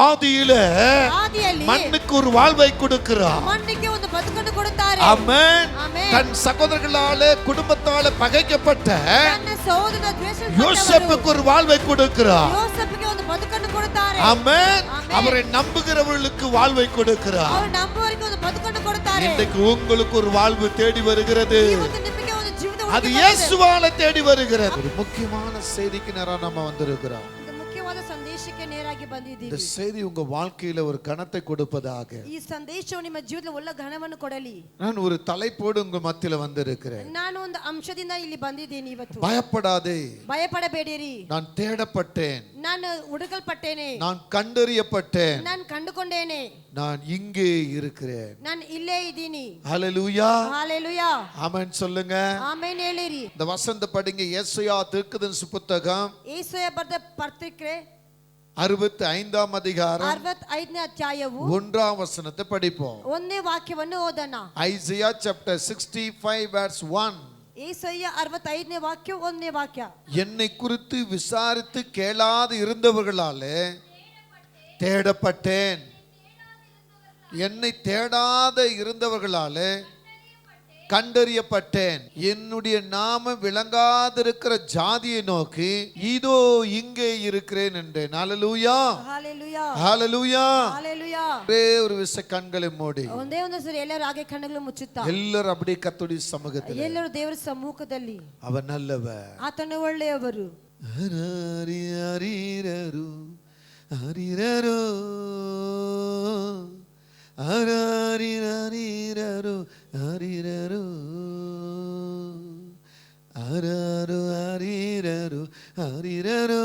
ஆதியிலே மண்ணுக்கு ஒரு வாழ்வை கொடுக்கிறார். ஆமென். தன் சகோதரர்களாலே குடும்பத்தாலே பகைக்கப்பட்ட யோசேப்புக்கு ஒரு வாழ்வை கொடுக்கிறார். ஆமென். அவரை நம்புகிறவர்களுக்கு வாழ்வை கொடுக்கிறார். இன்றைக்கு உங்களுக்கு ஒரு வாழ்வு தேடி வருகிறது. அது இயேசுவால தேடி வருகிறது. ஒரு முக்கியமான செய்திக்கு நேரா நம்ம வந்திருக்கிறோம். இந்த செய்தி உங்க வாழ்க்கையில ஒரு கணத்தை கொடுப்பதாக. நான் ஒரு தலைப்போடு உங்க மத்தியில வந்திருக்கிறேன். பயப்படாதே, நான் தேடப்பட்டேன், நான் கண்டறியப்பட்டேன், நான் இங்கே இருக்கிறேன். ஹல்லேலூயா, ஆமென் சொல்லுங்க. இந்த வசந்த படிங்க. ஏசாயா தீர்க்கதரிசி புத்தகம் 65 அதிகாரம் 65ನೇ ಅಧ್ಯಾಯವು 1ಾம் ವಚನத்தை படிப்போம். 1ನೇ ವಾಕ್ಯವನ್ನು ಓದೋಣ. Isaiah chapter 65 verse 1. ஏசாயா 65ನೇ ವಾಕ್ಯ 1ನೇ ವಾಕ್ಯ. என்னை குறித்து விசாரித்து கேளாது இருந்தவர்களாலே தேடப்பட்டேன். என்னை தேடாத இருந்தவர்களாலே கண்டறியப்பட்டேன். என்னுடைய நாமம் விளங்காதிருக்கிற ஜாதியை நோக்கி இதோ இங்கே இருக்கிறேன் என்றேன். ஹல்லேலூயா, ஹல்லேலூயா, ஹல்லேலூயா, ஹல்லேலூயா. ஒரு விசை கண்களை மூடி ಒಂದೇ ಒಂದು ಸರಿ ಎಲ್ಲರೂ ಹಾಗೆ ಕಣ್ಣುಗಳನ್ನು ಮುಚ್ಚುತ್ತಾ ಎಲ್ಲರೂ அப்படியே ಕರ್ತುಡಿ ಸಮ್ಮುಖದಲ್ಲಿ ಎಲ್ಲರೂ ದೇವರ ಸಮ್ಮುಖದಲ್ಲಿ அவர் நல்லவர், ಆತನು ಒಳ್ಳೆಯವರು. ಹರಿ ಹರಿರರು ಹರಿರರು ಹರಿರರು ಹರಿರರು ಹರರು ಹರಿರರು ಹರಿರರು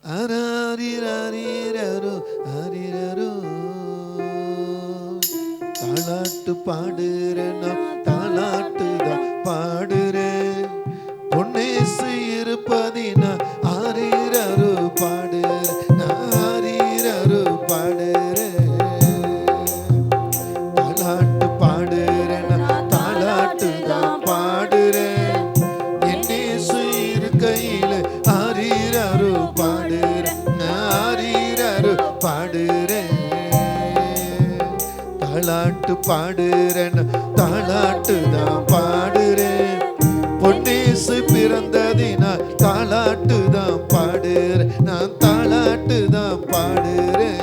ಹರಿರರು ಹರಿರರು. தாலாட்டு பாடுறேன், தாலாட்டு தான் பாடுறேன். பொன்னேசு இருப்பதினா ஆரிரரு பாடுறேன், ஆரிரரு பாடுறேன். தாலாட்டு பாடுறேன், தாலாட்டு தான் பாடுறேன். என்னேசு இருக்கையில ஆரிரரு பாடுறேன், ஆரிரரு பாடுறேன். தாலாட்டு பாடுறேன், தாலாட்டு தான் பாடுறேன். பொன்னேசு பிறந்ததினால் தாலாட்டு தான் பாடுறேன், நான் தாலாட்டு தான் பாடுறேன்.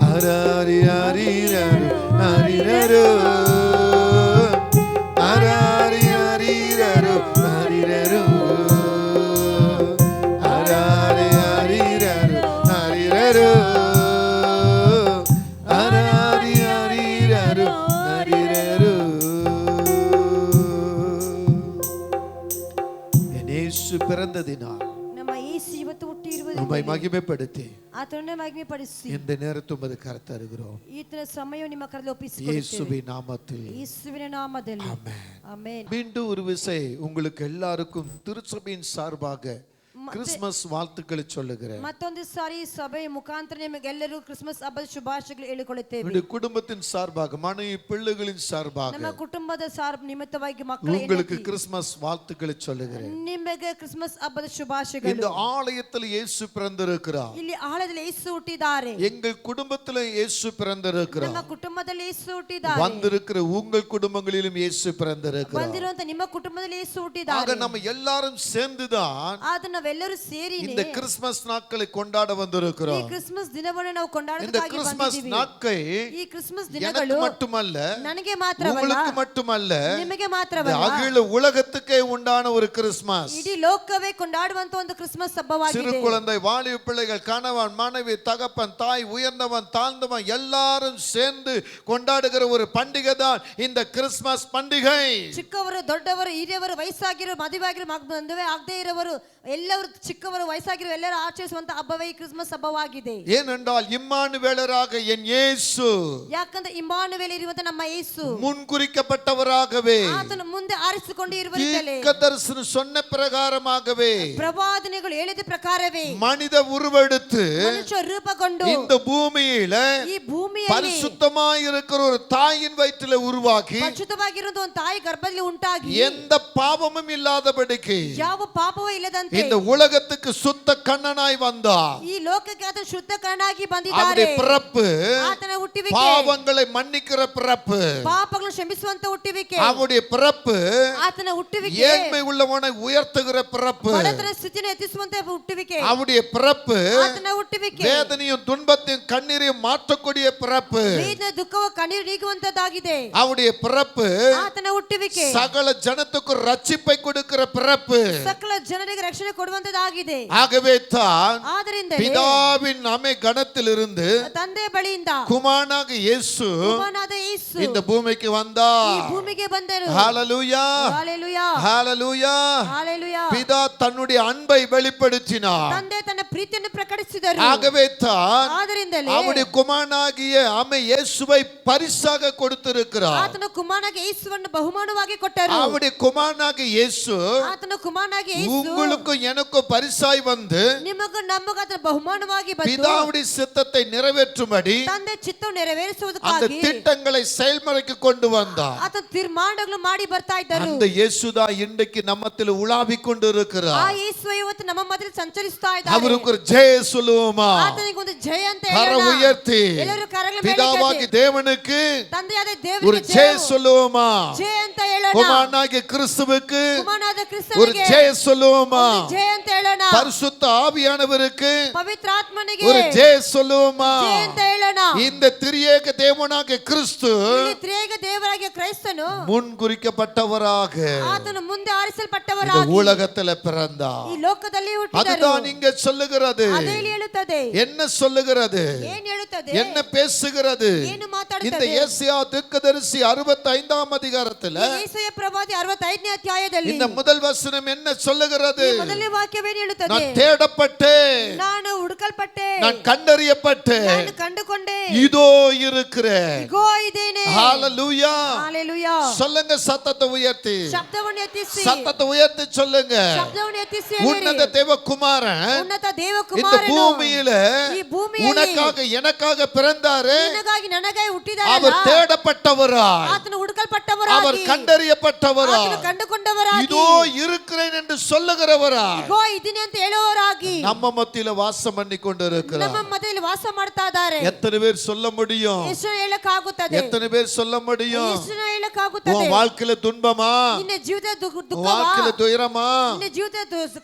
ஹரி ஹரிரரு ஹரிரரு ஹரி ஹரிரரு ஹரிரரு ஹரி ஹரிரரு ஹரிரரு ஹரி ஹரிரரு ஹரிரரு. இயேசு பிறந்ததினால் ನಮ್ಮ ಯೇಸು ಇವತ್ತು ಹುಟ್ಟಿರುವುದು நம்மை மகிமைப்படுத்தி ಆತನನ್ನು ಮಹಿಮೆಪಡಿಸಿ இந்த நேரத்தை உமது கரத்தில் தருகிறோம். ಈತನ ಸಮಯ ನಿಮ್ಮ ಕರದಲ್ಲಿ ಒಪ್ಪಿಸಿಕೊಡುತ್ತೇವೆ. இயேசுவின் நாமத்தில் ಯೇಸುವಿನ ನಾಮದಲ್ಲಿ ஆமென். ಆಮೆನ್. மீண்டும் ஒரு விசை உங்களுக்கு எல்லாருக்கும் திருச்சபையின் சார்பாக கிறிஸ்மஸ் வாழ்த்துக்களை சொல்லுகிறேன். ಮತ್ತೊಂದು ಸಾರಿ ಸಭೆಯ ಮುಖಾಂತರ ನಿಮಗೆಲ್ಲರೂ ಕ್ರಿಸ್ಮಸ್ ಹಬ್ಬದ ಶುಭಾಶಯಗಳು ಹೇಳಿಕೊಳ್ಳುತ್ತೇವೆ. உங்களுடைய குடும்பத்தின் சார்பாக, மனைவி பிள்ளைகளின் சார்பாக ನಮ್ಮ ಕುಟುಂಬದ ನಿಮಿತ್ತವಾಗಿ ಮಕ್ಕಳು உங்களுக்கு கிறிஸ்மஸ் வாழ்த்துக்களை சொல்லுகிறேன். ನಿಮಗೆ ಕ್ರಿಸ್ಮಸ್ ಹಬ್ಬದ ಶುಭಾಶಯಗಳು. இந்த ஆலயத்தில் இயேசு பிறந்திருக்கிறார். ಇಲ್ಲಿ ಆಲಯದಲ್ಲಿ ಯೇಸು ಹುಟ್ಟಿದ್ದಾರೆ. எங்கள் குடும்பத்தில் இயேசு பிறந்திருக்கிறார். ನಮ್ಮ ಕುಟುಂಬದಲ್ಲಿ ಯೇಸು ಹುಟ್ಟಿದ್ದಾರೆ. வந்திருக்கிற உங்கள் குடும்பங்களிலும் இயேசு பிறந்திருக்கிறார். ಬಂದಿರುವಂತ ನಿಮ್ಮ ಕುಟುಂಬದಲ್ಲಿ ಯೇಸು ಹುಟ್ಟಿದ್ದಾರೆ. ஆக நம்ம எல்லாரும் சேர்ந்துதான் ನಾವೆಲ್ಲರೂ ಸೇರಿ இந்த கிறிஸ்மஸ் நாட்களை கொண்டாட வந்திருக்கிறோம். ಈ ಕ್ರಿಸ್ಮಸ್ ದಿನವನ್ನು ನಾವು ಕೊಂಡಾಡೋದಕ್ಕಾಗಿ இந்த கிறிஸ்மஸ் நாட்கள் ಈ ಕ್ರಿಸ್ಮಸ್ ದಿನಗಳು மட்டுமல்ல, ನನಗೆ ಮಾತ್ರವಲ್ಲ, உங்களுக்கு மட்டுமல்ல, ನಿಮಗೆ ಮಾತ್ರವಲ್ಲ, அகில உலகத்துக்கே உண்டான ஒரு கிறிஸ்மஸ். ಇಡೀ ಲೋಕವೇ ಕೊಂಡಾಡುವಂತ ಒಂದು ಕ್ರಿಸ್ಮಸ್ ಹಬ್ಬವಾಗಿದೆ. சிறு குழந்தை, வாலிப பிள்ளைகள், கணவன், மனைவி, தகப்பன், தாய், உயர்ந்தவன், தாழ்ந்தவன் எல்லாரும் சேர்ந்து கொண்டாடுகிற ஒரு பண்டிகை தான் இந்த கிறிஸ்மஸ் பண்டிகை. ಚಿಕ್ಕವರು, ದೊಡ್ಡವರು, ಹಿರಿಯವರು, ವಯಸ್ಸಾಗಿರೋ, ಮದುವೆಯಾಗಿರೋ, ಮದುವೆ ಆಗದೇ ಇರೋರು ಎಲ್ಲರೂ, ಚಿಕ್ಕವರು, ವಯಸ್ಸಾಗಿರೋ ಎಲ್ಲರೂ ಆಚರಿಸುವಂತ ಹಬ್ಬವೇ ಈ ಕ್ರಿಸ್ಮಸ್ ಹಬ್ಬವಾಗಿದೆ. ஏனென்றால் இம்மானுவேலராக என் இயேசு, ಯಾಕಂದ್ರೆ ಇಮ್ಮಾನುವೇಲ್ ಇರುವಂತ ನಮ್ಮ ಯೇಸು முன்குறிக்கப்பட்டவராகவே, ಆತನು ಮುಂದೆ ಆರಿಸಿಕೊಂಡು ಇರುವುದಲ್ಲೇ, தீர்க்கதரிசனம் சொன்ன பிரகாரமாகவே, ಪ್ರವಾದನೆಗಳು ಹೇಳಿದ ಪ್ರಕಾರವೇ மனித உருவெடுத்து ಮನುಷ್ಯ ರೂಪಗೊಂಡು இந்த பூமியில ಈ ಭೂಮಿಯಲ್ಲಿ பரிசுத்தமாய் இருக்கிற ஒரு தாயின் வயிற்றில உருவாக்கி ಪರಿಶುದ್ಧವಾಗಿರುವ ಒಂದು ತಾಯಿ ಗರ್ಭದಲ್ಲಿ ಉಂಟಾಗಿ எந்த பாவமும் இல்லாதபடிக்கு ಯಾವ ಪಾಪವೂ ಇಲ್ಲದಂತೆ இந்த உலகத்துக்கு சுத்த கண்ணனாய் வந்தார். ಈ ಲೋಕಕ್ಕೆ ಆತನು ಶುದ್ಧ ಕಣ್ಣನಾಗಿ அவருடைய ಬಂದಿದ್ದಾರೆ. பிறப்பு ಆತನ ಹುಟ್ಟುವಿಕೆ பாவங்களை மன்னிக்கிற பிறப்பு. ಪಾಪಗಳನ್ನು ಕ್ಷಮಿಸುವಂತ ಹುಟ್ಟುವಿಕೆ. அவருடைய பிறப்பு ಆತನ ಹುಟ್ಟುವಿಕೆ ஏழ்மை உள்ளவனை உயர்த்துகிற பிறப்பு. ಬಡತನ ಸ್ಥಿತಿಯನ್ನು ಎತ್ತಿಸುವಂತ ಹುಟ್ಟುವಿಕೆ. அவருடைய பிறப்பு ಆತನ ಹುಟ್ಟುವಿಕೆ வேதனையும் துன்பத்தையும் கண்ணீரையும் மாற்றக்கூடிய பிறப்பு. ವೇದನೆ ದುಃಖವು ಕಣ್ಣೀರು ನೀಗುವಂತದ್ದಾಗಿದೆ. அவருடைய பிறப்பு ಆತನ ಹುಟ್ಟುವಿಕೆ சகல ஜனத்துக்கு ரட்சிப்பை கொடுக்கிற பிறப்பு. ಸಕಲ ಜನರಿಗೆ ರಕ್ಷಣೆ ಕೊಡುವಂತದ್ದಾಗಿದೆ. ஆகவே தான் ಆದ್ದರಿಂದ பிதாவின் அமை கணத்திலிருந்து ತಂದೆ ಬಳಿಯಿಂದ குமாரனாக இயேசு ಕುಮಾರನಾದ ಯೇಸು இந்த பூமிக்கு வந்தார். ಈ ಭೂಮಿಗೆ ಬಂದರು. ஹalleluya ஹalleluya ஹalleluya. ஹalleluya. பிதா தன்னுடைய அன்பை வெளிப்படுத்தினார். ತಂದೆ ತನ್ನ ಪ್ರೀತಿಯನ್ನು ಪ್ರಕಟಿಸಿದರು. ஆகவே தான் ಆದ್ದರಿಂದಲೇ அவருடைய குமாரனாகிய அமை இயேசுவை பரிசாக கொடுத்திருக்கிறார். ಆತನ ಕುಮಾರನಾಗಿ ಯೇಸುವನ್ನು ಬಹುಮಾನವಾಗಿ ಕೊಟ್ಟರು. அவருடைய குமாரனாகிய இயேசு ಆತನ ಕುಮಾರನಾಗಿ ಯೇಸು உங்களுக்கும் எனக்கும் பரிசாய் வந்து ನಿಮಗೂ ನಮಗೂ ಆತನ ಬಹುಮಾನವಾಗಿ ಬಂದು பிதாவுடைய சித்தத்தை நிறைவேற்றும்படி ತಂದೆ ಚಿತ್ತವನ್ನು அந்த ನೆರವೇರಿಸುವುದಕ್ಕಾಗಿ திட்டங்களை செயல்முறைக்கு கொண்டு வந்தார். ಆತನ ತೀರ್ಮಾನಗಳು ಮಾಡಿ ಬರ್ತಾ ಇದ್ದರು. அந்த இயேசுதான் இன்றைக்கு நம்மத்தில் உலாவிக் கொண்டு ಆ இருக்கிறார். ಯೇಸು ಇವತ್ತು ನಮ್ಮ ಮಧ್ಯದಲ್ಲಿ ಸಂಚರಿಸ್ತಾ ಇದ್ದಾರೆ. அவருக்கு ஒரு ஜெய சொல்லுவோமா? ಆತನಿಗೆ ಒಂದು ಜಯ ಅಂತ கர ಹೇಳೋಣ. உயர்த்தி ಎಲ್ಲರೂ ಕರಗಳ பிதாவாகி தேவனுக்கு ತಂದೆಯಾದ ஒரு ದೇವರಿಗೆ ஜெய சொல்லுவோமா? ಜಯ ಅಂತ ಹೇಳೋಣ. குமாரனாகிய கிறிஸ்துவுக்கு ಕುಮಾರನಾದ ஒரு ಕ್ರಿಸ್ತನಿಗೆ ஜெய சொல்லுவோமா? ಜಯ ಅಂತ ಹೇಳೋಣ. பரிசுத்த ஆவியானவருக்கு ಪವಿತ್ರಾತ್ಮನಿಗೆ ஒரு ஜெய சொல்லுவோமா? ಜಯ ಅಂತ ಹೇಳೋಣ. இந்த திரியேக தேவனாகிய கிறிஸ்து ಇಲ್ಲಿ ತ್ರಿಯೇಕ ದೇವರಾಗಿಯ ಕ್ರೈಸ್ತನು முன்குறிக்கப்பட்டவராக ಆತನು ಮುಂದೆ இந்த ಆರಿಸಲ್ಪಟ್ಟವರಾಗಿ உலகத்துல பிறந்தார். ಈ ಲೋಕದಲ್ಲಿ ಹುಟ್ಟಿದರು. அதுதான் இங்க சொல்லுகிறது. ಅದೇ ಇಲ್ಲಿ ಹೇಳುತ್ತದೆ. என்ன சொல்லுகிறது? ಏನು ಹೇಳುತ್ತದೆ? என்ன பேசுகிறது? ಏನು இந்த ಮಾತಾಡುತ್ತದೆ? ஏசாயா தீர்க்கதரிசி 65ஆம் அதிகாரத்துல ಯೆಶಾಯ ಪ್ರವಾದಿ 65ನೇ ಅಧ್ಯಾಯದಲ್ಲಿ இந்த முதல் வசனம் என்ன சொல்லுகிறது? ಈ ಮೊದಲನೇ ವಾಕ್ಯವೇನು ಹೇಳುತ್ತದೆ? நான் தேடப்பட்டேன், ನಾನು ಹುಡುಕಲ್ಪಟ್ಟೆ, நான் கண்டறியப்பட்டேன், ನಾನು ಕಂಡುಕೊಂಡೆ, இதோ இருக்கிறேன். ಇಗೋ ಇದ್ದೇನೆ. ஹalleluya. ஹalleluya. சொல்லுங்க சத்தத்தை உயர்த்தி. ಶಬ್ದವನ್ನು ಎತ್ತಿಸಿ, சத்தத்தை உயர்த்தி சொல்லுங்க. ಶಬ್ದವನ್ನು ಎತ್ತಿಸಿ உன்னத தேவகுமாரன் ಉನ್ನತ இந்த ದೇವಕುಮಾರನು பூமியில ಈ ಭೂಮಿಯಲ್ಲಿ உனக்காக எனக்காக பிறந்தாரு. ನಿನಗಾಗಿ ನನಗಾಗಿ அவர் ಹುಟ್ಟಿದಾರಲ್ಲ, தேடப்பட்டவராய், ಆತನು அவர் ಹುಡುಕಲ್ಪಟ್ಟವರಾಗಿ, கண்டறியப்பட்டவராய், ಆತನು ಕಂಡುಕೊಂಡವರಾಗಿ, இதோ இருக்கிறேன் என்று சொல்லுகிறவராய் ಇಗೋ ಇದ್ದೀನಿ ಅಂತ ಹೇಳುವವರಾಗಿ நம்ம மத்தியில வாசம் பண்ணி கொண்டிருக்கிறார். ನಮ್ಮ ಮಧ್ಯದಲ್ಲಿ ವಾಸ ಮಾಡ್ತಾ ಇದ್ದಾರೆ. எத்தனை பேர் சொல்ல முடியும்? ಎಷ್ಟು ಹೇಳಕ್ಕಾಗುತ್ತದೆ? எத்தனை பேர் சொல்ல முடியும்? ಎಷ್ಟು ಹೇಳಕ್ಕಾಗುತ್ತದೆ? உன் வாழ்க்கையில துன்பமா? ನಿನ್ನ ಜೀವಿತ உன் ದುಃಖವಾ? வாழ்க்கையில துயரமா? ನಿನ್ನ ಜೀವಿತ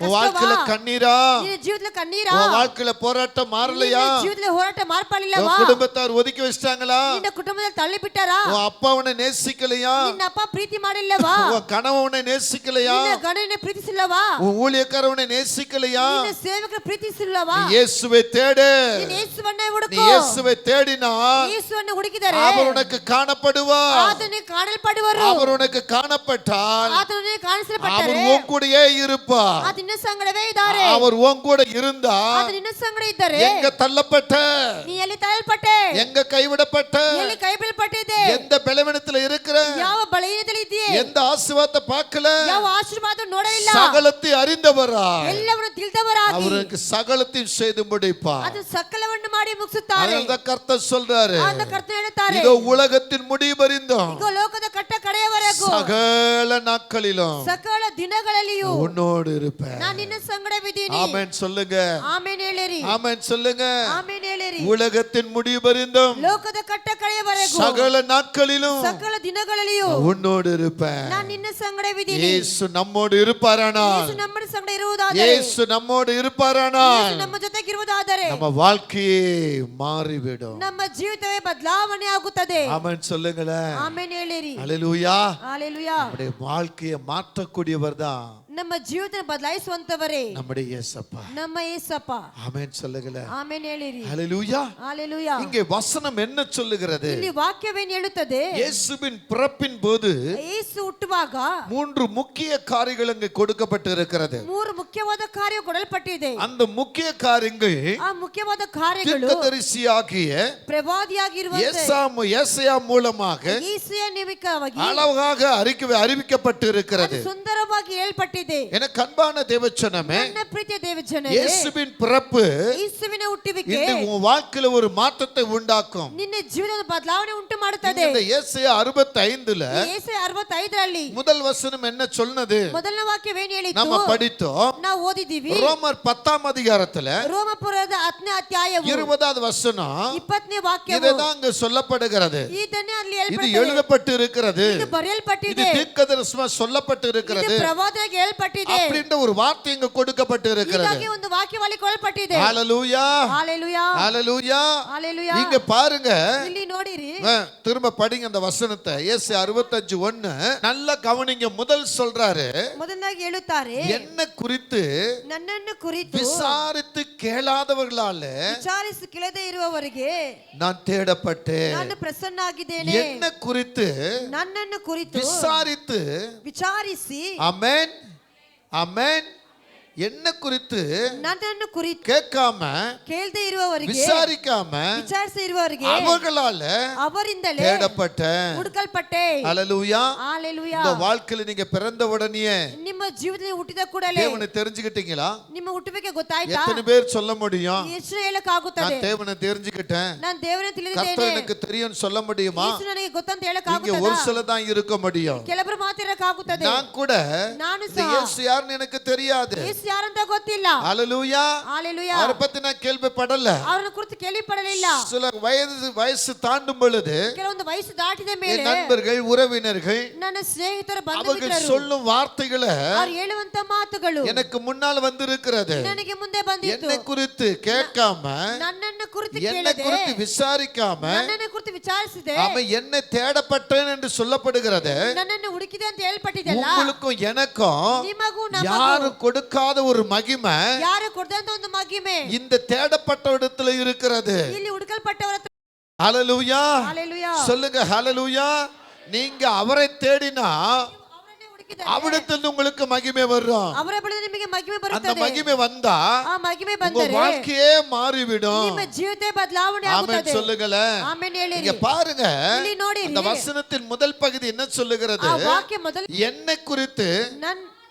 உன் வாழ்க்கையில ಕಷ್ಟವಾ? கண்ணீரா? ನಿನ್ನ ಜೀವಿತದಲ್ಲಿ ಕಣ್ಣೀರಾ? உன் வாழ்க்கையில போராட்டம் மாறலையா? ನಿನ್ನ ಜೀವಿತದಲ್ಲಿ ಹೋರಾಟ உன் ಮಾರ್ಪಡಲಿಲ್ಲವಾ? குடும்பத்தார் ஒதுக்கி வச்சிட்டாங்களா? ನಿನ್ನ ಕುಟುಂಬದಲ್ಲಿ ತಳ್ಳಿ ಬಿಟ್ಟಾರಾ? உன் அப்பா உன்னை நேசிக்கலையா? ನಿನ್ನ ಅಪ್ಪ ಪ್ರೀತಿ ಮಾಡಿಲ್ಲವಾ? உன் கணவன் உன்னை நேசிக்கலையா? ನಿನ್ನ ಗಂಡನ ಪ್ರೀತಿಸಿಲ್ಲವಾ? உன் ஊழியக்காரன் உன்னை நேசிக்கலையா? ನಿನ್ನ ಸೇವಕರ ಪ್ರೀತಿಸಿಲ್ಲವಾ? நீ இயேசுவை தேடு. ನೀನು ಯೇಸುವನ್ನೇ நீ ಹುಡುಕು. இயேசுவை தேடினால் ಯೇಸುವನ್ನು ಹುಡುಕಿದರೆ அவர் உனக்கு காணப்படுவார். ಆತನಿಗೆ ಕಾಣಲ್ಪಡುವರು. அவர் உனக்கு காணப்பட்டால் ಆತನಿಗೆ அவர் ಕಾಣಿಸಲ್ಪಟ್ಟರೆ உன் கூடயே இருப்பார். ಆತ ನಿನ್ನ ಸಂಗಡವೇ ಇದ್ದಾರೆ. அவர் உன் கூட இருந்தா ಆತ ನಿನ್ನ ಸಂಗಡ ಇದ್ದರೆ எங்க தள்ளப்பட்ட, ನೀ ಎಲ್ಲಿ ತಳ್ಳಲ್ಪಟ್ಟೆ? எங்க கைவிடப்பட்ட, ಎಲ್ಲಿ ಕೈ ಬೀಳ್ಪಟ್ಟಿದೆ? எந்த பலவீனத்துல இருக்கிற, ಯಾವ ಬಲಹೀನತೆಯಲ್ಲಿ ಇದೆಯೇ? எந்த ஆசீர்வாதத்தை பார்க்கல, ಯಾವ ಆಶೀರ್ವಾದ ನೋಡಲಿಲ್ಲ? சகலத்தை அறிந்தவரா ಎಲ್ಲವನ್ನು ತಿಳಿದವರಾಗಿ அவருக்கு சகலத்தையும் செய்து முடிப்பார். ಅದು ಸಕಲವನ್ನು ಮಾಡಿ ಮುಗಿಸುತ್ತಾರೆ. அதனால கர்த்தர் சொல்றாரு, ಆತ ಕರ್ತನು ಹೇಳುತ್ತಾರೆ, இதோ உலகத்தின் முடிவறிந்தோம் ಈಗ ಲೋಕದ ಕಟ್ಟ ಕಡೆಯವರೆಗೂ சகல நாட்களிலும் ಸಕಲ ದಿನಗಳಲ್ಲಿಯೂ உன்னோடு இருப்பேன். ನಾನು ನಿನ್ನ ಸಂಗಡವಿದ್ದೀನಿ. ஆமென் சொல்லுங்க. ಆಮೇನ್ ಹೇಳಿರಿ. ஆமென் சொல்லுங்க. ಆಮೇನ್ ಹೇಳಿರಿ. உலகத்தின் முடிவறிந்தும் ಲೋಕದ ಕಟ್ಟ ಕಡೆಯವರೆಗೂ சகல நாட்களிலும் ಸಕಲ ದಿನಗಳಲ್ಲಿಯೂ உன்னோடு இருப்பேன். ನಾನು ನಿನ್ನ ಸಂಗಡವಿದ್ದೀನಿ. இயேசு நம்மோடு இருப்பாரானால், ಯೇಸು ನಮ್ಮ ಸಂಗಡ ಇರುವುದಾದರೆ, இயேசு நம்மோடு இருப்பாரானால் ಯೇಸು ನಮ್ಮ ಜೊತೆಗಿರುವುದಾದರೆ நம்ம வாழ்க்கையே மாறிவிடும். ನಮ್ಮ ಜೀವಿತವೇ ಬದಲಾವಣೆ ಆಗುತ್ತದೆ. ஆமென் சொல்லுங்களேன். ಆಮೇನ್ ಹೇಳಿರಿ. ஹalleluya. ஹalleluya. நம்முடைய வாழ்க்கையை மாற்றக்கூடியவர் தான் ನಮ್ಮ ಜೀವಿತ ಬದಲಾಯಿಸುವಂತವರೇ நம்முடைய இயேசப்பா. ನಮ್ಮ ಯೇಸಪ್ಪ. ஆமென் சொல்லுங்களேன். ಆಮೇನ್ ಹೇಳಿರಿ. ஹalleluya. ஹalleluya. இங்கே வசனம் என்ன சொல்லுகிறது? ಇಲ್ಲಿ ವಾಕ್ಯವೇನು ಹೇಳುತ್ತದೆ? இயேசுவின் பிறப்பின் போது ಯೇಸು ಹುಟ್ಟುವಾಗ 3 முக்கிய காரியங்கள் இங்கே கொடுக்கப்பட்டு இருக்கிறது. 3 ಮುಖ್ಯವಾದ ಕಾರ್ಯ ಕೊಡಲ್ಪಟ್ಟಿದೆ. அந்த முக்கிய காரியங்கள் ಆ ಮುಖ್ಯವಾದ ಕಾರ್ಯಗಳು தீர்க்கதரிசியாகிய ಪ್ರವಾದಿಯಾಗಿರುವಂತ ஏசாயா மூலமாக ಯೆಶಾಯ ನೇಮಿಕವಾಗಿ அழகாக அறிவிக்கப்பட்டு இருக்கிறது. ಸುಂದರವಾಗಿ ಹೇಳ್ಪಟ್ಟಿದೆ. ಆಗಿದೆ. எனக்கு அன்பான தேவச்சனமே, ನನ್ನ ಪ್ರೀತಿಯ ದೇವಜನರೇ, இயேசுவின் பிறப்பு ಯೇಸುವಿನ ಹುಟ್ಟುವಿಕೆ இந்த உன் வாழ்க்கையில ஒரு மாற்றத்தை உண்டாக்கும். ನಿನ್ನ ಜೀವನದ ಬದಲಾವಣೆ ಉಂಟು ಮಾಡುತ್ತದೆ. இந்த ஏசாயா 65ல ಯೆಶಾಯ 65ರಲ್ಲಿ முதல் வசனம் என்ன சொன்னது? ಮೊದಲನೇ ವಾಕ್ಯವೇನು ಹೇಳಿತು? நம்ம படித்தோம். ನಾವು ಓದಿದೀವಿ. ரோமர் 10ஆம் அதிகாரத்துல ರೋಮಪುರದ 10ನೇ ಅಧ್ಯಾಯವು 20வது வசனம் 20ನೇ ವಾಕ್ಯವು இதுதான் அங்க சொல்லப்படுகிறது. ಇದನ್ನೇ ಅಲ್ಲಿ இது ಹೇಳಲ್ಪಟ್ಟಿದೆ. எழுதப்பட்டு இருக்கிறது. ಇದು இது ಬರೆಯಲ್ಪಟ್ಟಿದೆ. தீர்க்கதரிசனமா சொல்லப்பட்டு ಇದು இருக்கிறது ಪ್ರವಾದನೆಗೆ ಹೇಳಲ್ಪಟ್ಟಿದೆ. அப்படின்ற ஒரு வார்த்தை இங்க கொடுக்கப்பட்டு இருக்கிறது. ಹೀಗಾಗಿ ಒಂದು ವಾಕ್ಯವಾಗಿ ಕೊಡಲ್ಪಟ್ಟಿದೆ. ஹalleluya, ஹalleluya, ஹalleluya. ஹalleluya. இங்க பாருங்க, ಇಲ್ಲಿ ನೋಡಿರಿ. திரும்ப படிங்க அந்த வசனத்தை. ஏசாயா 65:1 நல்லா கவனிங்க. முதல் சொல்றாரு, ಮೊದಲನಾಗಿ ಹೇಳುತ್ತಾರೆ, என்ன குறித்து ನನ್ನನ್ನು ಕುರಿತು விசாரித்து கேளாதவர்களால ವಿಚಾರಿಸಿ ಕೇಳದೆ ಇರುವವರಿಗೆ நான் தேடப்பட்டேன். ನಾನು ಪ್ರಸನ್ನ ಆಗಿದ್ದೇನೆ. என்ன குறித்து ನನ್ನನ್ನು ಕುರಿತು விசாரித்து, ವಿಚಾರಿಸಿ, ஆமென் ஆமென், என்ன குறித்து ನನ್ನನ್ನು ಕುರಿತು கேட்காம ಕೇಳದೆ ಇರುವವರಿಗೆ, விசாரிக்காம ವಿಚಾರಿಸಿ ಇರುವವರಿಗೆ அவர்களால ಅವರಿಂದಲೇ தேடப்பட்டேன். ಹುಡುಕಲ್ಪಟ್ಟೆ. ஹalleluya. ஹalleluya. இந்த வாழ்க்கையில நீங்க பிறந்த உடனே ನಿಮ್ಮ ಜೀವಿತದಲ್ಲಿ ಹುಟ್ಟಿದ ಕೂಡಲೇ தேவனை தெரிஞ்சுக்கிட்டீங்களா? ನಿಮ್ಮ ಹುಟ್ಟುವಿಕೆ ಗೊತ್ತಾಯ್ತಾ? எத்தனை பேர் சொல்ல முடியும், ಎಷ್ಟು ಹೇಳಕ್ಕಾಗುತ್ತದೆ? நான் தேவனை தெரிஞ்சுக்கிட்டேன், ನಾನು ದೇವರನ್ನು ತಿಳಿದಿದ್ದೇನೆ, கர்த்தர் எனக்கு தெரியும்னு சொல்ல முடியுமா? ಯೇಸು ನನಗೆ ಗೊತ್ತಂತ இங்க ಹೇಳಕ್ಕಾಗುತ್ತದಾ? ஒரு சில தான் இருக்க முடியும். ಕೆಲವರು ಮಾತಿರಕ್ಕಾಗುತ್ತದೆ. நான் கூட ನಾನು இந்த ಸಹ இயேசு யாருன்னு எனக்கு தெரியாது. ಯೇಸು ಯಾರಂತ ಗೊತ್ತಿಲ್ಲ. ஹalleluya. ஹalleluya. அவரை பத்தி நான் கேள்விப்படல. ಅವರನ್ನು ಕುರಿತು ಕೇಳಿಪಡಲಿಲ್ಲ. சில வயசு தாண்டும் பொழுது ಕೆಲವೊಂದು ವಯಸ್ಸು ದಾಟಿದ என் ಮೇಲೆ நண்பர்கள், உறவினர்கள் ನನ್ನ ಸ್ನೇಹಿತರ ಬಂಧು அவர்கள் ಮಿತ್ರರು சொல்லும் வார்த்தைகளை ಅವರು ಹೇಳುವಂತ ಮಾತುಗಳು எனக்கு முன்னால் வந்திருக்கிறது. ನನಗೆ ಮುಂದೆ ಬಂದಿತ್ತು. என்னை குறித்து கேட்காம, ನನ್ನನ್ನು ಕುರಿತು என்னை ಕೇಳದೆ, குறித்து விசாரிக்காம, ನನ್ನನ್ನು ಕುರಿತು ವಿಚಾರಿಸಿದೆ, அவன் என்னை தேடப்பட்டேன் என்று சொல்லப்படுகிறது. ನನ್ನನ್ನು ಹುಡುಕಿದೆ ಅಂತ ಹೇಳ್ಪಟ್ಟಿದೆಲ್ಲ, உங்களுக்கும் எனக்கும் ನಿಮಗೂ ನಮಗೂ யாரும் கொடுக்காத ஒரு மகிமை ಯಾರು ಕೊಡದಂತ ಒಂದು ಮಹಿಮೆ இந்த தேடப்பட்ட இடத்துல இருக்கிறது. ಇಲ್ಲಿ ಹುಡುಕಲ್ಪಟ್ಟವರ ಹತ್ರ. ஹalleluya. ஹalleluya. சொல்லுங்க ஹalleluya. நீங்க அவரை தேடினா ಅವರನ್ನೇ ಹುಡುಕಿದರೆ அவிடத்தில் உங்களுக்கு மகிமை வரும். ಅವರ ಬಳಿಗೆ ನಿಮಗೆ ಮಹಿಮೆ அந்த ಬರುತ್ತದೆ. மகிமை வந்தா ಆ ಮಹಿಮೆ உங்க ಬಂದರೆ வாழ்க்கையே மாறிவிடும். ನಿಮ್ಮ ಜೀವಿತ ಬದಲಾವಣೆ ஆமென் ಆಗುತ್ತದೆ. சொல்லுங்களே. ಆಮೆನ್ ಹೇಳಿರಿ. இங்க பாருங்க, ಇಲ್ಲಿ ನೋಡಿರಿ. அந்த வசனத்தின் முதல் பகுதி என்ன சொல்லுகிறது? ಆ ವಾಕ್ಯ ಮೊದಲು என்னை குறித்து ನನ್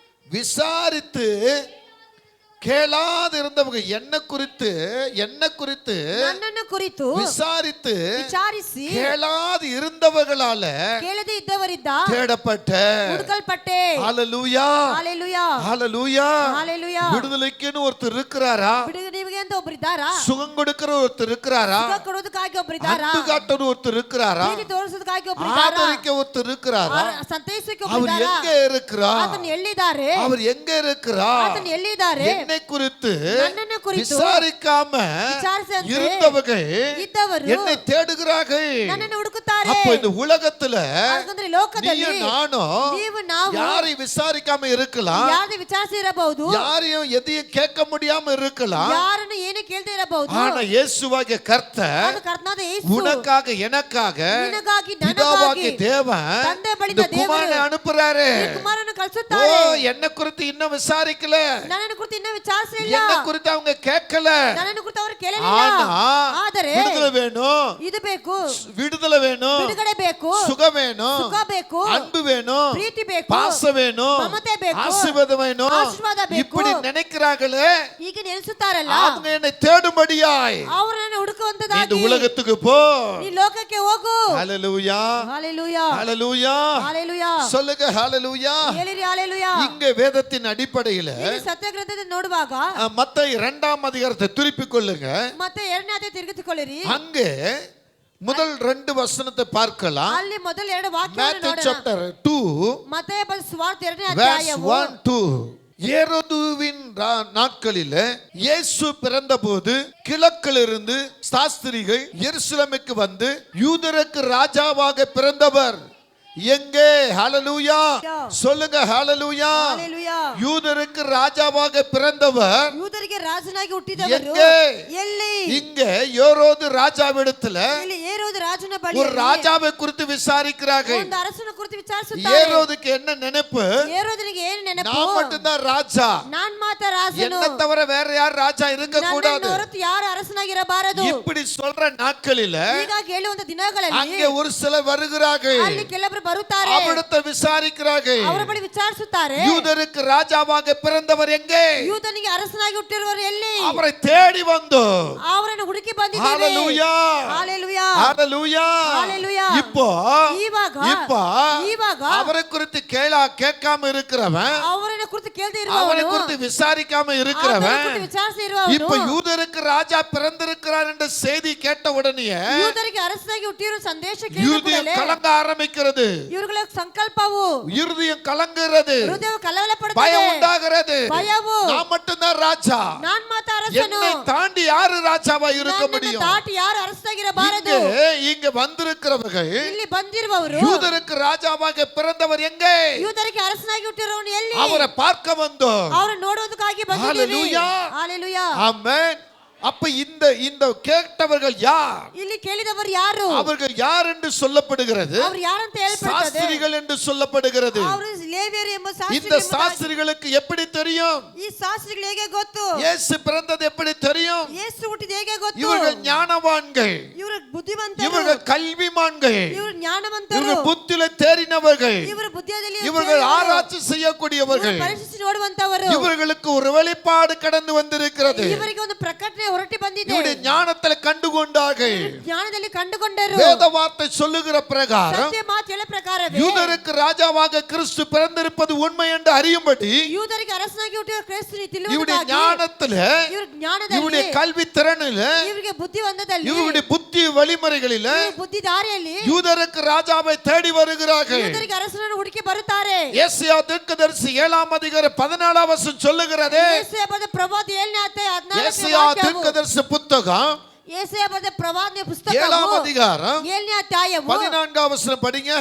விசாரித்து கேளாதிருந்தவங்க, என்ன குறித்து ನನ್ನನ್ನು ಕುರಿತು விசாரித்து ವಿಚಾರಿಸಿ கேளாது இருந்தவர்களால ಕೇಳದೆ ಇದ್ದವರಿದ್ದ தேடப்பட்ட. ಹುಡುಕಲ್ಪಟ್ಟೆ. ஹalleluya, ஹalleluya. ஹalleluya. ஹalleluya. விடுதலைக்குன்னு ஒருத்தர் இருக்கிறாரா? ಬಿಡುಗಡೆಗೆ ಅಂತ ಒಬ್ಬರಿದ್ದಾರಾ? சுகம் கொடுக்கிற ஒருத்தர் இருக்கிறாரா? ಸುಖ ಕೊಡೋದಕ್ಕಾಗಿ ಒಬ್ಬರಿದ್ದಾರಾ? அன்பு காட்டுற ஒருத்தர் இருக்கிறாரா? ಪ್ರೀತಿ ತೋರಿಸೋದಕ್ಕಾಗಿ ಒಬ್ಬರಿದ್ದಾರಾ? ஆதரிக்க ஒருத்தர் இருக்கிறாரா? ಸಂತೈಸಕ್ಕೆ அவர் ಒಬ್ಬರಿದ್ದಾರಾ? எங்க இருக்கிறார்? ಆತನು ಎಲ್ಲಿದ್ದಾರೆ? அவர் எங்க இருக்கிறார்? ಆತನು ಎಲ್ಲಿದ್ದಾರೆ? என்னை குறித்து ನನ್ನನ್ನು ಕುರಿತು விசாரிக்காம ವಿಚಾರಿಸದೆ இருந்தவங்க ಇದ್ದವರು என்னை தேடுகிறார்கள். ನನ್ನನ್ನು ಹುಡುಕುತ್ತಾರೆ. அப்போ இந்த உலகத்துல ಯಾಕಂದ್ರೆ ಲೋಕದಲ್ಲಿ நீயும் நானும் ನೀವು ನಾವು யாரை விசாரிக்காம இருக்கலாம், ಯಾರನ್ನು ವಿಚಾರಿಸಿ ಇರಬಹುದು, யாரையும் எதையும் கேட்க முடியாம இருக்கலாம். ಯಾರನ್ನು ಏನು ಕೇಳದೆ ಇರಬಹುದು. ஆனா இயேசுவாகிய கர்த்தர் ಅದು ಕರ್ತನಾದ ಯೇಸು உனக்காக எனக்காக ನಿನಗಾಗಿ பிதாவாகிய ನನಗಾಗಿ தேவன் ತಂದೆ ಬಳಿದ இந்த ದೇವರು குமாரனை அனுப்புறாரு. ಈ ಕುಮಾರನನ್ನು ஓ, ಕಳಿಸುತ್ತಾರೆ. என்ன குறித்து இன்னும் விசாரிக்கல, ನನ್ನನ್ನು ಕುರಿತು ಇನ್ನೂ ವಿಚಾರಿಸಲಿಲ್ಲ, என்ன குறித்து அவங்க கேட்கல. ನನ್ನನ್ನು ಕುರಿತು ಅವರು ಕೇಳಲಿಲ್ಲ. ஆனா ಆದರೆ விடுதலை வேணும், ಇದು ಬೇಕು, விடுதலை வேணும், ಬಿಡುಗಡೆ ಬೇಕು, சுகம் வேணும், ಸುಖ ಬೇಕು, அன்பு வேணும், ಪ್ರೀತಿ ಬೇಕು, பாசம் வேணும், ಮಮತೆ ಬೇಕು, ஆசீர்வாதம் வேணும். ಆಶೀರ್ವಾದ ಬೇಕು. இப்படி நினைக்கிறாங்களே, ಹೀಗೆ ನೆಲೆಸುತ್ತಾರಲ್ಲ, அவங்க என்னை தேடும்படியாய் ಅವರು ನನ್ನ நீ ಹುಡುಕುವಂತದಾಗಿ இந்த உலகத்துக்கு போ. ನೀ ಲೋಕಕ್ಕೆ ಹೋಗು. ஹalleluya, ஹalleluya. ஹalleluya. ஹalleluya. சொல்லுங்க ஹalleluya. ಹೇಳಿರಿ ஹalleluya. இங்க வேதத்தின் அடிப்படையில ಇಲ್ಲಿ ಸತ್ಯಗ್ರಂಥದಲ್ಲಿ ನೋಡುವಾಗ மத்தேயு 2ஆம் அதிகாரத்தை திருப்பிக் கொள்ளுங்க. ಮತ್ತೆ 2ನೇ ಅಧ್ಯಾಯ ತಿರುಗಿಸಿಕೊಳ್ಳಿರಿ. அங்கே முதல் 2 வசனத்தை பார்க்கலாம். ಅಲ್ಲಿ ಮೊದಲ 2 ವಾಕ್ಯಗಳನ್ನು Matthew ನೋಡೋಣ. chapter 2 ಮತ್ತಾಯ ಸುವಾರ್ತೆ 2ನೇ verse ಅಧ್ಯಾಯವು 1-2. ஏரோதுவின் நாட்களில் இயேசு பிறந்தபோது கிழக்கிலிருந்து சாஸ்திரிகள் எருசலேமுக்கு வந்து யூதருக்கு ராஜாவாக பிறந்தவர் எங்கே? ஹalleluya. சொல்லுங்க ஹalleluya. ஹalleluya. யூதருக்கு ராஜாவாக பிறந்தவர் ಯೂದರಿಗೆ ರಾಜನಾಗಿ ಹುಟ್ಟಿದವರು எங்கே? ಎಲ್ಲಿ? இங்கே ஏரோது ராஜாவிடத்துல ಇಲ್ಲಿ ஏரோது ராஜನ ஒரு ಬಳಿಯಲ್ಲಿ ராஜாவை குறித்து விசாரிக்கிறார்கள். ಒಂದು ಅರಸನ ಕುರಿತು ವಿಚಾರಿಸುತ್ತಾರೆ. ஏரோதுக்கு என்ன நினைப்பு? ஏரோதனிಗೆ ಏನು ನೆನಪು? நான் மட்டும்தான் ராஜா, நான் ಮಾತ್ರ ರಾಜನು, என்ன தவிர வேற யார் ராஜா இருக்க கூடாது, ನನ್ನನ್ನು ಹೊರತು ಯಾರು ಅರಸನಾಗಿರಬಾರದು. இப்படி சொல்ற நாட்களில ಹೀಗಾಗಿ ಹೇಳುವಂತ ದಿನಗಳಲ್ಲಿ அங்கே ஒரு சிலர் வருகிறார்கள், ಅಲ್ಲಿ ಕೆಲವರು ಬರುತ್ತಾರೆ, அவரிடத்தை விசாரிக்கிறார்கள். ಅವರ ಬಳಿ ವಿಚಾರಿಸುತ್ತಾರೆ, யூதருக்கு ராஜாவாக பிறந்தவர் எங்கே? ಯೂದನಿಗೆ ಅರಸನಾಗಿ ಹುಟ್ಟಿರುವರು ಎಲ್ಲಿ? அவரை தேடி வந்து ಅವರನ್ನು ಹುಡುಕಿ ಬಂದಿದ್ದೇವೆ. ஹalleluya, ஹalleluya, ஹalleluya, ஹalleluya. இப்போ ಇವಾಗ அவரை குறித்து கேட்காம இருக்கிறவன், ಅವರನ್ನ ಕುರಿತು ಕೇಳದೆ அவரை ಇರುವವನು, குறித்து விசாரிக்காம இருக்கிறவன், ವಿಚಾರಿಸದೆ ಇರುವವನು, இப்ப யூதருக்கு ராஜா பிறந்திருக்கிறார் என்ற செய்தி கேட்ட உடனே ಯೂದರಿಗೆ ಅರಸನಾಗಿ ಹುಟ್ಟಿರುವ ಸಂದೇಶ ಕೇಳಿದ இருதயம் ಕೂಡಲೇ கலங்க ஆரம்பிக்கிறது, ಇವರುಗಳ ಸಂಕಲ್ಪವು, இருதயம் கலங்குகிறது, ಹೃದಯವು ಕಲವಲ பயம் ಪಡುತ್ತದೆ, உண்டாகிறது. ಭಯವು, நான் மட்டும்தான் ராஜா, ನಾನ್ ಮಾತ್ರ ಅರಸನು, என்னை தாண்டி யாரு ராஜாவா இருக்க ನನ್ನನ್ನು முடியும்? ದಾಟಿ ಯಾರು ಅರಸನಾಗಿರಬಾರದು. இங்க வந்திருக்கிறவர்கள் ಇಲ್ಲಿ ಬಂದಿರುವವರು யூதருக்கு ராஜாவாக பிறந்தவர் எங்கே? ಯೂದರಿಗೆ ಅರಸನಾಗಿ ಹುಟ್ಟಿರುವವನು ಎಲ್ಲಿ? அவரை பார்க்க வந்தோம். ಅವರನ್ನು ನೋಡುವುದಕ್ಕಾಗಿ ಬಂದಿದ್ದೀವಿ. ஹalleluya, ಹalleluya. ஆமென். அப்ப இந்த கேட்டவர்கள் யார்? ಇಲ್ಲಿ ಕೇಳಿದವರು ಯಾರು? அவர்கள் யார் என்று சொல்லப்படுகிறது? ಅವರು ಯಾರಂತ ಹೇಳಲ್ಪಡುತ್ತದೆ? சாஸ்திரிகள் என்று சொல்லப்படுகிறது. ಅವರು ಲೇವಿಯರು ಎಂಬ இந்த சாஸ்திரிகளுக்கு எப்படி தெரியும்? ಈ ಶಾಸ್ತ್ರಿಗಳು ಹೇಗೆ ಗೊತ್ತು? இயேசு பிறந்தது எப்படி தெரியும்? ಯೇಸು ಹುಟ್ಟಿದ ಹೇಗೆ ಗೊತ್ತು? இவர்கள் ஞானவான்கள், ಇವರು ಬುದ್ಧಿವಂತರು, இவர்கள் கல்விமான்கள், ಇವರು ಜ್ಞಾನವಂತರು, இவர்கள் புத்தியில தேறினவர்கள், ಇವರು ಬುದ್ಧಿಯಲ್ಲಿ இவர்கள் ஆராய்ச்சி செய்யக்கூடியவர்கள். ಪರೀಕ್ಷಿಸಿ ನೋಡುವಂತವರು. இவர்களுக்கு ஒரு வெளிப்பாடு கடந்து வந்திருக்கிறது. ಇವರಿಗೆ ಒಂದು ಪ್ರಕಟಣೆ ಹೊರಟಿ ಬಂದಿದೆ. இவருடைய ஞானத்தில் கண்டுகொண்டார்கள். ಜ್ಞಾನದಲ್ಲಿ ಕಂಡುಕೊಂಡರು. வேத வார்த்தை சொல்லுகிற பிரகாரம் ಸತ್ಯ ಮಾತು ಹೇಳ ಪ್ರಕಾರವೇ யூதருக்கு ராஜாவாக கிறிஸ்து பிறந்திருப்பது உண்மை என்று அறியும்படி ಯೂದರಿಗೆ ಅರಸನಾಗಿ ಹುಟ್ಟಿದ ಕ್ರಿಸ್ತನು இவருடைய ತಿಳಿಯುವುದಕ್ಕಾಗಿ ஞானத்துல, ಇವರು ಜ್ಞಾನದಲ್ಲಿ, இவருடைய கல்வி திறனில, ಇವರಿಗೆ ಬುದ್ಧಿವಂತದಲ್ಲಿ, இவருடைய புத்தி வழிமுறைகளில ಬುದ್ಧಿ ದಾರಿಯಲ್ಲಿ யூதருக்கு ராஜாவை தேடி வருகிறார்கள். ಯೂದರಿಗೆ ಅರಸನನ್ನು ಹುಡುಕಿ ಬರುತ್ತಾರೆ. ஏசாயா தீர்க்கதரிசி 7ஆம் அதிகாரம் 14ஆம் வசனம் சொல்லுகிறது. ಯೆಶಾಯ ಬರೆದ ಪ್ರವಾದಿ 7ನೇ ಅಧ್ಯಾಯ 14ನೇ ஏசாயா ವಾಕ್ಯವು. தீர்க்கதரிசி புத்தகம் ಯೆಶಾಯ ಬರೆದ ಪ್ರವಾದನೆ 7ஆம் ಪುಸ್ತಕವು அதிகாரம் 7ನೇ ಅಧ್ಯಾಯವು 14ஆம் வசனம் படிங்க.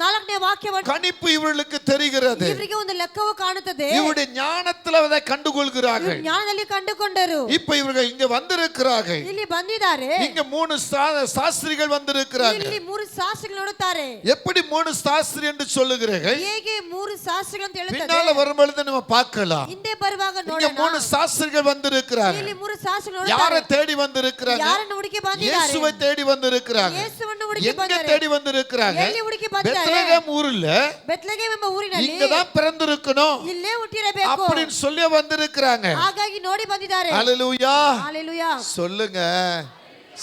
4ನೇ ವಾಕ್ಯವನ್ನು கணிப்பு இவர்களுக்கு தெரிகிறது. ಇವರಿಗೆ ಒಂದು ಲೆಕ್ಕವು ಕಾಣುತ್ತದೆ. இவருடைய ஞானத்தில் அதை கண்டுகொள்கிறார்கள். ಜ್ಞಾನದಲ್ಲಿ ಕಂಡುಕೊಂಡರು. இப்ப இவர்கள் இங்க வந்திருக்கிறார்கள். ಇಲ್ಲಿ ಬಂದಿದ್ದಾರೆ. இங்க 3 சாஸ்திரிகள் வந்திருக்கிறார்கள். ಇಲ್ಲಿ 3 ಶಾಸ್ತ್ರಿಗಳು ನೋಡುತ್ತಾರೆ. எப்படி 3 சாஸ்திரி என்று சொல்லுகிறீர்கள்? ಹೇಗೆ 3 ಶಾಸ್ತ್ರಿಗಳು ಅಂತ ಹೇಳುತ್ತದೆ? பின்னால வரும்பொழுது நம்ம பார்க்கலாம். ಹಿಂದೆ ಬರುವಾಗ இங்க ನೋಡೋಣ. 3 சாஸ்திரிகள் வந்திருக்கிறார்கள். ಇಲ್ಲಿ 3 ಶಾಸ್ತ್ರಿಗಳು யாரை ನೋಡುತ್ತಾರೆ. தேடி வந்திருக்கிறாங்க? ಯಾರನ್ನು ಹುಡುಕಿ ಬಂದಿದ್ದಾರೆ? இயேசுவை தேடி வந்திருக்கிறாங்க. ಯೇಸುವನ್ನು ಹುಡುಕಿ எங்க ಬಂದಿದ್ದಾರೆ. தேடி வந்திருக்கிறாங்க? ಎಲ್ಲಿ ಹುಡುಕಿ ಬಂದಿದ್ದಾರೆ? பெத்லகேம் ஊர்ல ಬೆತ್ಲೆಹೇಮ್ ಎಂಬ ಊರಿನಲ್ಲಿ இங்க தான் பிறந்திருக்கணும் ಇಲ್ಲೇ ಹುಟ್ಟಿರಬೇಕು அப்படின்னு சொல்லி வந்திருக்கிறாங்க. ಹಾಗಾಗಿ ನೋಡಿ ಬಂದಿದ್ದಾರೆ. ஹalleluya, ஹalleluya. சொல்லுங்க,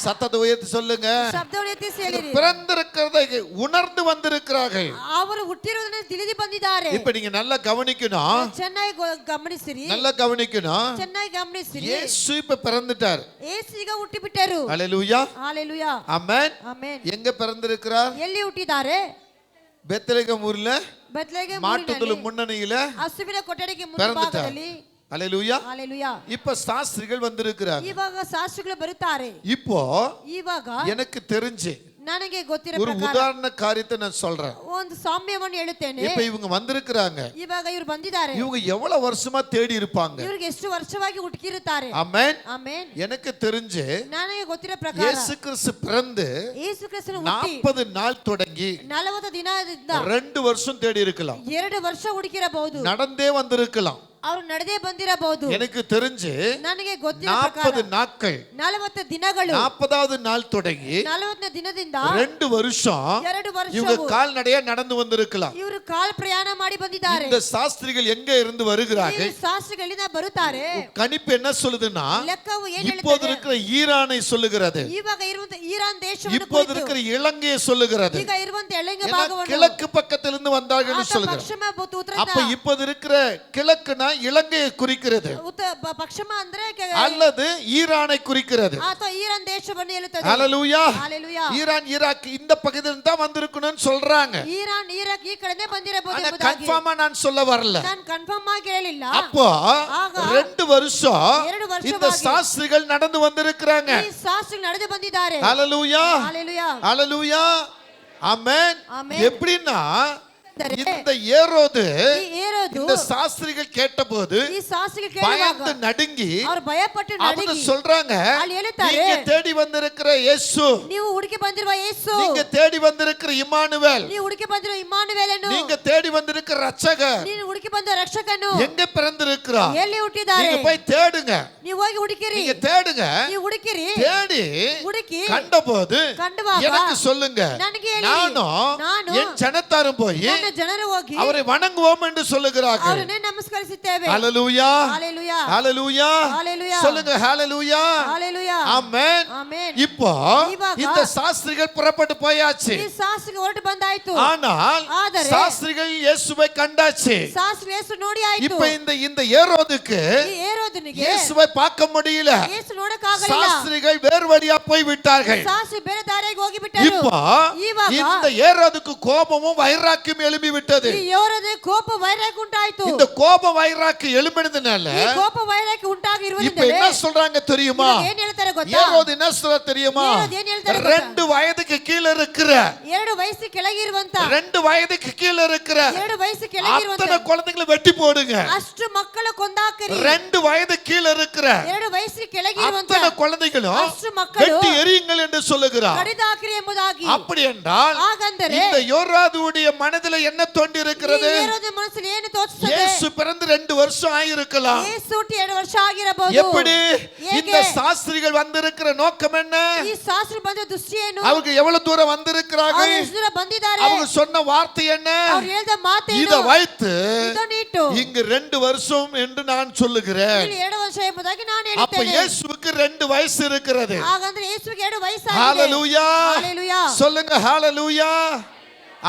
சத்தத்தை உயர்த்தி சொல்லுங்க. ಶಬ್ದವನ್ನು ಎತ್ತಿ ಹೇಳಿರಿ. பிறந்திருக்கிறதை உணர்ந்து வந்திருக்கிறார்கள். ಅವರು ಹುಟ್ಟಿರೋದನ್ನ ತಿಳಿದು ಬಂದಿದ್ದಾರೆ. இப்ப நீங்க நல்லா கவனிக்கணும், ಚೆನ್ನಾಗಿ ಗಮನಿಸಿರಿ, நல்லா கவனிக்கணும். ಚೆನ್ನಾಗಿ ಗಮನಿಸಿರಿ. இயேசு இப்ப பிறந்துட்டார். ಯೇಸು ಈಗ ಹುಟ್ಟಿ ಬಿಟ್ಟರು. ஹalleluya, ஹalleluya. ஆமென். ಆಮೆನ್. எங்க பிறந்திருக்கிறார்? ಎಲ್ಲಿ ಹುಟ್ಟಿದ್ದಾರೆ? பெத்லகேம் ஊர்ல ಬೆತ್ಲೆಹೇಮ್ மாட்டுத்தொழு ಊರಿನಲ್ಲಿ முன்னணியில ಹಸುವಿನ ಕೊಠಡಿಗೆ பிறந்துட்டார். ಮುಂಭಾಗದಲ್ಲಿ. ஹalleluya. ஹalleluya. இப்ப சாஸ்திரிகள் வந்திருக்கிறாங்க. ಇವಾಗ ಶಾಸ್ತ್ರಿಗಳು ಬರುತ್ತಾರೆ. இப்போ ಇವಾಗ எனக்கு தெரிஞ்சு ನನಗೆ ಗೊತ್ತಿರೋ ஒரு ಪ್ರಕಾರ உதாரண காரியத்தை நான் சொல்றேன். ಒಂದು ಸಾಮ್ಯವನ್ನು ಹೇಳುತ್ತೇನೆ. இப்ப இவங்க வந்திருக்கிறாங்க. ಇವಾಗ ಇವರು ಬಂದಿದ್ದಾರೆ. இவங்க எவ்வளவு வருஷமா தேடி இருப்பாங்க? ಇವರಿಗೆ ಎಷ್ಟು ವರ್ಷವಾಗಿ ಹುಡುಕಿರುತ್ತಾರೆ? ஆமென். ಆಮೆನ್. எனக்கு தெரிஞ்சு ನನಗೆ ಗೊತ್ತಿರೋ ಪ್ರಕಾರ இயேசு கிறிஸ்து பிறந்து ಯೇಸು ಕ್ರಿಸ್ತನು ಹುಟ್ಟಿ 40 நாள் தொடங்கி 40 ದಿನದಿಂದ 2 வருஷம் தேடி இருக்கலாம். 2 ವರ್ಷ ಹುಡುಕಿರಬಹುದು. நடந்தே வந்திருக்கலாம். ಅವರು ನಡೆದೇ ಬಂದಿರಬಹುದು. எனக்கு தெரிஞ்சு ನನಗೆ ಗೊತ್ತಿರೋ 40 ಪ್ರಕಾರ நாட்கள் 40 ದಿನಗಳು 40வது நாள் தொடங்கி 40ನೇ ದಿನದಿಂದ 2 வருஷம் 2 இவங்க ವರ್ಷವು கால்நடையா நடந்து வந்திருக்கலாம். ಇವರು ಕಾಲ್ ಪ್ರಯಾಣ ಮಾಡಿ ಬಂದಿದ್ದಾರೆ. இந்த சாஸ்திரிகள் எங்க இருந்து வருகிறார்கள்? ಈ ಶಾಸ್ತ್ರಿಗಳಿಂದ ಬರುತ್ತಾರೆ. கணிப்பு என்ன சொல்லுதுன்னா, ಲೆಕ್ಕವು ಏನು இப்போது ಹೇಳುತ್ತದೆ? இருக்கிற ஈரானை சொல்லுகிறது, ಇವಾಗ ಇರುವಂತ ಇರಾನ್ ದೇಶವನ್ನು இப்போது ಕುರಿತು, இருக்கிற இலங்கையை சொல்லுகிறது. ಈಗ ಇರುವಂತ ಎಳೆಂಗ ஏன்னா ಭಾಗವನ್ನು கிழக்கு பக்கத்திலிருந்து வந்தார்கள் ಆತ சொல்லுகிறது. ಪಶ್ಚಿಮ ಮತ್ತು ಉತ್ತರ அப்ப இப்போது இருக்கிற கிழக்குனா இலங்கையை குறிக்கிறது ಪಶ್ಚಿಮ ಅಂದ್ರೆ அல்லது ஈரானை குறிக்கிறது. ಅಥವಾ ಇರಾನ್ ದೇಶವನ್ನು ಹೇಳುತ್ತದೆ. ஹalleluya. ஹalleluya. ஈரான் ஈராக் இந்த பகுதியிலிருந்து தான் வந்திருக்கணும்னு சொல்றாங்க. ಇರಾನ್ ಇರಾಕ್ ಈ ಕಡೆನೇ ಬಂದಿರಬಹುದು ஆனா ಎಂಬುದಾಗಿ கன்ஃபார்மா நான் சொல்ல வரல. ನಾನು ಕನ್ಫರ್ಮ್ ಆಗಿ ಹೇಳಿಲ್ಲ. அப்போ ಆಗ 2 வருஷம் 2 ವರ್ಷವಾಗಿ இந்த சாஸ்திரிகள் நடந்து வந்திருக்கிறாங்க. ಈ ಶಾಸ್ತ್ರಿಗಳು ನಡೆದು ಬಂದಿದ್ದಾರೆ. ஹalleluya, ஹalleluya. ஹalleluya, ஆமென். ஆமென். எப்படின்னா இந்த ஏரோது ಈ ಏರೋದು இந்த சாஸ்திரிகள் கேட்டபோது ಈ ಶಾಸ್ತ್ರಿಗಳು ಕೇಳುವಾಗ பயந்து நடுங்கி ಅವರು ಭಯಪಟ್ಟು அவங்க ನಡುಗಿ சொல்றாங்க, ಅಲ್ಲಿ ಹೇಳ್ತಾರೆ, நீங்க தேடி வந்திருக்கிற இயேசு, ನೀವು ಹುಡುಕಿ ಬಂದಿರುವ ಯೇಸು, நீங்க தேடி வந்திருக்கிற இம்மானுவேல், ನೀವು ಹುಡುಕಿ ಬಂದಿರುವ ಇಮ್ಮಾನುವೇಲನು, நீங்க தேடி வந்திருக்கிற ரட்சகர் ನೀನು ಹುಡುಕಿ ಬಂದ ರಕ್ಷಕನು எங்க பிறந்திருக்கிறார், ಎಲ್ಲಿ ಹುಟ್ಟಿದ್ದಾರೆ, நீங்க போய் தேடுங்க, ನೀವು ಹೋಗಿ ಹುಡುಕಿರಿ, நீங்க தேடுங்க. ನೀವು ಹುಡುಕಿರಿ, தேடி ಹುಡುಕಿ கண்டபோது ಕಂಡುವಾಗ எனக்கு சொல்லுங்க, ನನಗೆ ಹೇಳಿ, நானும் என் ஜனத்தாரும் போய் ನನ್ನ ಜನರು ಹೋಗಿ அவரை வணங்குவோம் என்று சொல்லுகிறார்கள். ಅವರನ್ನೇ ನಮಸ್ಕರಿಸುತ್ತೇವೆ. ஹalleluya, ஹalleluya, ஹalleluya, ஹalleluya, சொல்லுங்க ஹalleluya, ஹalleluya, ஆமென். ஆமென். இப்போ இವಾಗ இந்த சாஸ்திரிகள் புறப்பட்டு போயாச்சு. ಈ ಶಾಸ್ತ್ರಿಗೆ ಹೊರಟು ಬಂದಾಯ್ತು. ஆனால் ಆದರೆ சாஸ்திரிகள் இயேசுவை கண்டாச்சு. ಶಾಸ್ತ್ರಿ ಯೇಸು ನೋಡಿ ಆಯ್ತು. இப்போ இந்த ஏரோதுக்கு ಈ ಏರೋದನಿಗೆ இயேசுவை பார்க்க முடியல. ಯೇಸು ನೋಡಕ್ಕಾಗಲಿಲ್ಲ. சாஸ்திரிகள் வேறு வழியா போய் விட்டார்கள். ಶಾಸ್ತ್ರಿ ಬೇರೆ ದಾರಿಯಾಗಿ ಹೋಗಿ ಬಿಟ್ಟರು. இப்போ ಇವಾಗ இந்த ஏரோதுக்கு கோபமும் வைராக்கியம் எழும்பி விட்டது. ಈ ಏರೋದನಿಗೆ ಕೋಪ ವೈರಾಗ್ಯ ಉಂಟಾಯ್ತು. இந்த கோப வைராக்கியம் எழும்பினதுனால ಈ ಕೋಪ ವೈರಾಗ್ಯ ಉಂಟಾಗಿ இப்ப ಇರುವುದರಿಂದ என்ன சொல்றாங்க தெரியுமா? ಏನ್ ಹೇಳ್ತಾರೆ ಗೊತ್ತಾ? ஏரோது என்ன சொல்ற தெரியுமா? ஏரோது ಏನ್ ಹೇಳ್ತಾರೆ ಗೊತ್ತಾ? 2 வயதுக்கு கீழ இருக்கிற 2 ವಯಸ್ಸು ಕೆಳಗೆ ಇರುವಂತ 2 வயதுக்கு கீழ இருக்கிற 2 ವಯಸ್ಸು ಕೆಳಗೆ ಇರುವಂತ அத்தனை குழந்தைகளை வெட்டி போடுங்க. ಅಷ್ಟು ಮಕ್ಕಳ ಕೊಂದಾಕರಿ. 2 வயது கீழ இருக்கிற 2 ವಯಸ್ಸು ಕೆಳಗೆ ಇರುವಂತ அத்தனை குழந்தைகளும் ಅಷ್ಟು ಮಕ್ಕಳು வெட்டி எறியுங்கள் என்று சொல்லுகிறார். ಕಡಿದಾಕಿರಿ ಎಂಬುದಾಗಿ. அப்படி என்றால் ಹಾಗಂದರೆ இந்த யோராதுடைய மனதில என்ன தோண்டி இருக்கிறது? ಈ ಏರೋದನ ಮನಸ್ಸಲ್ಲಿ ಏನು ತೋಚುತ್ತದೆ? இயேசு பிறந்து 2 வருஷம் ஆயிருக்கலாம். ಯೇಸು ಹುಟ್ಟಿ 2 ವರ್ಷ ಆಗಿರಬಹುದು. எப்படி? ಹೇಗೆ? இந்த சாஸ்திரிகள் வந்திருக்கிற நோக்கம் என்ன? ಈ ಶಾಸ್ತ್ರಿ ಬಂದ ದೃಷ್ಟಿ ಏನು? அவங்க எவ்வளவு தூரம் வந்திருக்கிறார்கள்? ಅವರು ಎಷ್ಟು ದೂರ ಬಂದಿದ್ದಾರೆ? அவங்க சொன்ன வார்த்தை என்ன? ಅವರು ಹೇಳಿದ ಮಾತು இத ಏನು? வைத்து ಇದನ್ನಿಟ್ಟು இங்கு 2 வருஷம் என்று நான் சொல்லுகிறேன். ಇಲ್ಲಿ 2 ವರ್ಷ ಎಂಬುದಾಗಿ ನಾನು அப்ப ಹೇಳುತ್ತೇನೆ. இயேசுவுக்கு 2 வயசு இருக்கிறது. ಹಾಗಂದ್ರೆ ಯೇಸುವಿಗೆ 2 ವಯಸ್ಸಾಗಿದೆ. ஹalleluya, ஹalleluya, சொல்லுங்க ஹalleluya,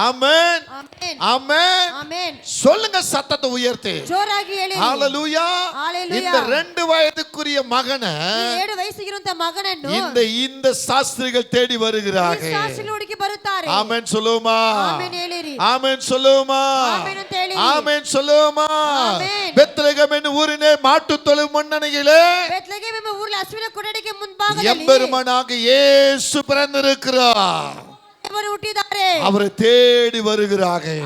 ஆமென், ಆಮೆನ್, ஆமென், ಆಮೆನ್. சொல்லுங்க சத்தத்தை உயர்த்தி ಜೋರಾಗಿ ಹೇಳಿ ஹalleluya. ஹalleluya. இந்த 2 வயதுக்குரிய மகனை ಈ 2 ವಯಸ್ಸಿಗಿರುವಂತ ಮಗನನ್ನು இந்த சாஸ்திரிகள் தேடி ಈ வருகிறார்கள். ಶಾಸ್ತ್ರಿಗಳು ಹುಡುಕಿ ಬರುತ್ತಾರೆ. ஆமென் சொல்லுமா, ಆಮೆನ್ ಹೇಳಿರಿ. ஆமென் சொல்லுமா, ಆಮೆನ್ ಅಂತ ಹೇಳಿ. ஆமென் சொல்லுமா. ஆமென். பெத்லகேம் என்னும் ஊரிலே மாட்டுத் தொழு மண்ணனையிலே ಬೆತ್ಲೆಹೇಮ್ ಎಂಬ ಊರಿನ ಹಸುವಿನ ಕೊಠಡಿಗೆ ಮುಂಭಾಗದಲ್ಲಿ எம்பெருமானாக இயேசு பிறந்திருக்கிறார். ದೇವರು ಹುಟ್ಟಿದ್ದಾರೆ. அவரை தேடி வருகிறார்கள்.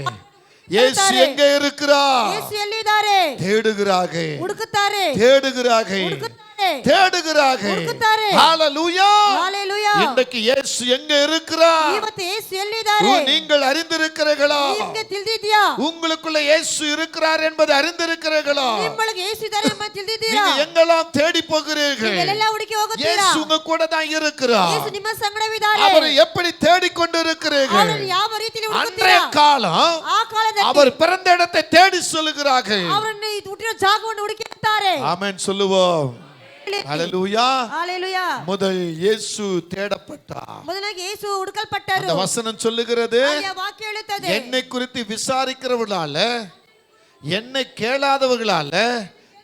இயேசு எங்க இருக்கிறார்? ಯೇಸು ಎಲ್ಲಿದ್ದಾರೆ? தேடுகிறார்கள், ಹುಡುಕುತ್ತಾರೆ, தேடுகிறார்கள், ಹುಡುಕುತ್ತಾರೆ, தேடுகிறார்கள். ಹುಡುಕುತ್ತಾರೆ. ஹalleluya. ஹalleluya. இன்றைக்கு இயேசு எங்க இருக்கிறார்? ಇವತ್ತು ಯೇಸು ಎಲ್ಲಿದ್ದಾರೆ? நீங்கள் அறிந்திருக்கிறீர்களா? ನಿಮಗೆ ತಿಳಿದಿದ್ಯಾ? உங்களுக்குள்ள இயேசு இருக்கிறார் என்பதை அறிந்திருக்கிறீர்களா? ನಿಮ್ಮೊಳಗೆ ಯೇಸು ಇದ್ದಾರೆ ಎಂಬ ತಿಳಿದಿದ್ದೀರಾ? நீங்க எங்கெல்லாம் தேடி போகிறீர்கள்? ಎಲ್ಲೆಲ್ಲ ಹುಡುಕಿ ಹೋಗುತ್ತೀರಾ? இயேசு உங்க கூட தான் இருக்கிறார். ಯೇಸು ನಿಮ್ಮ ಸಂಗಡವಿದ್ದಾರೆ. அவரை எப்படி தேடிக்கொண்டிருக்கிறீர்கள்? ಅವರನ್ನು ಯಾವ ರೀತಿಯಲ್ಲಿ அன்றைய ಹುಡುಕುತ್ತೀರಾ? காலம் ಆ ಕಾಲದಲ್ಲಿ அவர் பிறந்த இடத்தை தேடி சொல்லுகிறார்கள். ಅವರನ್ನು ಹುಟ್ಟಿರೋ ಜಾಗವನ್ನು ಹುಡುಕಿರುತ್ತಾರೆ. ஆமென் சொல்லுவோம். ஹalleluya. ஹalleluya. முதல் இயேசு தேடப்பட்டார். ಮೊದಲಾಗಿ ಯೇಸು ಹುಡುಕಲ್ಪಟ್ಟರು. அந்த வசனம் சொல்லுகிறது, ಆ ವಾಕ್ಯ ಹೇಳುತ್ತದೆ, என்னை குறித்து விசாரிக்கிறவர்களால, என்னை கேளாதவர்களால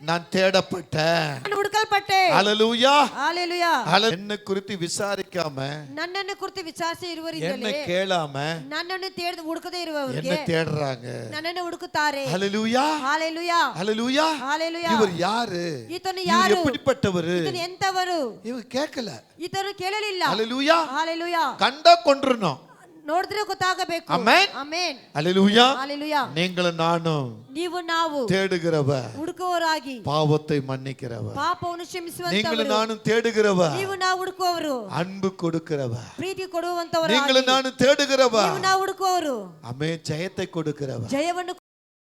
நான் தேடப்பட்டேன். ನಾನು ಹುಡುಕಲ್ಪಟ್ಟೆ. ஹalleluya. ஹalleluya. என்னை குறித்து விசாரிக்காம, ನನ್ನನ್ನು ಕುರಿತು ವಿಚಾರಿಸಿ என்னை ಇರುವವರಿದ್ದರೆ, கேளாம ನನ್ನನ್ನು ತೇಡದೆ ಹುಡುಕದೇ என்ன ಇರುವವರಿಗೆ தேடுறாங்க. ನನ್ನನ್ನು ಹುಡುಕುತ್ತಾರೆ. ஹalleluya. ஹalleluya. ஹalleluya. ஹalleluya. இவர் யாரு? ಈತನು இவர் ಯಾರು? எப்படிப்பட்டவரு? ಈತನು ಎಂತವರು? இவர் கேட்கல. ಈತನು ಕೇಳಲಿಲ್ಲ. ஹalleluya. ஹalleluya. கண்டா கொன்றணும். ನೋಡಿದ್ರೆ ಗೊತ್ತಾಗಬೇಕು. ಆಮೆನ್. ಆಮೆನ್. ஹalleluya. ஹalleluya. நீங்களும் நானும் ನೀವು ನಾವು தேடுகிறவர், ಹುಡುಕುವವರಾಗಿ பாவத்தை மன்னிக்கிறவர். ಪಾಪವನ್ನು ಕ್ಷಮಿಸುವಂತವರು. நீங்களும் நானும் தேடுகிறவர், ನೀವು ನಾವು ಹುಡುಕುವವರು. அன்பு கொடுக்கிறவர். ಪ್ರೀತಿ ಕೊಡುವಂತವರು. நீங்களும் நானும் தேடுகிறவர், ನೀವು ನಾವು ಹುಡುಕುವವರು. ஆமென், ஜெயத்தை கொடுக்கிறவர். ಜಯವನ್ನು.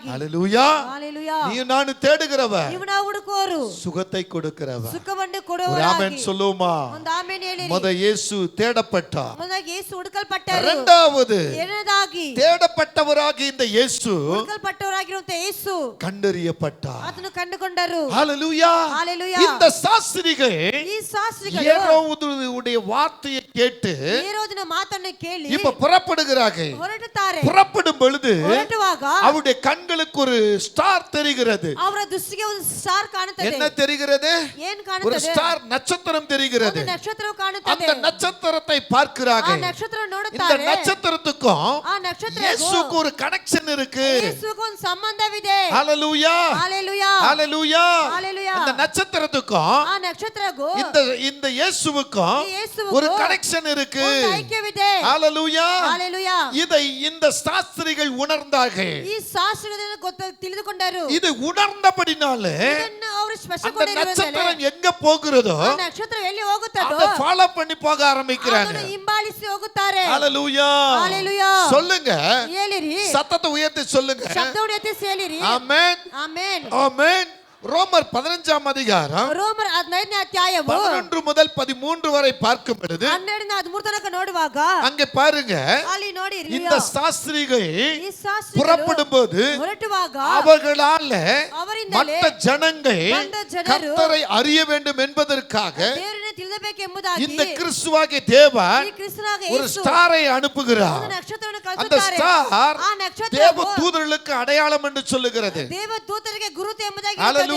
ஹalleluya. ஹalleluya. நீயும் நானும் தேடுகிறவர், ನೀವು ನಾವು ಹುಡುಕುವವರು. சுகத்தை கொடுக்கிறவர். ಸುಖವನ್ನು ஒரு ಕೊಡುವವರಾಗಿ. ஆமென் சொல்லுமா? ಒಂದು ಆಮೆನ್ ಹೇಳಿರಿ. முத இயேசு தேடப்பட்டார். ಮೊದಲಾಗಿ ಯೇಸು ಹುಡುಕಲ್ಪಟ್ಟರು. இரண்டாவது ಎರಡನೇದಾಗಿ தேடப்பட்டவராಗಿ இந்த இயேசு ಹುಡುಕಲ್ಪಟ್ಟವರಾಗಿರುವಂತ ಯೇಸು கண்டறியப்பட்டார். ಅದನ್ನು ಕಂಡುಕೊಂಡರು. ஹalleluya. ஹalleluya. இந்த சாஸ்திரிகள் ಈ ಶಾಸ್ತ್ರಿಗಳು ஏரோதுடைய வார்த்தையை கேட்டு ಏರೋದಿನ ಮಾತನ್ನು ಕೇಳಿ இப்ப புறப்படுகிறார்கள். ಹೊರಡುತ್ತಾರೆ. புறப்படும் பொழுது ಹೊರಡುವಾಗ அவருடைய கண்கள் அவங்களுக்கு ஒரு ஸ்டார் தெரிகிறது. ಅವರ ದೃಷ್ಟಿಗೆ ಒಂದು ಸ್ಟಾರ್ ಕಾಣುತ್ತದೆ. என்ன தெரிகிறது? ಏನು ஒரு ಕಾಣುತ್ತದೆ? ஸ்டார் நட்சத்திரம் தெரிகிறது. ಒಂದು ನಕ್ಷತ್ರವು ಕಾಣುತ್ತದೆ. அந்த நட்சத்திரத்தை பார்க்கிறார்கள். ಆ ನಕ್ಷತ್ರವನ್ನು இந்த ನೋಡುತ್ತಾರೆ. நட்சத்திரத்துக்கும் ಆ ನಕ್ಷತ್ರಕ್ಕೂ இயேசுவுக்கு ஒரு கனெக்ஷன் இருக்கு. ಯೇಸುವಿಗೂ ಒಂದು ಸಂಬಂಧವಿದೆ. ஹalleluya ஹalleluya ஹalleluya. ஹalleluya. அந்த நட்சத்திரத்துக்கும் ಆ ನಕ್ಷತ್ರಕ್ಕೂ இந்த இயேசுவுக்கும் ஒரு கனெக்ஷன் இருக்கு. ಒಂದು ಐಕ್ಯವಿದೆ. ஹalleluya ஹalleluya. இதை இந்த சாஸ்திரிகள் உணர்ந்தார்கள். ಈ ಶಾಸ್ತ್ರಗಳನ್ನು ತಿಳಿದುಕೊಂಡರು. இது உணர்ந்தபடினாலே ಇದನ್ನು ಅವರು அந்த ಸ್ಪಷ್ಟಪಡಿಸಿದ್ದಾರೆ. நட்சத்திரம் எங்க போகிறதோ ಆ ನಕ್ಷತ್ರ ಎಲ್ಲಿ ಹೋಗುತ್ತದೋ அதை ஃபாலோ பண்ணி போக ஆரம்பிக்கிறாங்க. ಅದನ್ನು ಹಿಂಬಾಲಿಸಿ ಹೋಗುತ್ತಾರೆ. ஹalleluya ஹalleluya. சொல்லுங்க, ಹೇಳಿರಿ. சத்தத்தை உயர்த்தி சொல்லுங்க. ಶಬ್ದವನ್ನು ಎತ್ತಿಸಿ ಹೇಳಿರಿ. ஆமென் ಆಮೆನ್. ஆமென். ரோமர் 15ஆம் அதிகாரம் ರೋಮರ್ 15ನೇ ಅಧ್ಯಾಯವು 11 முதல் 13 வரை பார்க்கும் பொழுது 12ರಿಂದ 13 ತನಕ ನೋಡುವಾಗ அங்கே பாருங்க, ಅಲ್ಲಿ ನೋಡಿರಿ. இந்த சாஸ்திரிகள் ಈ ಶಾಸ್ತ್ರಿಗಳು புறப்படும் போது ಹೊರಟುವಾಗ அவர்களால ಅವರಿಂದಲೇ மற்ற ஜனங்கள் ಬಂದ ಜನರು கர்த்தரை அறிய வேண்டும் என்பதற்காக ದೇವರನ್ನು ತಿಳಿಯಬೇಕೆಂಬುದಾಗಿ இந்த கிறிஸ்துவாகிய தேவன் ಈ ಕ್ರಿಸ್ತನಾಗ ஒரு ಯೇಸು ஸ்டாரை அனுப்புகிறார். ಒಂದು ನಕ್ಷತ್ರವನ್ನು அந்த ಕಳುಹಿಸುತ್ತಾರೆ. ஸ்டார் ಆ ನಕ್ಷತ್ರವು தேவ தூதர்களுக்கு அடையாளம் என்று சொல்லுகிறது. ದೇವದೂತರಿಗೆ ಗುರುತು ಎಂಬುದಾಗಿ ஹalleluya.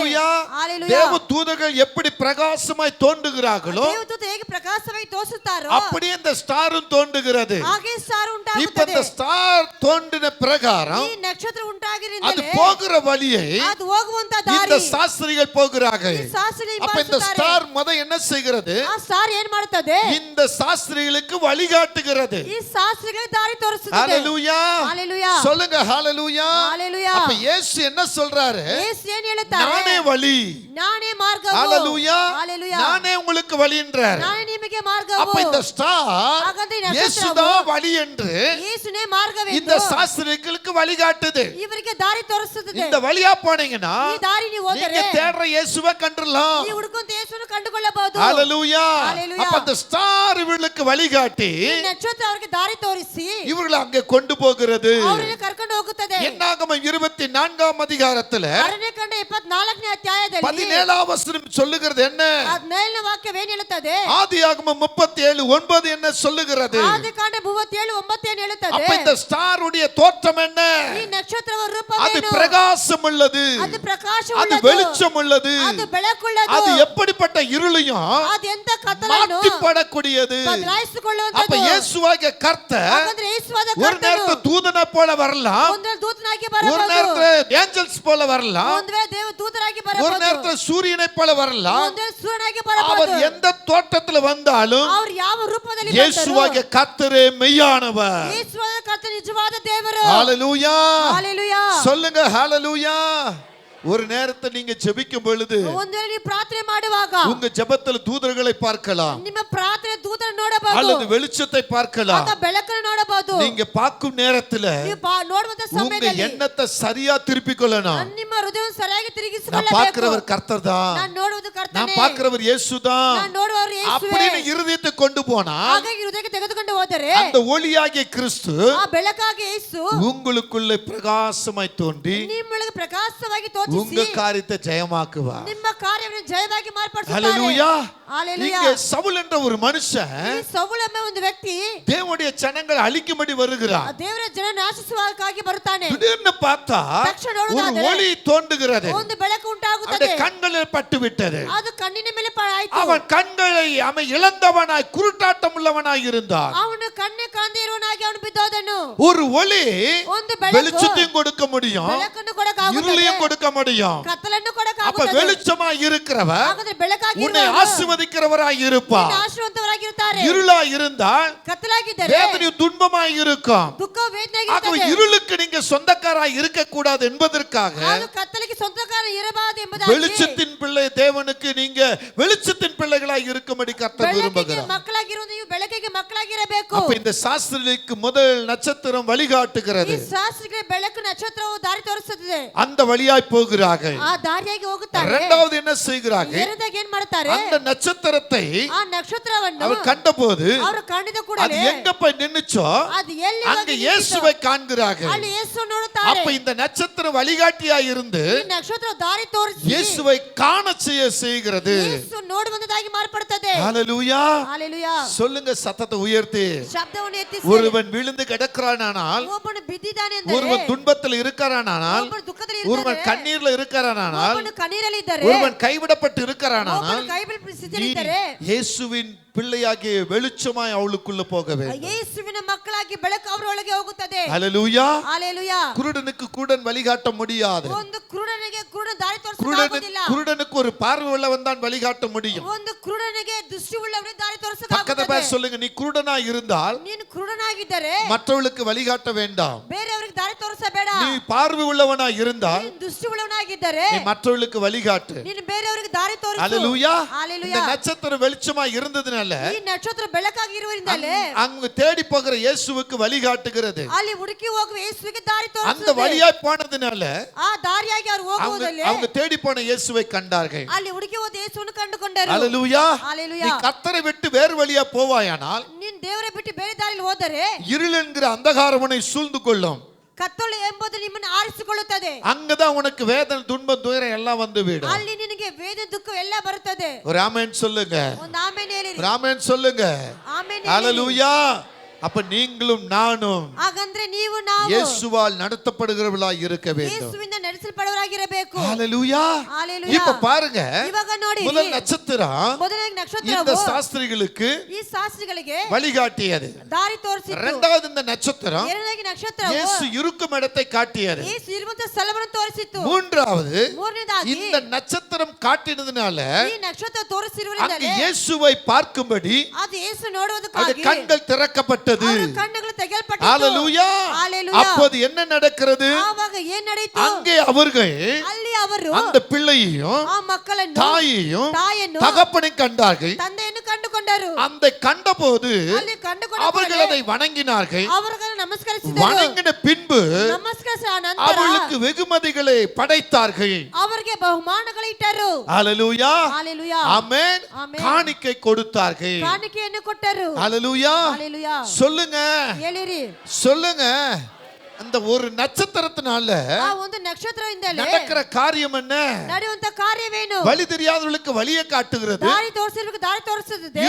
ஹalleluya. தேவ தூதர்கள் எப்படி பிரகாசமாய் தோன்றுகிறார்களோ ದೇವದೂತ ಹೇಗೆ ಪ್ರಕಾಶವಾಗಿ ತೋರಿಸುತ್ತಾರೋ அப்படியே இந்த ஸ்டாரும் தோன்றுகிறது. ಹಾಗೆ ಸ್ಟಾರ್ இப்ப ಉಂಟಾಗುತ್ತದೆ. இந்த ஸ்டார் தோன்றின பிரகாரம் ಈ ನಕ್ಷತ್ರ அது ಉಂಟಾಗಿರಿಂದಲೇ போகிற வழியை ಅದು ಹೋಗುವಂತ இந்த ದಾರಿ சாஸ்திரிகள் போகிறார்கள். ಈ ಶಾಸ್ತ್ರಿಗಳು அப்ப இந்த ಹಿಂಬಾಲಿಸುತ್ತಾರೆ. ஸ்டார் என்ன செய்கிறது? ಆ ಸ್ಟಾರ್ ಏನ್ ಮಾಡುತ್ತದೆ? இந்த சாஸ்திரிகளுக்கு வழிகாட்டுகிறது. ಈ ಶಾಸ್ತ್ರಿಗಳಿಗೆ ದಾರಿ ತೋರಿಸುತ್ತದೆ. ஹalleluya ஹalleluya. சொல்லுங்க ஹalleluya. ஹalleluya. அப்ப இயேசு என்ன சொல்றாரு? ಯೇಸು ಏನು ಹೇಳುತ್ತಾರೆ? நானே வழி. ನಾನೇ ಮಾರ್ಗವು. ஹalleluya. ஹalleluya. நானே உங்களுக்கு வழின்றார். ನಾನೇ ನಿಮಗೆ ಮಾರ್ಗವು. அப்ப இந்த ஸ்டார் ಹಾಗಾದ್ರೆ ಈ ನಕ್ಷತ್ರವು இயேசுதான் வழி என்று ಯೇಸುನೇ ಮಾರ್ಗವೆಂದು இந்த சாஸ்திரிகளுக்கு வழிகாட்டுது. ಇವರಿಗೆ ದಾರಿ ತೋರಿಸುತ್ತದೆ. இந்த வழியா போனீங்கன்னா ಈ ದಾರಿ ನೀವು ಹೋದರೆ நீங்க தேடுற இயேசுவை கண்டுறலாம். ನೀವು ಹುಡುಕುವಂತ ಯೇಸುವನ್ನು ಕಂಡುಕೊಳ್ಳಬಹುದು. ஹalleluya. ஹalleluya. அப்ப அந்த ஸ்டார் இவர்களுக்கு வழிகாட்டி ಈ ನಕ್ಷತ್ರ ಅವರಿಗೆ ದಾರಿ ತೋರಿಸಿ இவர்களை அங்கே கொண்டு போகிறது. ಅವರನ್ನು ಕರ್ಕೊಂಡು ಹೋಗುತ್ತದೆ. என்னாகமம் 24ஆம் அதிகாரத்துல ಅರಣ್ಯ ಕಂಡ 24ನೇ ಅಧ್ಯಾಯದಲ್ಲಿ 17ஆம் வசனம் சொல்லுகிறது என்ன? 17ನೇ ವಾಕ್ಯವೇನು ಹೇಳುತ್ತದೆ? ஆதியாகமம் 37:9 என்ன சொல்லுகிறது? ಆದಿಕಾಂಡ 37:9 ಏನು ಹೇಳುತ್ತದೆ? அப்ப இந்த ஸ்டார் உடைய தோற்றம் என்ன? ಈ ನಕ್ಷತ್ರದ அது ರೂಪವೇನು? பிரகாசம் உள்ளது, ಅದು ಪ್ರಕಾಶ அது ಉಳ್ಳದು, வெளிச்சம் உள்ளது, ಅದು ಬೆಳಕುಳ್ಳದು, அது எப்படிப்பட்ட இருளையும் ಅದು ಎಂತ ಕತ್ತಲನ್ನು மாற்றிப்படக்கூடியது. அப்ப ಬದಲಾಯಿಸಿಕೊಳ್ಳುವಂತದ್ದು. இயேசுவாகிய கர்த்தர் ಹಾಗಾದ್ರೆ ಯೇಸುವಾದ ஒரு ಕರ್ತನು நேரத்துல தூதனை போல வரலாம், ಒಂದು ವೇಳೆ ದೂತನಾಗಿ ஒரு ಬರಬಹುದು, நேரத்துல ஏஞ்சல்ஸ் போல வரலாம், ಒಂದು ವೇಳೆ ದೇವ ದೂತನಾಗಿ ஒரு ಬರಬಹುದು, நேரத்துல சூரியனை போல வரலாம். ಒಂದು ವೇಳೆ ಸೂರ್ಯನಾಗಿ அவர் ಬರಬಹುದು. எந்த தோற்றத்துல வந்தாலும் ಅವರು ಯಾವ ರೂಪದಲ್ಲಿ இயேசுவாகிய கர்த்தரே மெய்யானவர். ಯೇಸುವಾದ ಕರ್ತನು ನಿಜವಾದ ದೇವರು. ஹalleluya. ஹalleluya. சொல்லுங்க ஹalleluya. ஒரு நேரத்தை நீங்க ஜெபிக்கும் பொழுது ಒಂದು ವೇಳೆ ನೀವು ಪ್ರಾರ್ಥನೆ ಮಾಡುವಾಗ உங்க ஜெபத்தில் தூதர்களை பார்க்கலாம், ನಿಮ್ಮ ಪ್ರಾರ್ಥನೆ ದೂತರನ್ನು ನೋಡಬಹುದು, அல்லது வெளிச்சத்தை பார்க்கலாம். ಅಥವಾ ಬೆಳಕನ್ನು ನೋಡಬಹುದು. நீங்க பார்க்கும் நேரத்துல ನೀವು ನೋಡುವಂತ உங்க ಸಮಯದಲ್ಲಿ எண்ணத்தை சரியா திருப்பிக் கொள்ளணும். ನಿಮ್ಮ ಹೃದಯವನ್ನು ಸರಿಯಾಗಿ நான் ತಿರುಗಿಸಿಕೊಳ್ಳಬೇಕು. பார்க்கிறவர் கர்த்தர் தான், ನಾನು ನೋಡುವುದು நான் ಕರ್ತನೇ, பார்க்கிறவர் இயேசு தான் ನಾನು ನೋಡುವವರು ಯೇಸುವೇ. அப்படின்னு இருதயத்தை கொண்டு போனா ಹಾಗಾಗಿ ಹೃದಯಕ್ಕೆ ತೆಗೆದುಕೊಂಡು ಹೋದರೆ அந்த ஒளியாகிய கிறிஸ்து ಆ ಬೆಳಕಾಗಿ ಯೇಸು உங்களுக்குள்ளே பிரகாசமாய் தோன்றி ನಿಮ್ಮೊಳಗೆ ಪ್ರಕಾಶವಾಗಿ ತೋರಿಸಿ உங்க காரியத்தை ஜெயமாக்குவார். ನಿಮ್ಮ ಕಾರ್ಯವನ್ನು ಜಯವಾಗಿ ಮಾರ್ಪಡಿಸುತ್ತಾರೆ. ஹalleluya. ஹalleluya. இங்கே சவுல் என்ற ஒரு மனுஷன் ಈ ಸೌಲ ಎಂಬ ಒಂದು ವ್ಯಕ್ತಿ தேவனுடைய ஜனங்களை அழிக்கும்படி வருகிறார். ದೇವರ ಜನ ನಾಶಿಸುವುದಕ್ಕಾಗಿ ಬರುತ್ತಾನೆ. திடீர்னு பார்த்தா ತಕ್ಷಣ ஒரு ನೋಡುವುದಾದರೆ ஒளி தோன்றுகிறது, ಒಂದು ಬೆಳಕು ಉಂಟಾಗುತ್ತದೆ. அவனுடைய கண்களில் பட்டு விட்டது. ಅದು ಕಣ್ಣಿನ ಮೇಲೆ ಆಯಿತು. அவன் கண்களை அவன் இழந்தவனாய் குருட்டாட்டம் உள்ளவனாய் இருந்தான். ಅವನು ಕಣ್ಣೆ ಕಾಣದೇ ಇರುವವನಾಗಿ ಅವನು ಬಿದ್ದೋದನು. ஒரு ஒளி ಒಂದು ಬೆಳಕು வெளிச்சத்தையும் கொடுக்க முடியும், ಬೆಳಕನ್ನು ಕೊಡಕಾಗುತ್ತದೆ, இருளையும் கொடுக்க முடியும். ಕತ್ತಲನ್ನು அப்ப ಕೊಡಕಾಗುತ್ತದೆ. வெளிச்சமாய் இருக்கிறவர் ಹಾಗಾದ್ರೆ ಬೆಳಕಾಗಿ உன்னை ஆசீர்வதிக்கிறவராய் இருப்பார். ಆಶೀರ್ವಾದವರಾಗಿರುತ್ತಾರೆ. இருளாய் இருந்தால் ಕತ್ತಲಾಗಿದ್ದರೆ வேதனை துன்பமாய் இருக்கும். ದುಃಖ ವೇದನೆ ஆகவே ಆಗಿರುತ್ತದೆ. இருளுக்கு நீங்க சொந்தக்காராய் இருக்க கூடாது என்பதற்காக ಅದು ಕತ್ತಲಿಗೆ ಸ್ವಂತಕಾರ ಇರಬಾರದು ಎಂಬುದಾಗಿ வெளிச்சத்தின் பிள்ளை தேவனுக்கு நீங்க வெளிச்சத்தின் பிள்ளைகளாய் இருக்கும்படி கர்த்தர் ಬೆಳಕಿಗೆ விரும்புகிறார். ಮಕ್ಕಳಾಗಿರುವುದು ನೀವು ಬೆಳಕಿಗೆ ಮಕ್ಕಳಾಗಿರಬೇಕು. அப்ப இந்த சாஸ்திரிக்கு முதல் நட்சத்திரம் ಈ வழிகாட்டுகிறது, ಶಾಸ್ತ್ರಿಗೆ ಬೆಳಕು ನಕ್ಷತ್ರವು ದಾರಿ ತೋರಿಸುತ್ತದೆ. அந்த வழியாய் போகிறார்கள். ಆ ದಾರಿಯಾಗಿ ಹೋಗುತ್ತಾರೆ. இரண்டாவது என்ன செய்கிறார்கள்? ಎರಡಾಗಿ ಏನ್ ಮಾಡ್ತಾರೆ? அந்த நட்சத்திரத்தை ಆ ನಕ್ಷತ್ರವನ್ನು அவர் கண்டபோது ಅವರು ಕಂಡಿದ அது ಕೂಡಲೇ எங்க போய் நின்னுச்சோ ಅದು ಎಲ್ಲಿ அங்க ಹೋಗಿ இயேசுவை காண்கிறார்கள். ಅಲ್ಲಿ ಯೇಸು ನೋಡುತ್ತಾರೆ. அப்ப இந்த நட்சத்திரம் வழிகாட்டியாய் இருந்து ಈ ನಕ್ಷತ್ರ ದಾರಿ ತೋರಿಸಿ இயேசுவை காண செய்கிறது. ಯೇಸು ನೋಡುವಂತದಾಗಿ ಮಾರ್ಪಡುತ್ತದೆ. ஹalleluya. ஹalleluya. சொல்லுங்க சத்தத்தை உயர்த்தி. ಶಬ್ದವನ್ನು ಎತ್ತಿಸಿ. ஒருவன் விழுந்து கிடக்கிறானானால், ಒಬ್ಬನು ಬಿದ್ದಿದ್ದಾನೆ ಅಂದರೆ, ஒருவன் துன்பத்தில் இருக்கிறானானால், ಒಬ್ಬನು ದುಃಖದಲ್ಲಿ ಇದ್ದಾನೆ, ஒருவன் கண்ணீர்ல இருக்கிறானானால், ಒಬ್ಬನು ಕಣ್ಣೀರಲ್ಲಿ ಇದ್ದಾರೆ, ஒருவன் கைவிடப்பட்டு இருக்கிறானானால், ಒಬ್ಬನು ಕೈಬಿಟ್ಟ ಸ್ಥಿತಿಯಲ್ಲಿ ಇದ್ದಾರೆ, இயேசுவின் பிள்ளையாகிய வெளிச்சமாய் அவளுக்குள்ள போக வேண்டும். ಯೇಸುವಿನ ಮಕ್ಕಳಾಗಿ ಬೆಳಕು ಅವರೊಳಗೆ ಹೋಗುತ್ತದೆ. ஹalleluya. ஹalleluya. குருடனுக்கு குருடன் வழிகாட்ட முடியாது. ಒಂದು ಕುರುಡನಿಗೆ ಕುರುಡ ದಾರಿ ತೋರಿಸಕ್ಕಾಗುವುದಿಲ್ಲ. குருடனுக்கு ஒரு பார்வை உள்ளவன் தான் வழிகாட்ட முடியும். ಒಂದು ಕುರುಡನಿಗೆ ದೃಷ್ಟಿ ಉಳ್ಳವನೇ ದಾರಿ பக்கத்துல ತೋರಿಸಕ್ಕಾಗುತ್ತದೆ. போய் சொல்லுங்க, நீ குருடனாய் இருந்தால் ನೀನು ಕುರುಡನಾಗಿದ್ದರೆ மற்றவர்களுக்கு வழிகாட்ட வேண்டாம். ಬೇರೆಯವರಿಗೆ ದಾರಿ ತೋರಿಸಬೇಡ. நீ பார்வை உள்ளவனாய் இருந்தால் ನೀನು ದೃಷ್ಟಿ ಉಳ್ಳವನಾಗಿದ್ದರೆ நீ மற்றவர்களுக்கு வழிகாட்டு. ನೀನು ಬೇರೆಯವರಿಗೆ ದಾರಿ ತೋರಿಸು. ஹalleluya. ஹalleluya. இந்த நட்சத்திரம் வெளிச்சமாய் இருந்ததனால ಈ ನಕ್ಷತ್ರ ಬೆಳಕಾಗಿ ಇರುವುದರಿಂದಲೇ அங்க தேடி போகிற இயேசுவுக்கு வழிகாட்டுகிறது. ಅಲ್ಲಿ ಹುಡುಕಿ ಹೋಗುವ ಯೇಸುವಿಗೆ ದಾರಿ அந்த ತೋರಿಸುತ್ತದೆ. வழியாய் போனதுனால ಆ ದಾರಿಯಾಗಿ ಅವರು ಹೋಗುವುದಲ್ಲೇ அவங்க தேடி போன இயேசுவை கண்டார்கள். ಅಲ್ಲಿ ಹುಡುಕಿ ಹೋದ ಯೇಸುವನ್ನು ಕಂಡುಕೊಂಡರು. ஹalleluya. ஹalleluya. நீ கர்த்தரை விட்டு வேறு வழியா போவாயானால் ನೀನು ದೇವரை ಬಿಟ್ಟು ಬೇರೆ ದಾರಿಯಲ್ಲಿ ಹೋದರೆ இருள் என்கிற அந்தகாரவனை சூழ்ந்து கொள்ளும். ಕತ್ತಲು ಎಂಬುದು ನಿಮ್ಮನ್ನು ಆರಿಸಿಕೊಳ್ಳುತ್ತದೆ. அங்கதான் உனக்கு வேதனை துன்பம் துயரம் எல்லாம் வந்து விடும். ಅಲ್ಲಿ ನಿನಗೆ ವೇದನೆ ದುಃಖ ಎಲ್ಲ ಬರುತ್ತದೆ. ஒரு ஆமென் சொல்லுங்க. ಒಂದು ಆಮೆನ್ ಹೇಳಿರಿ. ஒரு ஆமென் சொல்லுங்க. ಆಮೆನ್. ஹalleluya. அப்ப நீங்களும் நானும் ಹಾಗಂದ್ರೆ ನೀವು ನಾವು இயேசுவால் நடத்தப்படுகிறவர்களாய் இருக்க வேண்டும். ಯೇಸುವಿಂದ ನಡೆಸಲ್ಪಡುವವರಾಗಿರಬೇಕು. ஹalleluya. ஹalleluya. இப்ப பாருங்க, ಇವಾಗ ನೋಡಿ, முதல் நட்சத்திரம் ಮೊದಲನೇ இந்த ನಕ್ಷತ್ರವು சாஸ்திரிகளுக்கு ಈ ಶಾಸ್ತ್ರಿಗಳಿಗೆ வழிகாட்டியது. ದಾರಿ ತೋರಿಸಿತು. இரண்டாவது இந்த நட்சத்திரம் ಎರಡನೇ ನಕ್ಷತ್ರವು இயேசு இருக்கும் இடத்தை காட்டியது. ಯೇಸು ಇರುವಂತ ಸ್ಥಳವನ್ನು ತೋರಿಸಿತು. மூன்றாவது ಮೂರನೇದಾಗಿ இந்த நட்சத்திரம் காட்டினதுனால ಈ ನಕ್ಷತ್ರ அங்கு ತೋರಿಸಿರುವುದರಿಂದ இயேசுவை பார்க்கும்படி ಅದು ಯೇಸು அவருடைய ನೋಡುವುದಕ್ಕಾಗಿ கண்கள் திறக்கப்பட்டது. ಅವರ ಕಣ್ಣುಗಳು ತೆಗೆಯಲ್ಪಟ್ಟಿತು. ஹalleluya. ஹalleluya. அப்போது என்ன நடக்கிறது? ಆವಾಗ ಏನ್ ನಡೆಯಿತು? அங்கே அவர்கள் ಅಲ್ಲಿ ಅವರು அந்த பிள்ளையையும் ಆ ಮಕ್ಕಳನ್ನು தாயையும் தகப்பனை கண்டார்கள். ತಂದೆಯನ್ನು ಕಂಡುಕೊಂಡರು. அந்த கண்டபோது ಅಲ್ಲಿ ಕಂಡುಕೊಂಡ அவர்கள் அதை வணங்கினார்கள். ಅವರಿಗೆ ನಮಸ್ಕರಿಸಿದರು. வணங்கின பின்பு ನಮಸ್ಕರಿಸಿದ ನಂತರ அவர்களுக்கு வெகுமதிகளை படைத்தார்கள். ಅವರಿಗೆ ಬಹುಮಾನಗಳಿಟ್ಟರು. ஹalleluya. ஹalleluya. ஆமென். ஆமென். காணிக்கை கொடுத்தார்கள். ಕಾಣಿಕೆಯನ್ನು ಕೊಟ್ಟರು. ஹalleluya. ஹalleluya. சொல்லுங்க, ಹೇಳಿರಿ. சொல்லுங்க. அந்த ஒரு நட்சத்திரத்தினால ಆ ಒಂದು ನಕ್ಷತ್ರದಿಂದಲೇ நடக்கிற காரியம் என்ன? ನಡೆಯುವಂತ ಕಾರ್ಯವೇನು? வழி தெரியாதவர்களுக்கு வழியை காட்டுகிறது. ದಾರಿ ತೋರಿಸಿருக்கு ದಾರಿ ತೋರಿಸುತ್ತದೆ.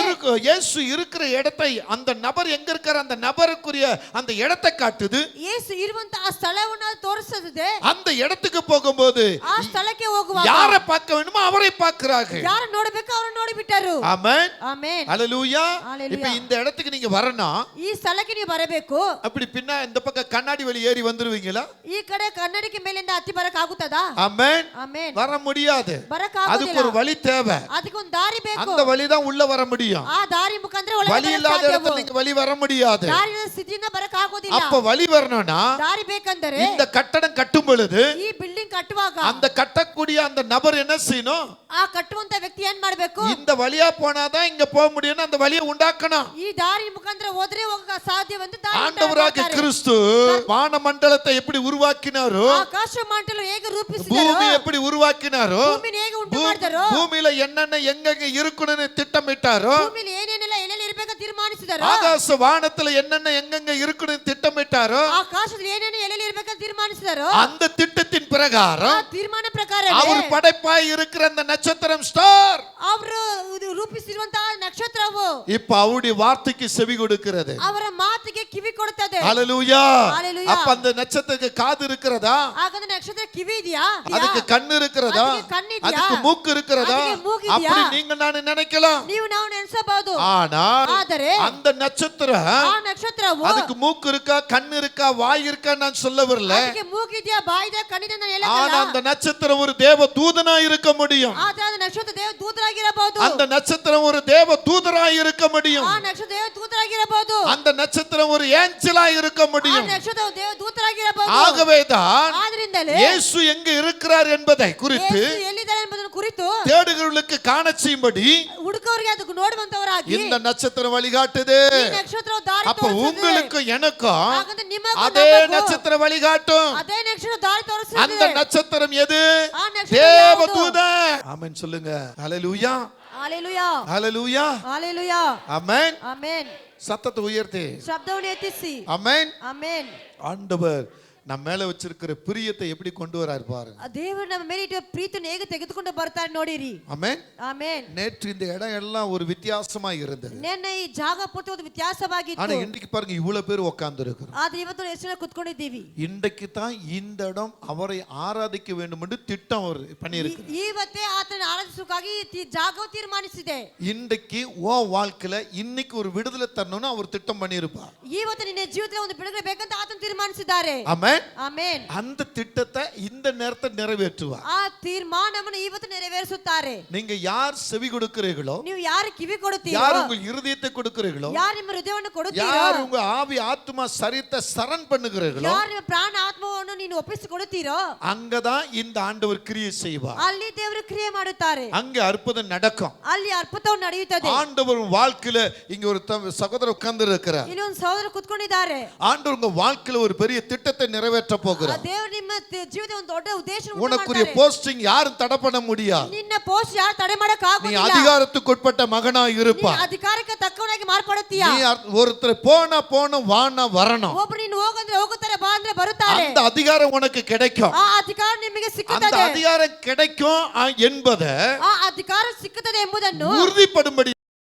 இயேசு இருக்கிற இடத்தை, அந்த நபர் எங்க இருக்கிற அந்த நபருக்குரிய அந்த இடத்தை காட்டுது. ಯೇಸು ಇರುವಂತ ಆ ಸ್ಥಳವನ್ನು ತೋರಿಸುತ್ತದೆ. அந்த இடத்துக்கு போகும்போது ಆ ಸ್ಥಳಕ್ಕೆ ಹೋಗುವಾಗ யாரை பார்க்க வேண்டுமோ அவரை பார்க்கிறார்கள். ಯಾರು ನೋಡಬೇಕು ಅವರು ನೋಡಿಬಿಟ್ಟರು. ஆமென். ಆಮೆನ್. ஹalleluya. ஹalleluya. இப்போ இந்த இடத்துக்கு நீங்க வரணும். ಈ ಸ್ಥಳಕ್ಕೆ ನೀವು ಬರಬೇಕು. அப்படி பின்னா இந்த பக்கம் கண்ணாடி வழி ஏறி வந்துருவீங்களா? ಈ ಕಡೆ ಕನ್ನಡಿಕೆ ಮೇಲಿಂದ ಹತ್ತಿ ಬರಕ ಆಗುತ್ತದಾ? ஆமென். ಆಮೆನ್. வர முடியாது. ಬರಕ அதுக்கு ಆಗುವುದಿಲ್ಲ. ஒரு வழி தேவை. ಅದಕ್ಕೆ ಒಂದು ದಾರಿ ಬೇಕು. அந்த வழி தான் உள்ள வர முடியும். ಆ ದಾರಿ ಮುಖಾಂತರ ಒಳಗೆ வழி இல்லாத இடத்துல நீங்க வழி வர முடியாது. ದಾರಿಯ ಸ್ಥಿತಿಯಿಂದ ಬರಕ ಆಗುವುದಿಲ್ಲ. அப்ப வழி வரணும்னா ದಾರಿ ಬೇಕಂದರೆ இந்த கட்டடம் கட்டும் பொழுது ಈ ಬಿಲ್ಡಿಂಗ್ ಕಟ್ಟುವಾಗ அந்த கட்டக்கூடிய அந்த நபர் என்ன செய்யணும்? ಆ ಕಟ್ಟುವಂತ ವ್ಯಕ್ತಿ ಏನ್ ಮಾಡಬೇಕು? இந்த வழியா போனாதான் இங்க போக முடியும்னு அந்த வழியை உண்டாக்கணும். ಈ ದಾರಿ ಮುಖಾಂತರ ಹೋದ್ರೆ ಹೋಗಕ ಸಾಧ್ಯವಂತ ದಾರಿ ஆண்டவராகிய கிறிஸ்து வான மண்டலத்தை எப்படி உருவாக்கினாரோ, ಆಕಾಶ ಮಂಡಲ ಹೇಗೆ ರೂಪಿಸಿದರೋ, பூமி எப்படி உருவாக்கினாரோ, ಭೂಮಿನ ಹೇಗೆ ಉಂಟು ಮಾಡಿದರೋ, பூமியில என்னென்ன எங்கெங்க இருக்கணும்னு திட்டமிட்டாரோ, ಭೂಮಿಲಿ ಏನೇನೆಲ್ಲ ಎಲ್ಲೆಲ್ಲಿ ಇರಬೇಕು ತೀರ್ಮಾನಿಸಿದರೋ, ஆகாச வானத்துல என்னென்ன எங்கெங்க இருக்கணும்னு திட்டமிட்டாரோ, ಆಕಾಶದಲ್ಲಿ ಏನೇನು ಎಲ್ಲೆಲ್ಲಿ ಇರಬೇಕು ತೀರ್ಮಾನಿಸಿದರೋ, அந்த திட்டத்தின் பிரகாரம் ಆ ತೀರ್ಮಾನ ಪ್ರಕಾರ அவர் படைப்பாய் இருக்கிற அந்த நட்சத்திரம் ஸ்டார் ಅವರು ರೂಪಿಸಿರುವಂತಹ ನಕ್ಷತ್ರವು இப்ப அவருடைய வார்த்தைக்கு செவி கொடுக்கிறது. ಅವರ ಮಾತಿಗೆ ಕಿವಿ ಕೊಡುತ್ತದೆ. ஹalleluya. ஹalleluya. அப்ப அந்த நட்சத்திரத்துக்கு காது இருக்கிறதா? ಹಾಗಾದ್ರೆ ನಕ್ಷತ್ರ ಕಿವಿ ಇದೆಯಾ? அதுக்கு கண்ணு இருக்கிறதா? அதுக்கு கண் ಇದೆಯಾ? அதுக்கு மூக்கு இருக்கிறதா? அதுக்கு மூக்கு ಇದೆಯಾ? அப்படி நீங்க நான் நினைக்கலாம். ನೀವು ನಾವು ನೆನೆಸಬಹುದು. ஆனால் ಆದರೆ அந்த நட்சத்திரம் ಆ ನಕ್ಷತ್ರವು அதுக்கு மூக்கு இருக்கா, கண் இருக்கா, வாய் இருக்கா நான் சொல்ல வரல. ಅದಕ್ಕೆ ಮೂಗಿದೆಯಾ, ಬಾಯಿದೆಯಾ, ಕಣ್ಣಿದೆ ನಾನು ஆனா ಹೇಳಲ್ಲ. அந்த நட்சத்திரம் ஒரு தேவ தூதனா இருக்க முடியும். ಆದ್ರೆ ಆ ನಕ್ಷತ್ರ ದೇವ ದೂತರಾಗಿರಬಹುದು. அந்த நட்சத்திரம் ஒரு தேவ தூதராய் இருக்க முடியும். ಆ ನಕ್ಷತ್ರ ದೇವ ದೂತರಾಗಿರಬಹುದು. அந்த நட்சத்திரம் ஒரு ஏஞ்சலாய் இருக்க ಆ முடியும். ನಕ್ಷತ್ರ ದೇವ ದೂತರಾಗಿರಬಹುದು. ஆகவேதான் ಆದ್ರಿಂದಲೇ இயேசு எங்க இருக்கிறார் என்பதை குறித்து ಯೇಸು ಎಲ್ಲಿದ್ದಾರೆ ಎಂಬುದನ್ನು ಕುರಿತು தேடுகிறவர்களுக்கு காண செய்யும்படி ಹುಡುಕವರಿಗೆ ಅದಕ್ಕೆ ನೋಡುವಂತವರಾಗಿ இந்த நட்சத்திரம் வழிகாட்டுது. ಈ ನಕ್ಷತ್ರವು ದಾರಿ அப்ப ತೋರಿಸುತ್ತದೆ. உங்களுக்கு எனக்கும் ಹಾಗಾದ್ರೆ ನಿಮಗೂ அதே ನಮಗೂ நட்சத்திரம் வழிகாட்டும். ಅದೇ ನಕ್ಷತ್ರ ದಾರಿ அந்த ತೋರಿಸುತ್ತದೆ. நட்சத்திரம் எது? ಆ ನಕ್ಷತ್ರ தேவ ಯಾವುದು? தூதன். ஆமென் சொல்லுங்க. ஹalleluya. ஹalleluya. ஹalleluya. ஹalleluya. ஆமென். ಆಮೆನ್. சத்தத்தை உயர்த்தி. ಶಬ್ದವನ್ನು ಎತ್ತಿಸಿ. ஆமென். ಆಮೆನ್. ஆண்டவர் நம்ம மேல வச்சிருக்கிற பிரியத்தை எப்படி கொண்டு வராரு பாருங்க. ದೇವರು ನಮ್ಮ ಮೇಲೆ ಇಟ್ಟ ಪ್ರೀತಿಯನ್ನು ಹೇಗೆ ತೆಗೆದುಕೊಂಡು ಬರ್ತಾರೆ ನೋಡಿರಿ. ಆಮೆನ್. ಆಮೆನ್. நேற்று இந்த இடம் எல்லாம் ஒரு வித்தியாசமா இருந்தது. ನೆನ್ನೆ ಈ ಜಾಗ ಪೂರ್ತಿ ಒಂದು ವ್ಯತ್ಯಾಸವಾಗಿತ್ತು. ஆனா இன்னைக்கு பாருங்க இவ்வளவு பேர் உட்கார்ந்து இருக்கிறோம். ಆದ್ರೆ ಇವತ್ತು ಎಷ್ಟು ಜನ ಕೂತ್ಕೊಂಡಿದ್ದೀವಿ. இன்றைக்கு தான் இந்த இடம் அவரை ஆராதிக்க வேண்டும் என்று திட்டம் அவர் பண்ணியிருக்கிறார். ಇವತ್ತೇ ಆತನ ಆರಾಧಿಸುವುದಕ್ಕಾಗಿ ಈ ಜಾಗವು ತೀರ್ಮಾನಿಸಿದೆ. இன்றைக்கு ஓ வாழ்க்கையில இன்னைக்கு ஒரு விடுதலை தரணும்னு அவர் திட்டம் பண்ணியிருப்பார். ಇವತ್ತು ನಿನ್ನ ಜೀವಿತದಲ್ಲಿ ಒಂದು ಬಿಡುಗಡೆ ಬೇಕಂತ ಆತನ ತೀರ್ಮಾನಿಸಿದ್ದಾರೆ. ಆಮೆನ್. ಆಮೆನ್. அந்த திட்டத்தை இந்த நேரத்தை நிறைவேற்றுவார். ಆ ತೀರ್ಮಾನವನ್ನು ಇವತ್ತು ನೆರವೇರಿಸುತ್ತಾರೆ. நீங்க யார் செவி கொடுக்கிறீர்களோ, ನೀವು ಯಾರು ಕಿವಿ ಕೊಡುತ್ತೀರೋ, யார் உங்கள் இருதயத்தை கொடுக்கிறீர்களோ, ಯಾರು ನಿಮ್ಮ ಹೃದಯವನ್ನು ಕೊಡುತ್ತೀರೋ, யார் உங்க ஆவி ஆத்மா சரீரத்தை சரண் பண்ணுகிறீர்களோ, ಯಾರು ನಿಮ್ಮ ಪ್ರಾಣ ಆತ್ಮವನ್ನು ನೀನು ಒಪ್ಪಿಸಿಕೊಡುತ್ತೀರೋ, அங்கதான் இந்த ஆண்டவர் கிரியை செய்வார். ಅಲ್ಲಿ ದೇವರು ಕ್ರಿಯೆ ಮಾಡುತ್ತಾರೆ. அங்க அற்புதம் நடக்கும். ಅಲ್ಲಿ ಅದ್ಭುತವು ನಡೆಯುತ್ತದೆ. ஆண்டவர் வாழ்க்கையில இங்க ஒரு சகோதரர் உட்கார்ந்து இருக்கிறார். ಇಲ್ಲಿ ಒಂದು ಸಹೋದರ ಕೂತ್ಕೊಂಡಿದ್ದಾರೆ. ஆண்டவர் உங்க வாழ்க்கையில ஒரு பெரிய திட்டத்தை நிறைவேற்ற போகிறார். ದೇವರು ನಿಮ್ಮ ಜೀವಿತದ ಒಂದು ದೊಡ್ಡ ಉದ್ದೇಶವನ್ನು உனக்குரிய போஸ்டிங் யாரும் தடை பண்ண முடியாது. ನಿನ್ನ ಪೋಸ್ಟ್ ಯಾರು ತಡೆ ಮಾಡಕ நீ ಆಗುವುದಿಲ್ಲ. அதிகாரத்துக்கு உட்பட்ட மகனாய் இருப்பா. ನೀ ಅಧಿಕಾರಕ್ಕೆ ತಕ್ಕವನಾಗಿ ಮಾರ್ಪಡುತ್ತೀಯ. நீ ஒருத்தர் போன வானா வரணும். ಒಬ್ಬರು ನೀನು ಹೋಗಂದ್ರೆ ಹೋಗುತ್ತಾರೆ, ಬಾ ಅಂದ್ರೆ ಬರುತ್ತಾರೆ. அந்த அதிகாரம் உனக்கு கிடைக்கும். ಆ ಅಧಿಕಾರ ನಿಮಗೆ அந்த ಸಿಕ್ಕುತ್ತದೆ. அதிகாரம் கிடைக்கும் என்பதை ಆ ಅಧಿಕಾರ ಸಿಕ್ಕುತ್ತದೆ ಎಂಬುದನ್ನು உறுதிப்படும்படி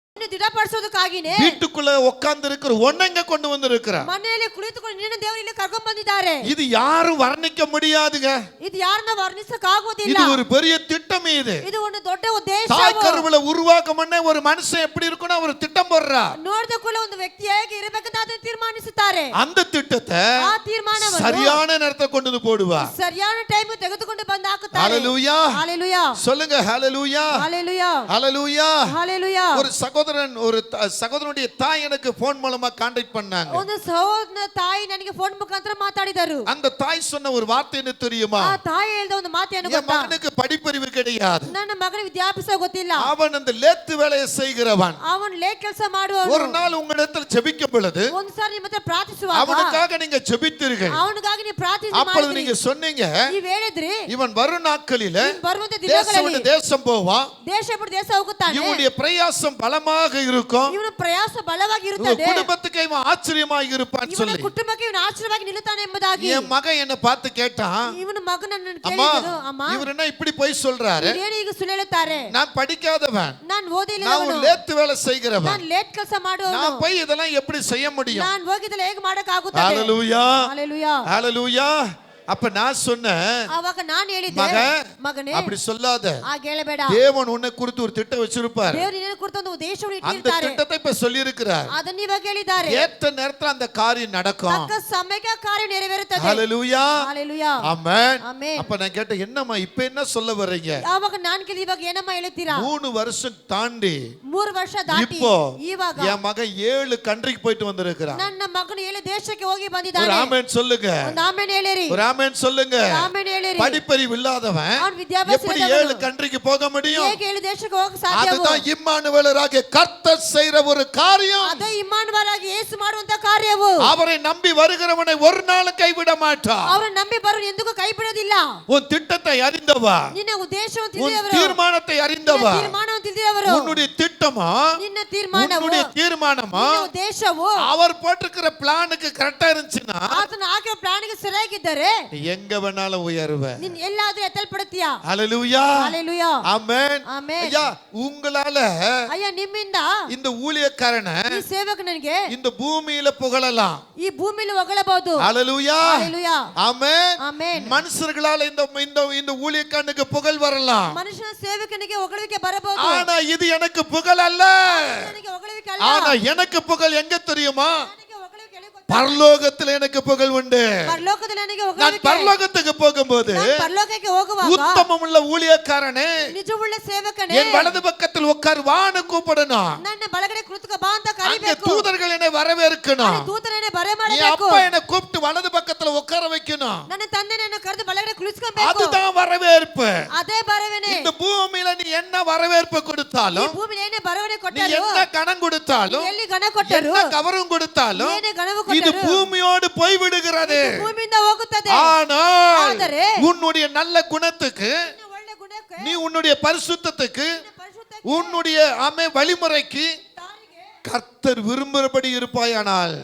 ದೃಢಪಡಿಸೋದಕ್ಕಾಗಿನೇ வீட்டுக்குள்ள உட்கார்ந்து இருக்கிற ஒன்னங்க கொண்டு வந்திருக்கிறார். ಮನೆಯಲ್ಲಿ ಕುಳಿತುಕೊಂಡು ನಿನ್ನ ದೇವರು ಇಲ್ಲಿ ಕರ್ಕೊಂಡು ಬಂದಿದ್ದಾರೆ. இது யாரும் வர்ணிக்க முடியாதுங்க. ಇದು ಯಾರನ್ನ ವರ್ಣಿಸಕ ಆಗುವುದಿಲ್ಲ. இது ஒரு பெரிய திட்டம். இது ಒಂದು ದೊಡ್ಡ ಉದ್ದೇಶ. தாய் கருவுல உருவாக்க முன்னே ஒரு மனுஷன் எப்படி இருக்கணும் அவர் திட்டம் போடுறார். ನೋಡಿದ ಕೂಡಲೇ ಒಂದು ವ್ಯಕ್ತಿ ಹೇಗೆ ಇರಬೇಕಂತ ಅದನ್ನು ತೀರ್ಮಾನಿಸುತ್ತಾರೆ. அந்த திட்டத்தை ಆ ತೀರ್ಮಾನವನ್ನು சரியான நேரத்துல கொண்டு வந்து போடுவார். ಸರಿಯಾದ ಟೈಮ್ ತೆಗೆದುಕೊಂಡು ಬಂದು ಹಾಕುತ್ತಾರೆ. ஹalleluya. ஹalleluya. சொல்லுங்க ஹalleluya. ஹalleluya. ஹalleluya. ஹalleluya. ஒரு சகோதரனுடைய தாய் எனக்கு போன் மூலமா கான்டாக்ட் பண்ணாங்க. ಒಂದು ಸಹೋದರನ ತಾಯಿ ನನಗೆ ಫೋನ್ ಮುಖಾಂತರ ಮಾತಾಡಿದರು. அந்த தாய் சொன்ன ஒரு வார்த்தை என்ன தெரியுமா? ಆ ತಾಯಿ ಹೇಳಿದ ಒಂದು ಮಾತು ಏನು என் ಗೊತ್ತಾ? மகனுக்கு படிப்பறிவு கிடையாது. ನನ್ನ ಮಗನ ವಿದ್ಯಾಭ್ಯಾಸ ಗೊತ್ತಿಲ್ಲ. அவன் அந்த லேத்து வேலையை செய்கிறவன். ಅವನು ಲೇಟ್ ಕೆಲಸ ಮಾಡುವವನು. ஒரு நாள் உங்களிடத்தில் ஜெபிக்கும் பொழுது ಒಂದು ಸಾರಿ ನಿಮ್ಮ ಹತ್ರ ಪ್ರಾರ್ಥಿಸುವಾಗ அவனுக்காக நீங்க ஜெபித்தீர்கள். ಅವನಿಗಾಗಿ ನೀವು ಪ್ರಾರ್ಥನೆ அப்பொழுது ಮಾಡಿದ್ರಿ. நீங்க சொன்னீங்க, ನೀವು ಹೇಳಿದ್ರಿ, இவன் வரும் நாட்களில ಬರುವಂತ ದಿನಗಳಲ್ಲಿ தேசம் போவான், ದೇಶ ಬಿಟ್ಟು ದೇಶ ಹೋಗುತ್ತಾನೆ, இவனுடைய பிரயாசம் பலமாக இருக்கும், ಇವನ ಪ್ರಯಾಸ ಬಲವಾಗಿ ಇರುತ್ತದೆ, குடும்பத்துக்கு இவன் ஆச்சரியமாக இருப்பான்னு ಇವನ சொல்லி ಕುಟುಂಬಕ್ಕೆ ಇವನು ಆಶ್ಚರ್ಯವಾಗಿ ನಿಲ್ಲುತ್ತಾನೆ ಎಂಬುದಾಗಿ என் மகன் என்ன பார்த்து கேட்டான், ಇವನ ಮಗನನ್ನು அம்மா ಕೇಳಿದರು, ಅಮ್ಮ இவர் என்ன இப்படி போய் சொல்றாரு, ಏನು ಈಗ ಸುಳ್ಳು ಹೇಳುತ್ತಾರೆ, நான் படிக்காதவன், ನಾನು ಓದಿಲ್ಲ, நான் ஒரு லேத்து வேலை செய்கிறவன், ನಾನು ಲೇಟ್ ಕೆಲಸ ಮಾಡುವವನು, நான் போய் இதெல்லாம் எப்படி செய்ய முடியும்? ನಾನು ಹೋಗಿದ್ದಲ್ಲ ಹೇಗೆ ಮಾಡಕ ಆಗುತ್ತದೆ? ஹalleluya. ஹalleluya. ஹalleluya. அப்ப நான் சொன்னேன், ಆವಾಗ ನಾನು ಹೇಳಿದ್ದೆ, ಮಗನೇ அப்படி சொல்லாத, ಹಾಗೆ ಹೇಳಬೇಡ, தேவன் உன்னை குறித்து ஒரு திட்டம் வச்சிருப்பார். ದೇವರು ನಿನ್ನ ಕುರಿತು ಒಂದು ಉದ್ದೇಶವನ್ನು அந்த ಇಟ್ಟಿರ್ತಾರೆ. திட்டத்தை இப்ப சொல்லி இருக்கிறார். ಅದನ್ನ ಇವಾಗ ಹೇಳಿದ್ದಾರೆ. ஏற்ற நேரத்துல அந்த காரியம் நடக்கும். ತಕ್ಕ ಸಮಯಕ್ಕೆ ಕಾರ್ಯ ನೆರವೇರುತ್ತದೆ. ஹalleluya. ஹalleluya. ஆமென். ஆமென். அப்ப நான் கேட்டேன், என்னம்மா இப்ப என்ன சொல்ல வர்றீங்க? ಆವಾಗ ನಾನು ಕೇಳಿ, ಇವಾಗ ಏನಮ್ಮ ಹೇಳ್ತೀರಾ? 3 வருஷம் தாண்டி 3 ವರ್ಷ ದಾಟಿ இப்போ ಇವಾಗ என் மகன் 7 கண்ட்ரிக்கு போயிட்டு வந்திருக்கிறான். ನನ್ನ ಮಗನು 7 ದೇಶಕ್ಕೆ ಹೋಗಿ ஒரு ಬಂದಿದ್ದಾನೆ. ஆமென் சொல்லுங்க. ಒಂದು ಆಮೆನ್ ಹೇಳಿರಿ. ஒரு ஆமென் சொல்லுங்க. ಆಮೆನ್ ಹೇಳಿರಿ. படிப்பறிவு இல்லாதவன் ಅವನು ವಿದ್ಯಾಭ್ಯಾಸ எப்படி ಇಲ್ಲದವನು 7 கண்ட்ரிக்கு போக முடியும்? ಹೇಗೆ 7 ದೇಶಕ್ಕೆ ಹೋಗಕ್ಕೆ ಸಾಧ್ಯವೋ? அதுதான் இம்மானுவேலராகிய கர்த்தர் செய்கிற ஒரு காரியம். ಅದೇ ಇಮ್ಮಾನುವೇಲರಾಗಿ ಯೇಸು ಮಾಡುವಂತ ಕಾರ್ಯವು. அவரை நம்பி வருகிறவனை ஒரு நாள் கைவிட மாட்டார். ಅವರ ನಂಬಿ ಬರುವನು ಎಂದಿಗೂ ಕೈ ಬಿಡೋದಿಲ್ಲ. உன் திட்டத்தை அறிந்தவா, ನಿನ್ನ ಉದ್ದೇಶವನ್ನು உன் ತಿಳಿದವರು, தீர்மானத்தை அறிந்தவா, ತೀರ್ಮಾನವನ್ನು ತಿಳಿದವರು, உன்னுடைய திட்டமா, ನಿನ್ನ ತೀರ್ಮಾನವು, உன்னுடைய தீர்மானமா, ನಿನ್ನ ಉದ್ದೇಶವು அவர் போட்டிருக்கிற பிளானுக்கு கரெக்டா இருந்துச்சுன்னா ಆತನ ಹಾಕಿರೋ ಪ್ಲಾನಿಗೆ ಸರಿಯಾಗಿದ್ದರೆ எங்க வேணாலும் உயருவ. ನೀನು ಎಲ್ಲಾದ್ರೂ ಎತ್ತಲ್ಪಡುತ್ತೀಯಾ? ஹalleluya. ஹalleluya. ஆமென். ஆமென். ஐயா, உங்களால ಅಯ್ಯ ನಿಮ್ಮಿಂದ இந்த ஊழியக்காரனை ಈ ಸೇವಕನಿಗೆ இந்த பூமியில புகழலாம். ಈ ಭೂಮಿಯಲ್ಲಿ ಹೊಗಳಬಹುದು. ஹalleluya. ஹalleluya. ஆமென். ஆமென். மனுஷர்களால இந்த ஊழியக்காரனுக்கு புகழ் வரலாம். ಮನುಷ್ಯನ ಸೇವಕನಿಗೆ ಹೊಗಳಿಕೆ ಬರಬಹುದು. ஆனா இது எனக்கு புகழ் அல்ல. ನನಗೆ ಹೊಗಳಿಕೆ ಅಲ್ಲ. ஆனா எனக்கு புகழ் எங்க தெரியுமா? ನನಗೆ ಹೊಗಳಿಕೆ ಎಲ್ಲಿ ಗೊತ್ತಾ? பரலோகத்தில் எனக்கு புகழ் உண்டு. ಪರಲೋಕದಲ್ಲಿ ನನಗೆ நான் ಹೊಗಳಿಕೆ. பரலோகத்துக்கு போகும்போது ನಾನು ಪರಲೋಕಕ್ಕೆ ಹೋಗುವಾಗ உத்தமமுள்ள ஊழியக்காரனே, ನಿಜವುಳ್ಳ ಸೇವಕನೇ, என் வலது பக்கத்தில் உட்காருவான்னு கூப்பிடணும். ನನ್ನ ಬಲಗಡೆ ಕುಳಿತುಕೋ ಬಾ ಅಂತ அங்க ಕರೀಬೇಕು. தூதர்கள் என்னை வரவேற்கணும். ದೂತರನ್ನೇ ಬರೆ என் ಮಾಡಬೇಕು. அப்பா என்னை கூப்பிட்டு வலது பக்கத்துல உட்கார வைக்கணும். ನನ್ನ ತಂದೆ ನನ್ನ ಕರೆದು ಬಲಗಡೆ ಕುಳಿಸ್ಕೊಬೇಕು. அதுதான் வரவேற்பு. ಅದೇ ಬರವೇನೆ. இந்த பூமியில நீ என்ன வரவேற்பு ಈ கொடுத்தாலும், ಭೂಮಿಲಿ ಏನೇ ಬರವನೆ நீ ಕೊಟ್ಟರು, என்ன கணம் கொடுத்தாலும், ಎಲ್ಲಿ ಗಣ ಕೊಟ್ಟರು, என்ன கவரும் கொடுத்தாலும், ಏನೇ ಗಣವು இது ಕೊಟ್ಟರು, பூமியோடு போய் விடுகிறது. ಭೂಮಿಯಿಂದ ಹೋಗುತ್ತದೆ. ஆனால் ಆದರೆ உன்னுடைய நல்ல குணத்துக்கு, ನಿನ್ನ ಒಳ್ಳೆ ಗುಣಕ್ಕೆ, நீ உன்னுடைய பரிசுத்தத்துக்கு, ನಿನ್ನ ಪರಿಶುದ್ಧಕ್ಕೆ, உன்னுடைய வழிமுறைக்கு ದಾರಿಗೆ கர்த்தர் விரும்புகிறபடி இருப்பாயானால்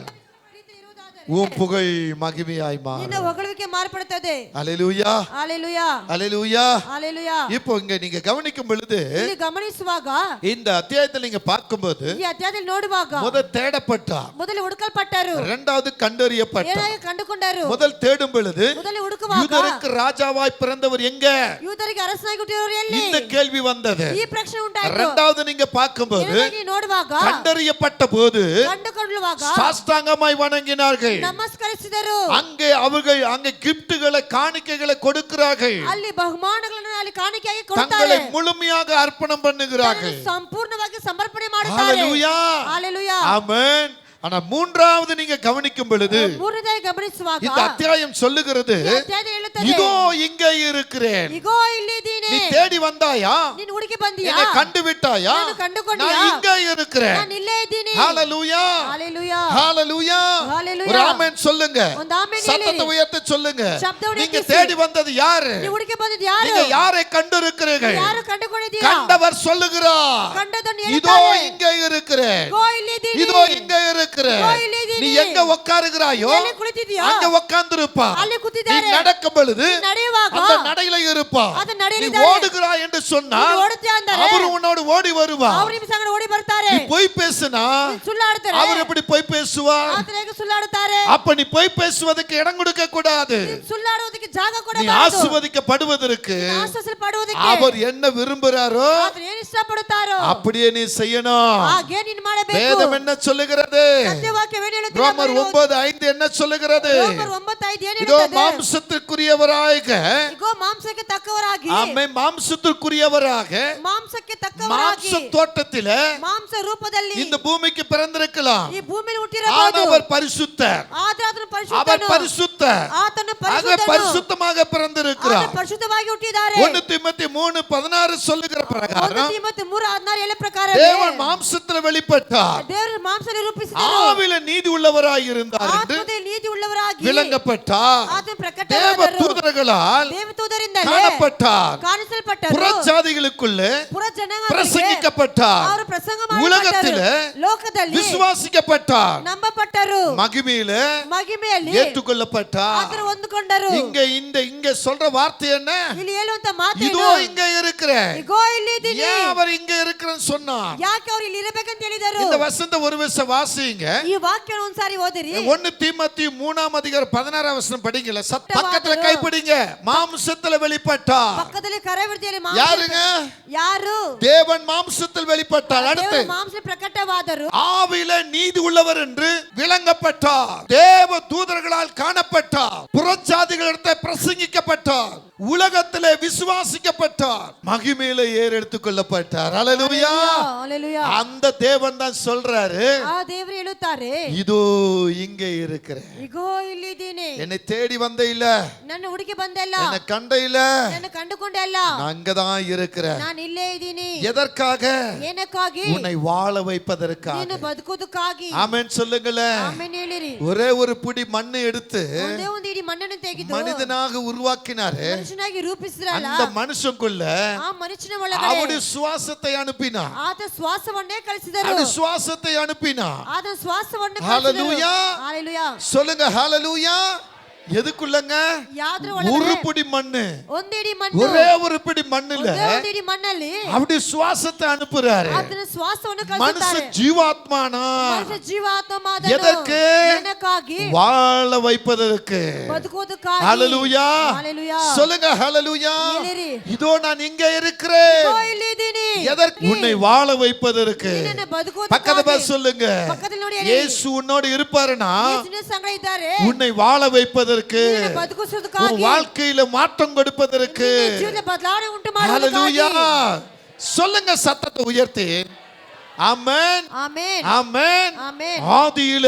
ಪ್ರೀತಿ ಇರುವುದಾದರೆ உன் புகழ் மகிமையாய் ನಿನ್ನ மாறும். ಹೊಗಳಿಕೆ ಮಾರ್ಪಡುತ್ತದೆ. அல்லேலூயா ஹalleluya அல்லேலூயா. ஹalleluya. இப்போ இங்க நீங்க கவனிக்கும் பொழுது ಇಲ್ಲಿ ಗಮನಿಸುವಾಗ இந்த அத்தியாயத்தில் நீங்க பார்க்கும்போது ಈ ಅಧ್ಯಾಯದಲ್ಲಿ ನೋಡುವಾಗ முதல் தேடப்பட்டார், ಮೊದಲು ಹುಡುಕಲ್ಪಟ್ಟರು, இரண்டாவது கண்டறியப்பட்டார். ಏನಾಗಿ ಕಂಡುಕೊಂಡರು. முதல் தேடும் பொழுது ಮೊದಲು ಹುಡುಕುವಾಗ யூதருக்கு ராஜாவாய் பிறந்தவர் எங்க? ಯೂದರಿಗೆ ಅರಸನಾಗಿ ಹುಟ್ಟಿದವರು ಎಲ್ಲಿ? இந்த கேள்வி வந்தது. ಈ ಪ್ರಶ್ನೆ ಉಂಟಾಯಿತು. இரண்டாவது நீங்க பார்க்கும்போது ಏನಾಗಿ ನೋಡುವಾಗ கண்டறியப்பட்ட போது ಕಂಡುಕೊಳ್ಳುವಾಗ சாஷ்டாங்கமாய் வணங்கினார்கள். ನಮಸ್ಕರಿಸಿದರು. அங்கே அவர்கள் அங்கே கிஃப்ட்களை காணிக்கைகளை கொடுக்கிறார்கள். ಅಲ್ಲಿ ಬಹುಮಾನಗಳನ್ನು ಅಲ್ಲಿ ಕಾಣಿಕೆಯಾಗಿ தங்களை ಕೊಡುತ್ತಾರೆ. முழுமையாக அர்ப்பணம் பண்ணுகிறார்கள். ಸಂಪೂರ್ಣವಾಗಿ ಸಮರ್ಪಣೆ ಮಾಡುತ್ತಾರೆ. ஹalleluya ஹalleluya. ஆமென். ஆனா மூன்றாவது நீங்க கவனிக்கும் பொழுது ಮೂರನೇದಾಗಿ ಗಮನಿಸುವಾಗ இந்த அத்தியாயம் சொல்லுகிறது, ಈ ಅಧ್ಯಾಯದಲ್ಲಿ ಹೇಳುತ್ತದೆ, இதோ இங்கே இருக்கிறேன். ಇಗೋ ಇಲ್ಲಿದ್ದೀನಿ. நீ தேடி வந்தாயா? ನೀನು ಹುಡುಕಿ ಬಂದಿಯಾ? என்னை கண்டு விட்டாயா? ನಾನು ಕಂಡುಕೊಂಡೆಯಾ? நான் இங்கே இருக்கிறேன். ನಾನು ಇಲ್ಲೇ ಇದ್ದೀನಿ. ஹalleluya ஹalleluya. ஹalleluya. ஹalleluya. ஒரு ஆமென் சொல்லுங்க. ಒಂದು ಆಮೆನ್ சத்தத்தை ಹೇಳಿರಿ. உயர்த்தி சொல்லுங்க. ಶಬ್ದವನ್ನು நீங்க ಎತ್ತಿಸಿ. தேடி வந்தது யாரு? ನೀವು ಹುಡುಕಿ ಬಂದಿದ್ದು ಯಾರು? நீங்க யாரை கண்டிருக்கிறீர்கள்? ಯಾರು ಕಂಡುಕೊಂಡಿದ್ದೀಯಾ? கண்டவர் சொல்லுகிறார், ಕಂಡದನ್ನು இதோ ಹೇಳುತ್ತಾರೆ, இங்கே இருக்கிறேன். ಇಗೋ ಇಲ್ಲಿದ್ದೀನಿ. இதோ இங்கே இருக்கிறேன். இதோ இಲ್ಲಿದ್ದೀನಿ. நீ எங்க உட்காருகிறாயோ ಎಲ್ಲಿ ಕುಳಿತಿದ್ದೀಯಾ? அங்க உட்கார்ந்திருப்பா. ಅಲ್ಲಿ நீ ಕೂತಿದ್ದಾರೆ. நடக்கும் பொழுது ನೀನು ನಡೆಯುವಾಗ அந்த நடையில இருப்பா. ಅದು நீ ನಡೆಯಲಿದ್ದಾರೆ. ஓடுகிறாய் என்று சொன்னால் ನೀನು ಓಡುತ್ತೀಯ ಅಂದರೆ அவர் உன்னோடு ஓடி வருவா. ಅವರು ನಿಮ್ಮ ಸಂಗಡ ಓಡಿ ಬರ್ತಾರೆ. நீ பொய் பேசினா ನೀನು ಸುಳ್ಳಾಡುತ್ತಾರೆ. அவர் எப்படி பொய் பேசுவா? ಆತನ ಹೇಗೆ ಸುಳ್ಳಾಡುತ್ತಾರೆ? அப்ப நீ பொய் பேசுவதற்கு இடம் கொடுக்க கூடாது. ನೀನು ಸುಳ್ಳಾಡುವುದಕ್ಕೆ ಜಾಗ நீ ಕೊಡಬಾರದು. ஆசீர்வதிக்கப்படுவதற்கு ಆಶೀರ್ವಾದಪಡುವುದಕ್ಕೆ அவர் என்ன விரும்புகிறாரோ ಆತನು ಏನು ಇಷ್ಟಪಡುತ್ತಾರೋ அப்படியே நீ செய்யணும். ಹಾಗೆ ನೀನು ಮಾಡಬೇಕು. வேதம் என்ன சொல்லுகிறது? ಸತ್ಯವಾಕ್ಯವೇನು ಹೇಳುತ್ತದೆ? ரோமர் 9:5 என்ன சொல்லுகிறது? ರೋಮರ್ 9:5 ಏನು இதோ ಹೇಳುತ್ತದೆ? மாம்சத்திற்குரியவராக, ಇಗೋ ಮಾಂಸಕ್ಕೆ ತಕ್ಕವರಾಗಿ, ஆமை மாம்சத்திற்குரியவராக ಮಾಂಸಕ್ಕೆ மாம்ச ತಕ್ಕವರಾಗಿ தோட்டத்திலே ಮಾಂಸ ರೂಪದಲ್ಲಿ இந்த பூமிக்கு பிறந்திருக்கலாம். ಈ ಭೂಮಿಯಲ್ಲಿ ஆனா ಹುಟ್ಟಿರಬಹುದು. அவர் பரிசுத்தர். ಆದ್ರೆ ಆತನು அவர் ಪರಿಶುದ್ಧನು. பரிசுத்தர். ಆತನು ஆக ಪರಿಶುದ್ಧನು. பரிசுத்தமாக பிறந்திருக்கிறார். ಆತನು ಪರಿಶುದ್ಧವಾಗಿ ಹುಟ್ಟಿದ್ದಾರೆ. 1 தீமோத்தேயு 3:16 சொல்லுகிற 1 பிரகாரம் ತಿಮೋಥೆ 3:16 ಹೇಳ ಪ್ರಕಾರ தேவன் மாம்சத்தில் வெளிப்பட்டார். ದೇವರು ಮಾಂಸದಲ್ಲಿ ರೂಪಿಸಿದರು. ஆவில நீதி உள்ளவராய் இருந்தார் என்று ಆತ್ಮದಲ್ಲಿ ನೀತಿ ಉಳ್ಳವರಾಗಿ விளங்கப்பட்டார். ಆತನು தேவ ಪ್ರಕಟವಾದರು. தூதர்களால் ದೇವದೂತರಿಂದಲೇ காணப்பட்டார். ಕಾಣಿಸಲ್ಪಟ್ಟರು. புறஜாதிகளுக்குள்ளே ಪುರ ಜನಾಂಗಗಳಿಗೆ பிரசங்கிக்கப்பட்டார். ಅವರು ಪ್ರಸಂಗ உலகத்திலே ಮಾಡಲ್ಪಟ್ಟರು. ಲೋಕದಲ್ಲಿ விசுவாசிக்கப்பட்டார். ನಂಬப்பಟ್ಟರು. மகிமையிலே ಮಹಿಮೆಯಲ್ಲಿ ஏற்றுக்கொள்ளப்பட்டார். ಆತನು ಹೊಂದಿಕೊಂಡರು. இங்க சொல்ற வார்த்தை என்ன? ಇಲ್ಲಿ ಹೇಳುವಂತ ಮಾತು இதோ ಏನು? இங்க இருக்கிறேன். ಇಗೋ ಇಲ್ಲಿದ್ದೀನಿ. ஏன் அவர் இங்க இருக்கிறேன்னு சொன்னார்? ಯಾಕೆ ಅವರು ಇಲ್ಲಿ ಇರಬೇಕಂತ ಹೇಳಿದರು? இந்த வசந்த ஒரு விஷயம் வாசிங்க. ಈ ವಾಕ್ಯ ಒಂದ್ಸಾರಿ ಓದಿರಿ. 1 தீமோத்தேயு 3:16 வசனம் படிங்கல. பக்கத்துல கைப்பிடிங்க. மாம்சத்துல வெளிப்பட்டார். ಪಕ್ಕದಲ್ಲಿ ಕರವೃತ್ತಿಯಲ್ಲಿ யாருங்க? ಯಾರು? தேவன் மாம்சத்தில் வெளிப்பட்டார். அடுத்து ದೇವರು ಮಾಂಸ ಪ್ರಕಟವಾದರು. ஆவியில நீதி உள்ளவர் என்று விளங்கப்பட்டார். தேவ தூதர்களால் காணப்பட்டார். புறஜாதிகளிடத்தை பிரசங்கிக்கப்பட்டார். உலகத்திலே விசுவாசிக்கப்பட்டார். மகிமையில ஏறெடுத்துக் கொள்ளப்பட்டார். ஹalleluya. ஹalleluya. அந்த தேவன் தான் சொல்றாரு, ಆ ದೇವರು ಹೇಳುತ್ತಾರೆ, இதோ இங்கே இருக்கிறேன். ಇಗೋ ಇಲ್ಲಿದ್ದೀನಿ. என்னை தேடி வந்த இல்ல, ನನ್ನ ಹುಡುಕಿ ಬಂದಲ್ಲ, என்னை கண்ட இல்ல, ನನ್ನ ಕಂಡುಕೊಂಡೆ ಅಲ್ಲ, நான் அங்கதான் இருக்கிறேன். ನಾನು ಇಲ್ಲೇ ಇದ್ದೀನಿ. எதற்காக? ಏನಕ್ಕಾಗಿ? உன்னை வாழ வைப்பதற்காக. ನೀನು ಬದುಕುವುದಕ್ಕಾಗಿ. ஆமென் சொல்லுங்களேன். ಆಮೆನ್ ಹೇಳಿರಿ. ஒரே ஒரு புடி மண்ணை எடுத்து ಒಂದೇ ಒಂದು ಇಡೀ ಮಣ್ಣನ್ನು ತೆಗೆದು மனிதனாக உருவாக்கினாரு. ಮನುಷ್ಯನಾಗಿ ರೂಪಿಸಿದ್ರಲ್ಲ, அந்த மனுஷனுக்குள்ள ಆ ಮನುಷ್ಯನ ಒಳಗಡೆ அவருடைய சுவாசத்தை அனுப்பினார். ಆತ ಶ್ವಾಸವನ್ನೇ ಕಳಿಸಿದರು. அவருடைய சுவாசத்தை அனுப்பினார். ಆತ ಶ್ವಾಸವನ್ನು ஹalleluya. ஹalleluya. சொல்லுங்க ஹalleluya. எதுக்குள்ளங்க? ಯಾದ್ರ ஒரு ಒಳಗಡೆ புடி மண்ணு, ಒಂದಿಡಿ ಮಣ್ಣು, ஒரே ஒரு பிடி மண்ணுல ಒಂದೇ ಒಂದಿಡಿ ಮಣ್ಣಲ್ಲಿ அவருடைய சுவாசத்தை அனுப்புறாரு. ಆತನ ಶ್ವಾಸವನ್ನು மனுஷ ಕಳಿಸುತ್ತಾರೆ. ಜೀವಾತ್ಮனா ಮನುಷ್ಯ ಜೀವಾತ್ಮವಾದನು. எதற்கு? ಏನಕ್ಕಾಗಿ? வாழ வைப்பதற்கு. ಬದುಕುವುದಕ್ಕಾಗಿ. ஹalleluya. ஹalleluya. சொல்லுங்க ஹalleluya. ಹೇಳಿರಿ. இதோ நான் இங்க இருக்கிறேன். ಇಗೋ ಇಲ್ಲಿದ್ದೀನಿ. எதற்கு? உன்னை வாழ வைப்பதற்கு. ನಿನ್ನನ್ನು பக்கத்துல ಬದುಕುವುದಕ್ಕಾಗಿ. பார்த்து சொல்லுங்க, ಪಕ್ಕದಲ್ಲಿ ನೋಡಿ ಹೇಳಿ. இயேசு உன்னோடு இருப்பாருனா ಯೇಸುವಿನ ಸಂಗಡ ಇದ್ದಾರೆ. உன்னை வாழ வைப்பதற்கு, ನಿನ್ನನ್ನು உன் ಬದುಕಿಸುವುದಕ್ಕಾಗಿ. வாழ்க்கையில மாற்றம் கொடுப்பதற்கு. ನಿನ್ನ ಜೀವನದ ಬದಲಾವಣೆ ಉಂಟು ஹalleluya. ಮಾಡುವುದಕ್ಕಾಗಿ. சொல்லுங்க சத்தத்தை உயர்த்தி. ஆமென் ಆಮೆನ್. ஆமென். ಆಮೆನ್. ஆதியில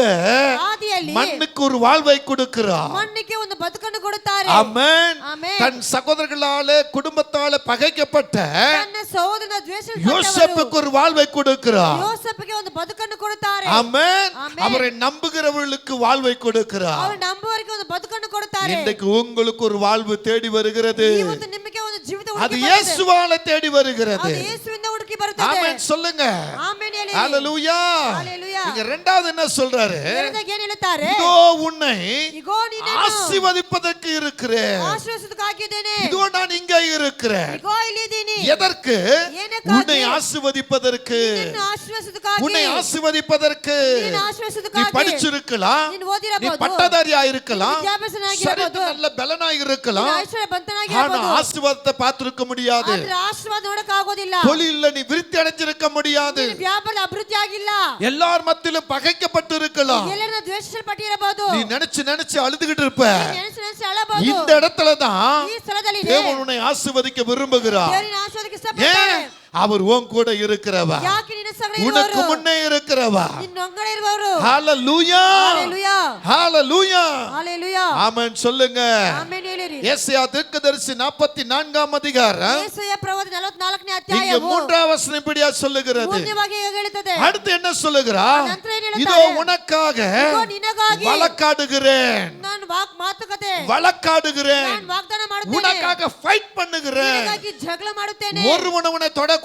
ಆದಿಯಲ್ಲಿ மண்ணுக்கு ஒரு வாழ்வை கொடுக்கிறார். ಮಣ್ಣಿಗೆ ಒಂದು ಬದುಕನ್ನು ಕೊಡುತ್ತಾರೆ. ஆமென். ಆಮೆನ್. தன் சகோதரர்களாலே குடும்பத்தாலே பகைக்கப்பட்ட ತನ್ನ ಸಹೋದರನ ದ್ವೇಷಿಸಲ್ಪಟ್ಟವರು யோசேப்புக்கு ஒரு வாழ்வை கொடுக்கிறார். ಯೋಸೇಫಿಗೆ ಒಂದು ಬದುಕನ್ನು ಕೊಡುತ್ತಾರೆ. ஆமென். ஆமென். அவரை நம்புகிறவர்களுக்கு வாழ்வை கொடுக்கிறார். ಅವರು ನಂಬುವವರಿಗೆ ಒಂದು ಬದುಕನ್ನು ಕೊಡುತ್ತಾರೆ. இன்றைக்கு உங்களுக்கு ஒரு வாழ்வு தேடி வருகிறது. ಇವತ್ತು ನಿಮಗೆ ಒಂದು ಜೀವಿತ அது ಹುಡುಕಿ ಬರುತ್ತದೆ. இயேசுவால தேடி வருகிறது. ಅದು ಯೇಸುವಿಂದ ಹುಡುಕಿ ಆಗಿ ಬರುತ್ತದೆ. ஆமென் சொல்லுங்க. ಆಮೆನ್ ಹೇಳಿ. ஹalleluya. ஹalleluya. இங்க இரண்டாவது என்ன சொல்றாரு? ಎರಡನೇದಾಗಿ ಏನು ಹೇಳುತ್ತಾರೆ? இதோ உன்னை ಇಗೋ ನಿನ್ನನ್ನು ஆசீர்வதிப்பதற்கு இருக்கிறேன். ಆಶೀರ್ವದಿಸುವುದಕ್ಕಾಗಿದ್ದೇನೆ. இதோ நான் இங்கே இருக்கிறேன். ಇಗೋ ಇಲ್ಲಿದ್ದೀನಿ. எதற்கு? ಏನಕ್ಕಾಗಿ? உன்னை ஆசீர்வதிப்பதற்கு. ನಿನ್ನನ್ನು ಆಶೀರ್ವದಿಸುವುದಕ್ಕಾಗಿ. உன்னை ஆசீர்வதிப்பதற்கு. ನಿನ್ನನ್ನು நீ ಆಶೀರ್ವದಿಸುವುದಕ್ಕಾಗಿ. படிச்சிருக்கலாம், ನೀನು நீ ಓದಿರಬಹುದು, பட்டதாரியா இருக்கலாம், ವಿದ್ಯಾಭ್ಯಾಸನಾಗಿರಬಹುದು, சரீரத்துல நல்ல பலனா இருக்கலாம், ನೀನು ஆனா ಐಶ್ವರ್ಯವಂತನಾಗಿರಬಹುದು, ஆசீர்வாதத்தை பார்த்திருக்க முடியாது. ಆದ್ರೆ ಆಶೀರ್ವಾದ ನೋಡಕ್ ಆಗೋದಿಲ್ಲ. தொழில்ல நீ விருத்தி அடைஞ்சிருக்க முடியாது. ನಿನ್ನ ವ್ಯಾಪಾರದ ಅಭಿವೃದ್ಧಿ ಆಗಿಲ್ಲ. எல்லார் மத்தியிலும் பகைக்கப்பட்டு இருக்கலாம். ಎಲ್ಲರನ್ನ ದ್ವೇಷಿಸಲ್ಪಟ್ಟಿರಬಹುದು. நீ நினைச்சு நினைச்சு அழுதுகிட்டு இருப்ப. ನೆನೆಸಿ ನೆನೆಸಿ ಅಳಬಹುದು. இந்த இடத்துல தான் ಈ ಸ್ಥಳದಲ್ಲಿ தேவன் உன்னை ஆசீர்வதிக்க விரும்புகிறார். ದೇವರನ್ನ ಆಶೀರ್ವದಿಸಕ್ಕೆ ಇಷ್ಟಪಡ್ತಾನೆ. ஏன்? அவர் உன் கூட இருக்கிறவா, ಯಾಕೆ ನಿನ್ನ ಸಂಗಡ உனக்கு ಇರುವವರು, முன்னே இருக்கிறவா. ನಿನ್ನ ಒಳಗಡೆ ಇರುವವರು. ஹalleluya, ஹalleluya, ஹalleluya, ஹalleluya. ஆமென் சொல்லுங்க. ಆಮೆನ್ ಹೇಳಿರಿ. ஏசாயா தீர்க்கதரிசி 44ஆம் அதிகாரம் ಯೆಶಾಯ ಪ್ರವಾದಿ 44ನೇ இங்க ಅಧ್ಯಾಯವು 3ஆம் வசனம் இப்படியா சொல்லுகிறது. ಮೂರನೇವಾಗಿ ಹೀಗೆ ಹೇಳುತ್ತದೆ. அடுத்து என்ன சொல்லுகிறார்? ನಂತರ ಏನು ಹೇಳುತ್ತಾರೆ? இதோ உனக்காக ಇಗೋ ನಿನಗಾಗಿ வழக்காடுகிறேன், ನಾನು ಮಾತುಕತೆ, வழக்காடுகிறேன், ನಾನು ವಾಗ್ದಾನ ಮಾಡುತ್ತೇನೆ, உனக்காக ஃபைட் பண்ணுகிறேன். ನಿನಗಾಗಿ ಜಗಳ ಮಾಡುತ್ತೇನೆ. ஒருவன் உன்னை தொடக்கூடாது,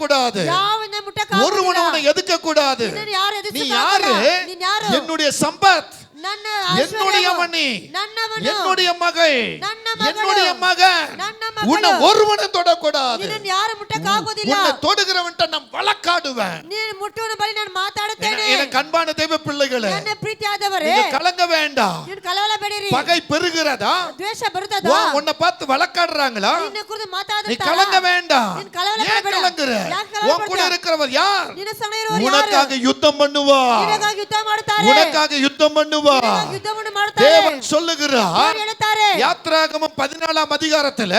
ಯಾವನ್ನ ಮುಟ್ಟಕ್ಕೆ ஒருவன் ಆಗುವುದಿಲ್ಲ. உன்னை எதுக்க கூடாது. ನಿನ್ನನ್ನು ಯಾರು நீ ಎದುರಿಸಕ್ಕೆ யாரு? ಆಗುವುದಿಲ್ಲ. ನೀನು ಯಾರು? என்னுடைய சம்பத், ನನ್ನ என்னுடைய ಐಶ್ವರ್ಯವು, மணி, ನನ್ನವನು, என்னுடைய மகள், ನನ್ನ ಮಗಳು, என்னுடைய மகன், ನನ್ನ ಮಗಳು. உன்னை ஒருவனை தொடக்கூடாது. ನಿನ್ನನ್ನು ಯಾರು ಮುಟ್ಟಕ್ಕೆ ಆಗುವುದಿಲ್ಲ. உன்னை தொடுகிறவன்ட்ட நான் வழக்காடுவேன். ನೀನು ಮುಟ್ಟುವನ ಬಳಿ ನಾನು ಮಾತಾಡುತ್ತೇನೆ. எனக்கு அன்பான தெய்வ பிள்ளைகளே, ನನ್ನ ಪ್ರೀತಿಯಾದವರೇ, நீங்க கலங்க வேண்டாம். ನೀನು ಕಳವಳಬೇಡಿರಿ. பகை பெருகிறதா? ದ್ವೇಷ ಬರುತ್ತದಾ? உன்னை பார்த்து வழக்காடுறாங்களா? ನಿನ್ನ ಕುರಿತು நீ ಮಾತಾಡುತ್ತಾರೆ. கலங்க வேண்டாம். ನೀನು ಕಳವಳ ஏன் ಪಡಬೇಡ. கலங்குற? ಯಾಕೆ ಕಳವಳ உன் கூட ಪಡ್ತೀಯ? இருக்கிறவர் யார்? ನಿನ್ನ ಸಂಗಡ ಇರುವವರು ಯಾರು? உனக்காக யுத்தம் பண்ணுவா, ನಿನಗಾಗಿ ಯುದ್ಧ ಮಾಡುತ್ತಾರೆ. உனக்காக யுத்தம் பண்ணுவா. ನಿನಗಾಗಿ ಯುದ್ಧವನ್ನು ಮಾಡುತ್ತಾರೆ. தேவன் சொல்லுகிறார். ದೇವರು ಹೇಳುತ್ತಾರೆ. யாத்ராகமம் 14ஆம் அதிகாரத்துல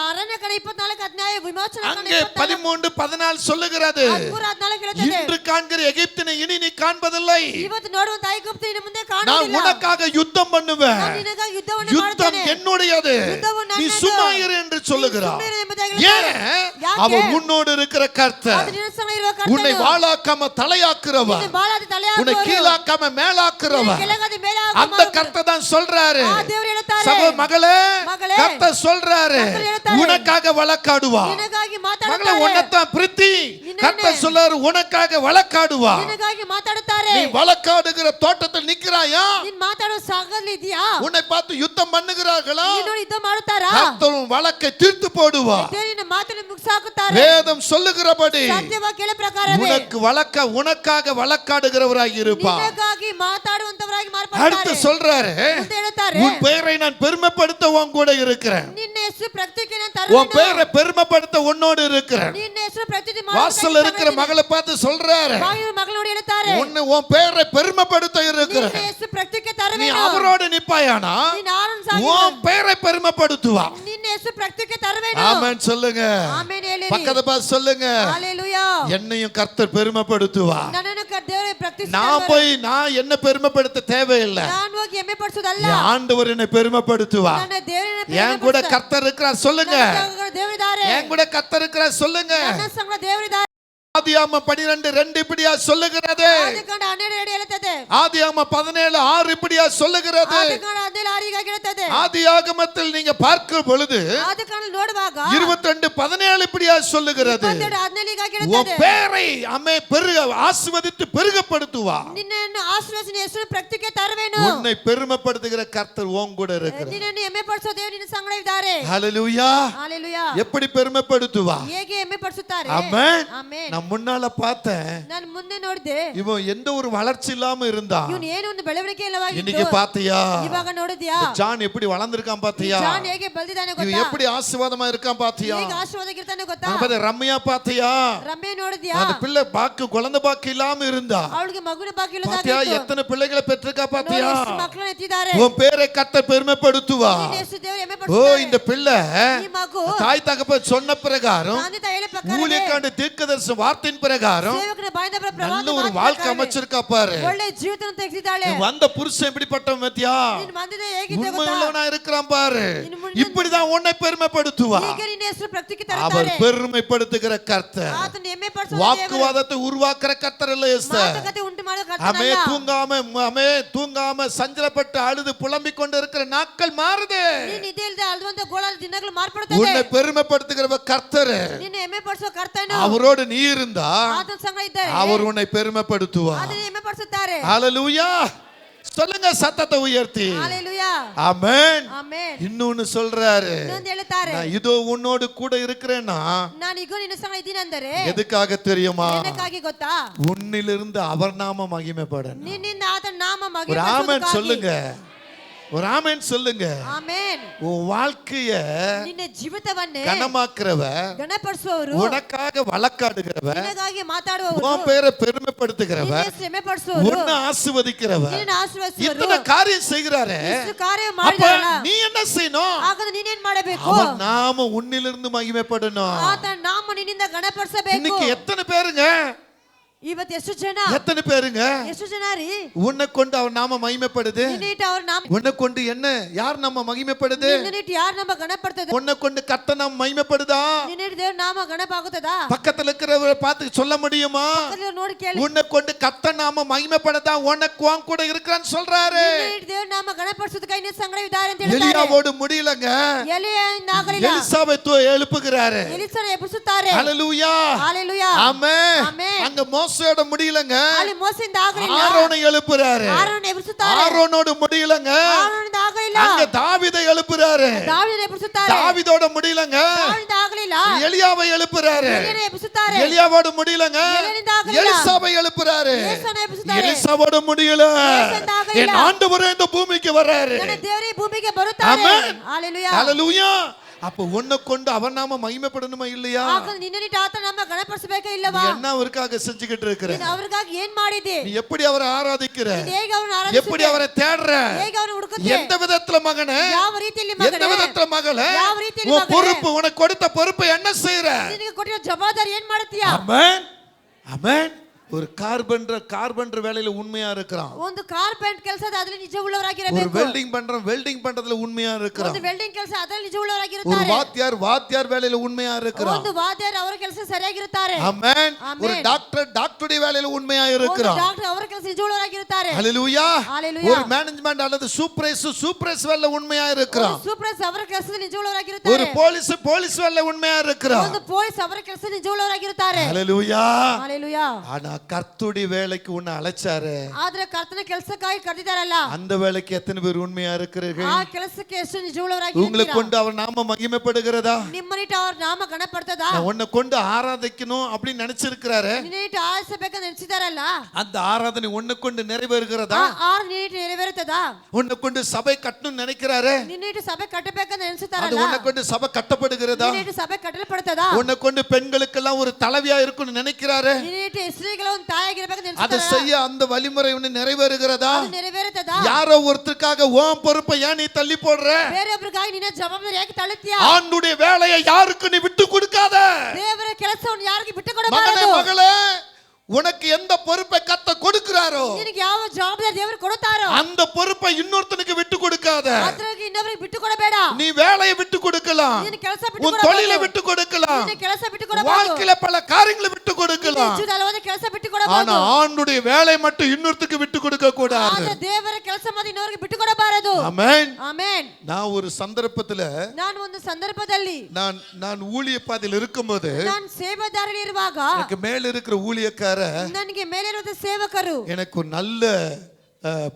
ಅರಣ್ಯಕಾಂಡ 24 ಅಧ್ಯಾಯ, ವಿಮೋಚನಾ ಕಾಂಡ அங்கே 13 14 சொல்லுகிறது. 13-14 ಹೇಳುತ್ತದೆ. இன்று காண்கிற எகிப்தினை இனி நீ காண்பதில்லை. ಇವತ್ತು ನೋಡುವಂತ ಐಗುಪ್ತ ಇನ್ನು ಮುಂದೆ நான் ಕಾಣುವುದಿಲ್ಲ. உனக்காக யுத்தம் பண்ணுவேன். ನಾನು ನಿನಗಾಗಿ ಯುದ್ಧವನ್ನು யுத்தம் ಮಾಡುತ್ತೇನೆ. என்னுடையது, யுத்தம் நீ ನನ್ನದು. சும்மா இரு என்று சொல்லுகிறார். ಸುಮ್ಮನೆ ಎಂಬುದಾಗಿ ಹೇಳುತ್ತಾರೆ. ஏன்? ಯಾಕೆ? அவர் உன்னோடு இருக்கிற கர்த்தர். ಅದು ನಿನ್ನ ಸಂಗಡ ಇರುವ உன்னை ಕರ್ತನು. வாளாக்காம தலையாக்குறவர், ನಿನ್ನ ಬಾಲಾದ ತಲೆ உன்னை ಹಾಕುವವರು. கீழாக்காம மேலாக்குறவர். ಕೆಳಗಾದ ಮೇಲೆ அந்த கர்த்தர் தான் சொல்றாரு. ಆ ದೇವರು ಹೇಳುತ್ತಾರೆ. சகோ மகளே, மகளே, கர்த்தர் சொல்றாரு, கர்த்தர் ಹೇಳ್ತಾರೆ. உனக்காக வழக்காடுவா. ನಿನಗಾಗಿ மகளே, ಮಾತಾಡುತ್ತಾರೆ. உன்னைத்தான் பிரித்தி ನಿನ್ನನ್ನೇ. கர்த்தர் சொல்றாரு, உனக்காக வழக்காடுவா. ನಿನಗಾಗಿ ಮಾತಾಡುತ್ತಾರೆ. நீ வழக்காடுகிற தோட்டத்தில் நிக்கிறாயா? ನೀನ್ ಮಾತಾಡೋ ಸಾಗಲ್ಲಿ ಇದೆಯಾ? உன்னை பார்த்து யுத்தம் பண்ணுகிறார்களா? ನೀನು ಯುದ್ಧ ಮಾಡುತ್ತಾರಾ? கர்த்தர் உன் வழக்கை தீர்த்து போடுவா. ದೇವರಿನ ಮಾತನ್ನು ಮುಗಿಸಾಕುತ್ತಾರೆ. வேதம் சொல்லுகிறபடி ಸತ್ಯವಾಕ್ಯದ ಪ್ರಕಾರವೇ உனக்காக வழக்காடுகிறவராಗಿ இருப்பார். ನಿನಗಾಗಿ ಮಾತಾಡುವಂತವರಾಗಿ அடுத்து ಮಾರ್ಪಡ್ತಾರೆ. சொல்றாரு, ಮುಂದೆ ಹೇಳುತ್ತಾರೆ. உன் பெயரை நான் பெருமைப்படுத்த உன் கூட இருக்கிறேன். ನಿನ್ನ ಹೆಸರು ಪ್ರತ್ಯುತ್ತಿಗೆ ನಾನು உன் ತರುವೆನು. பெயரை பெருமைப்படுத்த உன்னோடு இருக்கிறேன். ನಿನ್ನ ಹೆಸರು ಪ್ರತ್ಯುತ್ತಿ வாசல்ல இருக்கிற மகளை பார்த்து சொல்றாரு, ಮಗಳು ನೋಡಿ ಹೇಳುತ್ತಾರೆ. உன் பெயரை பெருமைப்படுத்த ನಿನ್ನ இருக்கிறேன். ಹೆಸರು ಪ್ರತ್ಯುತ್ತಿ நீ ತರುವೆನು. அவரோடு நிப்பாயானா ನೀನು ಆರನ್ನು ಸಾಗಿ உன் பெயரை பெருமைப்படுத்துவா. ನಿನ್ನ ಹೆಸರು ಪ್ರತ್ಯುತ್ತಿ ತರುವೆನು. ஆமென் சொல்லுங்க. ಆಮೆನ್ ಹೇಳಿರಿ. பக்கத்தை பார்த்து சொல்லுங்க, ಹalleluya. என்னையும் கர்த்தர் பெருமைப்படுத்துவா. ನನ್ನನ್ನು ದೇವರು ಪ್ರತ್ಯುತ್ತಿ நான் என்ன பெருமைப்படுத்த தேவையில்லை. ನಾನು ಹೋಗಿ ಹೆಮ್ಮೆ ಪಡಿಸುವುದಲ್ಲ. என் ஆண்டவர் என்னை பெருமைப்படுத்துவா. ನನ್ನ ದೇವರನ್ನ என் கூட கர்த்தர் இருக்கிறார் சொல்லுங்க. ದೇವರಿದ್ದಾರೆ. என் கூட கர்த்தர் இருக்கிறார் சொல்லுங்க. ನನ್ನ ಸಂಗಡ ದೇವರಿದ್ದಾರೆ. ஆதியாகமம் 12:2 இப்படியா சொல்லுகிறது. ಆದಿಕಾಂಡ 12 ಹೇಳುತ್ತದೆ. ஆதியாகமம் 17:6 இப்படியா சொல்லுகிறது. ಆದಿಕಾಂಡ 17 ಹೇಳುತ್ತದೆ. ஆதியாகமத்தில் நீங்க பார்க்கும் பொழுது ಆದಿಕಾಂಡ ನೋಡುವಾಗ 22:17 இப்படியா சொல்லுகிறது. 22:17 உன் ಹೇಳುತ್ತದೆ. பேரை ஆசீர்வதித்து பெருகப்படுத்துவா. ನಿನ್ನನ್ನು ಆಶೀರ್ವದಿಸಿ ಹೆಸರು ಪ್ರತ್ಯುತ್ತಿ ತರುವೆನು. உன்னை பெருமைப்படுத்துகிற கர்த்தர் உன் கூட இருக்கிறார். ನಿನ್ನನ್ನು ಹೆಮ್ಮೆ ಪಡಿಸೋ ದೇವರು ನಿನ್ನ ಸಂಗಡ ಇದ್ದಾರೆ. ஹalleluya. ಹalleluya. எப்படி பெருமைப்படுத்துவா? ಹೇಗೆ ಹೆಮ್ಮೆ ಪಡಿಸುತ್ತಾರೆ? ஆமென். ಆಮೆನ್. நான் முன்னால பார்த்தேன், ನಾನು ಮುಂದೆ ನೋಡಿದೆ. இவன் எந்த ஒரு வளர்ச்சி இல்லாம இருந்தான். ಇವನು ಏನು ಒಂದು ಬೆಳವಣಿಗೆ ಇಲ್ಲವಾಗಿತ್ತು. இன்னைக்கு பாத்தியா? ಇವಾಗ ನೋಡಿದ್ಯಾ? ஜான் எப்படி வளர்ந்திருக்கான் பாத்தியா? ಜಾನ್ ಹೇಗೆ ಬೆಳೆದಿದ್ದಾನೆ இவன் ಗೊತ್ತಾ? எப்படி ஆசீர்வாதமா இருக்கான் பாத்தியா? ಹೇಗೆ ಆಶೀರ್ವಾದವಾಗಿರ್ತಾನೆ ಗೊತ್ತಾ? ரம்யா பாத்தியா? ರಮ್ಯ ನೋಡಿದ್ಯಾ? அந்த பிள்ளை குழந்தை பாக்கு இல்லாம இருந்தா ಅವಳಿಗೆ ಮಗುನ ಬಾಕಿ பாத்தியா? எத்தனை பிள்ளைகளை பெற்றிருக்கா பாத்தியா? ಮಕ್ಕಳನ್ನ ಎತ್ತಿದ್ದಾರೆ. உன் பேரை கர்த்தர் பெருமைப்படுத்துவா. ನಿನ್ನ ಹೆಸರು ದೇವರು ಹೆಮ್ಮೆ ஓ, ಪಡಿಸುತ್ತಾರೆ. இந்த பிள்ளை ಈ ಮಗು தாய் தகப்பன் சொன்ன பிரகாரம், ತಂದೆ ತಾಯಿಯ ಪ್ರಕಾರ ஊழியக்காண்டு தீர்க்கதரிசி வார்த்தையின் பிரகாரம் ಸೇವಕನ ಬಾಯಿಂದ ಬರೋ நல்ல ಪ್ರವಾದ ஒரு ಮಾತಿನ வாழ்க்கை ಪ್ರಕಾರವೇ அமைச்சிருக்கா பாரு. ಒಳ್ಳೆ ಜೀವನ ಇಜ್ಜತನ್ನು ತೆಗೆದಿದ್ದಾಳೆ. வந்த புருஷன் எப்படிப்பட்டவன் மத்தியா? ನೀನು ಬಂದಿದೆ ಹೇಗಿದೆ ಗೊತ್ತಾ? உண்மையுள்ளவனா இருக்கிறான் பாரு. இப்படிதான் உன்னை பெருமைப்படுத்துவா. ಈಗ ನಿನ್ನ ಹೆಸರು ಪ್ರತಿಕ್ಕೆ அவர் ತರುತ್ತಾರೆ. பெருமைப்படுத்துகிற கர்த்தர். ಆತನು ಹೆಮ್ಮೆ ಪಡಿಸುವ வாக்குவாதத்தை உருவாக்குற கர்த்தர் இல்ல எஸ்தர். ಮಾತುಕತೆ ಉಂಟು ಮಾಡುವ ಕರ್ತನಲ್ಲ. தூங்காம சஞ்சலப்பட்டு அழுது புலம்பிக் கொண்டு இருக்கிற நாட்கள் மாறுது. ನೀನು ನಿದ್ದೆಯಿಲ್ಲದೆ ಅಳುವಂತ ಗೋಳಾದ ದಿನಗಳು ಮಾರ್ಪಡುತ್ತದೆ. உன்னை பெருமைப்படுத்துகிற கர்த்தர். ನಿನ್ನ ಹೆಮ್ಮೆ ಪಡಿಸುವ ಕರ್ತನು. அவரோடு நீ இருந்தா ಆತನ ಸಂಗ ಇದ್ದರೆ அவர் உன்னை பெருமைப்படுத்துவார். ಆತನ ಹೆಮ್ಮೆ ಪಡಿಸುತ್ತಾರೆ. ஹalleluya. சொல்லுங்க சத்தத்தை உயர்த்தி. ஹalleluya. ஆமென். ஆமென். இன்னொன்னு சொல்றாரு. ಇನ್ನೊಂದು ಹೇಳ್ತಾರೆ. நான் இதோ உன்னோடு கூட இருக்கிறேன்னா ನಾನು ಈಗ ನಿನ್ನ ಸಂಗ ಇದ್ದೀನಿ ಅಂದರೆ எதுக்காக தெரியுமா? ಏನಕ್ಕಾಗಿ ಗೊತ್ತಾ? உன்னிலிருந்து அவர் நாம மகிமைப்படணும். ನಿನ್ನಿಂದ ಆತನ ನಾಮ ஒரு ಮಹಿಮೆಪಡಿಸುವುದಕ್ಕಾಗಿ. ஆமென் சொல்லுங்க. ஒரு ஆமென் சொல்லுங்க. ಆಮೆನ್. உன் வாழ்க்கைய ನಿನ್ನ ಜೀವಿತವನ್ನೇ கனமாக்குறவ, ಗಣಪಡಿಸುವವರು, உனக்காக வழக்காடுகிறவ, ನಿನಗಾಗಿ ಮಾತಾಡುವವರು, உன் பேரை பெருமைப்படுத்துகிறவ, ನಿನ್ನ ಹೆಮ್ಮೆ ಪಡಿಸುವವರು, உன்னை ஆசீர்வதிக்கிறவ, ನಿನ್ನ ಆಶೀರ್ವದಿಸುವವರು, இத்தனை காரியம் செய்கிறாரே. ಇಷ್ಟು ಕಾರ್ಯ அப்ப ಮಾಡಿದರಲ್ಲ, நீ என்ன செய்யணும்? ಹಾಗಾದ್ರೆ ನೀನೇನ್ ಮಾಡಬೇಕು? அவர் நாம உன்னிலிருந்து மகிமைப்படணும். ಆತನ ನಾಮ ನಿನ್ನಿಂದ ಗಣಪಡಿಸಬೇಕು. இன்னைக்கு எத்தனை பேருங்க? ಇವತ್ತು ಎಷ್ಟು ಜನ? எத்தனை பேருங்க? ಎಷ್ಟು ಜನ ರೀ? உன்னை கொண்டு அவர் நாம மகிமைப்படுது. ನಿನ್ನಿಟ್ಟು ಅವ್ರ ನಾಮ, உன்னை கொண்டு என்ன யார் நம்ம மகிமைப்படுது? ನಿನ್ನಿಟ್ಟು ಯಾರು ನಮ್ಮ ಗಣಪಡ್ತದೆ? உன்னை கொண்டு கர்த்தர் நாம மகிமைப்படுதா? ನಿನ್ನಿಟ್ಟು ದೇವ್ರ ನಾಮ ಗಣಪ ಆಗುತ್ತದಾ? பக்கத்துல இருக்கிறவரை பார்த்து சொல்ல முடியுமா? ಪಕ್ಕದಲ್ಲಿ ನೋಡಿ ಕೇಳಿ. உன்னை கொண்டு கர்த்தர் நாம மகிமைப்படுதா? உனக்கு உன் கூட இருக்கிறான்னு சொல்றாரு. ನಿನ್ನಿಟ್ಟು ದೇವ್ರ ನಾಮ ಗಣಪಡಿಸೋದಕ್ಕೆ ಇನ್ನೇ ಸಂಗಡ ಇದ್ದಾರೆ ಅಂತ ಹೇಳ್ತಾರೆ. எலியாவோடு முடியலங்க. ಎಲಿಯಿಂದ ಆಗಲಿಲ್ಲ. எலிசாவை எழுப்புகிறாரு. ಎಲಿಸನ ಎಬ್ಬಿಸುತ್ತಾರೆ. ஹalleluya. ஹalleluya. ஆமென். ஆமென். அங்க மோசேயோட முடியலங்க. ಅಲ್ಲಿ ಮೋಸೆಯಿಂದ ಆಗಲಿಲ್ಲ. ஆரோனை எழுப்புறாரு. ಆರೋನನ ಎಬ್ಬಿಸುತ್ತಾರೆ. ஆரோனோடு முடியலங்க. ಆರೋನನಿಂದ ಆಗಲಿಲ್ಲ. அங்க தாவீதை எழுப்புறாரு. ದಾವೀದನ ಎಬ್ಬಿಸುತ್ತಾರೆ. தாவீதோட முடியலங்க. ದಾವೀದನಿಂದ ಆಗಲಿಲ್ಲ. எலியாவை எழுப்புறாரு. ಎಲಿಯನ ಎಬ್ಬಿಸುತ್ತಾರೆ. எலியாவோடு முடியலங்க. ಎಲಿಯನಿಂದ ಆಗಲಿಲ್ಲ. எலிசாவை எழுப்புறாரு. ಯೇಸುವನ್ನ ಎಬ್ಬಿಸುತ್ತಾರೆ. எலிசாவோடு முடியல. ಯೇಸುವಿಂದ ಆಗಲಿಲ್ಲ. என் ஆண்டவரே இந்த பூமிக்கு வராரு. ನನ್ನ ದೇವರೇ ಭೂಮಿಗೆ ಬರುತ್ತಾರೆ. ஆமென். ஹalleluya. ஹalleluya. அப்ப உன்னை கொண்டு அவர் நாம மகிமைப்படணுமா இல்லையா? ಹಾಗಾದ್ರೆ ನಿನ್ನಿಟ್ಟು ಆತನ ನಾಮ ಗಣಪಡಿಸಬೇಕೇ ಇಲ್ಲವಾ? நீ என்ன அவருக்காக செஞ்சுக்கிட்டு இருக்கிற? ನೀನು ಅವರಿಗಾಗಿ ಏನ್ ಮಾಡಿದೆ? நீ எப்படி அவரை ஆராதிக்கிற? ನೀನು ಹೇಗೆ ಅವರನ್ನು ಆರಾಧಿಸುತ್ತೆ? எப்படி அவரை தேடுற? ಹೇಗೆ ಅವರನ್ನು ಹುಡುಕುತ್ತೆ? எந்த விதத்துல மகனே? ಯಾವ ರೀತಿಯಲ್ಲಿ ಮಗನೇ? எந்த விதத்துல மகளே? ಯಾವ ರೀತಿಯಲ್ಲಿ உன் ಮಗನೇ? பொறுப்பு, உனக்கு கொடுத்த பொறுப்பை என்ன செய்யற? ನಿನಗೆ ಕೊಟ್ಟಿರೋ ಜವಾಬ್ದಾರಿ ಏನ್ ಮಾಡ್ತೀಯಾ? ஆமென். ஆமென். ஒரு கார்பெண்டர் வேலையில உண்மையா இருக்கிறான். ಒಂದು ಕಾರ್ಪೆಂಟ್ ಕೆಲಸದ ಅದರಲ್ಲಿ ನಿಜ ஒரு ಉಳ್ಳವರಾಗಿರಬೇಕು. வெல்டிங் பண்றதுல உண்மையா இருக்கிறான். ಒಂದು ವೆಲ್ಡಿಂಗ್ ಕೆಲಸ ಅದರಲ್ಲಿ ನಿಜ ஒரு ಉಳ್ಳವರಾಗಿರುತ್ತಾರೆ. வாத்தியார் வேலையில உண்மையா இருக்கிறான். ಒಂದು ವಾದ್ಯರ ಅವರ ಕೆಲಸ ಸರಿಯಾಗಿರುತ್ತಾರೆ. ஆமென். ஒரு டாக்டருடைய வேலையில உண்மையா இருக்கிறான். ಒಂದು ಡಾಕ್ಟರ್ ಅವರ ಕೆಲಸ ನಿಜ ಉಳ್ಳವರಾಗಿರುತ್ತಾರೆ. ஹalleluya. ஹalleluya. ஒரு மேனேஜ்மென்ட் அல்லது சூப்பர்வைஸ் வேலையில உண்மையா இருக்கிறான். ಸೂಪರ್ವೈಸರ್ ಅವರ ಕೆಲಸದಲ್ಲಿ ನಿಜ ಉಳ್ಳವರಾಗಿರುತ್ತಾರೆ. ஒரு போலீஸ் வேலையில உண்மையா இருக்கிறான். ಒಂದು ಪೊಲೀಸ್ ಅವರ ಕೆಲಸ ನಿಜ ಉಳ್ಳವರಾಗಿರುತ್ತಾರೆ. ஹalleluya. ஹalleluya. ஆனா கர்த்தருடைய வேலைக்கு உன்னை அழைச்சாரு. ಆದ್ರೆ ಕರ್ತನ ಕೆಲಸಕ್ಕಾಗಿ ಕರೆದಿದ್ದಾರಲ್ಲ, அந்த வேலைக்கு எத்தனை பேர் உண்மையா இருக்கிறீர்கள்? ಆ ಕೆಲಸಕ್ಕೆ ಎಷ್ಟು ನಿಜ ಉಳ್ಳವರಾಗಿದ್ದೀರಾ? உங்களை கொண்டு அவர் நாம மகிமைப்படுகிறதா? ನಿಮ್ಮನಿಟ್ಟು ಅವ್ರ ನಾಮ ಗಣಪಡ್ತದಾ? நான் உன்னை கொண்டு ஆராதிக்கணும் அப்படின்னு நினைச்சிருக்கிறாரு. ನಿನ್ನಿಟ್ಟು ಆರಿಸಬೇಕಂತ ನೆನೆಸಿದಾರಲ್ಲ, அந்த ஆராதனை உன்னை கொண்டு நிறைவேறுகிறதா? ಆರು ನಿನ್ನಿಟ್ಟು ನೆರವೇರುತ್ತದಾ? உன்னை கொண்டு சபை கட்டணும்னு நினைக்கிறாரு. ನಿನ್ನಿಟ್ಟು ಸಭೆ ಕಟ್ಟಬೇಕಂತ அது ನೆನೆಸುತ್ತಾರಲ್ಲ, உன்னை கொண்டு சபை கட்டப்படுகிறதா? ನಿನ್ನಿಟ್ಟು ಸಭೆ ಕಟ್ಟಲ್ಪಡ್ತದಾ? உன்னை கொண்டு பெண்களுக்கெல்லாம் ஒரு தலைவியா இருக்கும்னு நினைக்கிறாரு. ನಿನ್ನಿಟ್ಟು ಸ್ತ್ರೀಗಳ ಒಂದು ತಾಯಿಯಾಗಿರ್ಬೇಕಂತ அதை ನೆನೆಸುತ್ತಾರಲ್ಲ, செய்ய அந்த வழிமுறை உன்னை நிறைவேறுகிறதா? ಅದು ನೆರವೇರುತ್ತದಾ? யாரோ ஒருத்தருக்காக உன் பொறுப்பை ஏன் நீ தள்ளி போடுற? ಬೇರೆಯೊಬ್ಬರಿಗಾಗಿ ನಿನ್ನ ಜವಾಬ್ದಾರಿ ಯಾಕೆ ತಳ್ಳುತ್ತೀಯಾ? ஆண்டுடைய வேலையை யாருக்கு நீ விட்டு கொடுக்காத. ದೇವರ ಕೆಲಸವನ್ನು ಯಾರಿಗೆ ಬಿಟ್ಟು மகனே ಕೊಡಬಾರದು. மகளே, உனக்கு எந்த பொறுப்பை கத்த கொடுக்கிறாரோ ನಿನಗೆ ಯಾವ ಜವಾಬ್ದಾರಿ ದೇವರು ಕೊಡುತ್ತಾರೋ அந்த பொறுப்பை இன்னொருத்தனுக்கு விட்டு கொடுக்காத. ಅದಕ್ಕೆ ಇನ್ನೊಬ್ಬರಿಗೆ ಬಿಟ್ಟು ಕೊಡಬೇಡ. நீ வேலையை விட்டு கொடுக்கலாம், ನಿನ್ನ ಕೆಲಸ ಬಿಟ್ಟು உன் ಕೊಡಬಹುದು, தொழிலை விட்டு கொடுக்கலாம், ನಿನ್ನ ಕೆಲಸ ಬಿಟ್ಟು ಕೊಡಬಹುದು, வாழ்க்கையில பல காரியங்களை விட்டு கொடுக்கலாம். ಜೀವನದಲ್ಲಿ ಕೆಲಸ ಬಿಟ್ಟು ஆனா ಕೊಡಬಹುದು. ஆண்டுடைய வேலை மட்டும் இன்னொருத்துக்கு விட்டு கொடுக்க கூடாது. ಆದ್ರೆ ದೇವರ ಕೆಲಸ ಮಾತ್ರ ಇನ್ನೊಬ್ಬರಿಗೆ ಬಿಟ್ಟು ಕೊಡಬಾರದು. ஆமென். ಆಮೆನ್. நான் ஒரு சந்தர்ப்பத்துல ನಾನು ಒಂದು ಸಂದರ್ಭದಲ್ಲಿ நான் ஊழிய பாதையில் இருக்கும்போது ನಾನು ಸೇವಾದಾರರಲ್ಲಿ ಇರುವಾಗ எனக்கு மேல இருக்கிற ஊழியக்கார ನನಗೆ ಮೇಲಿರುವ ಸೇವಕರು எனக்கு ஒரு நல்ல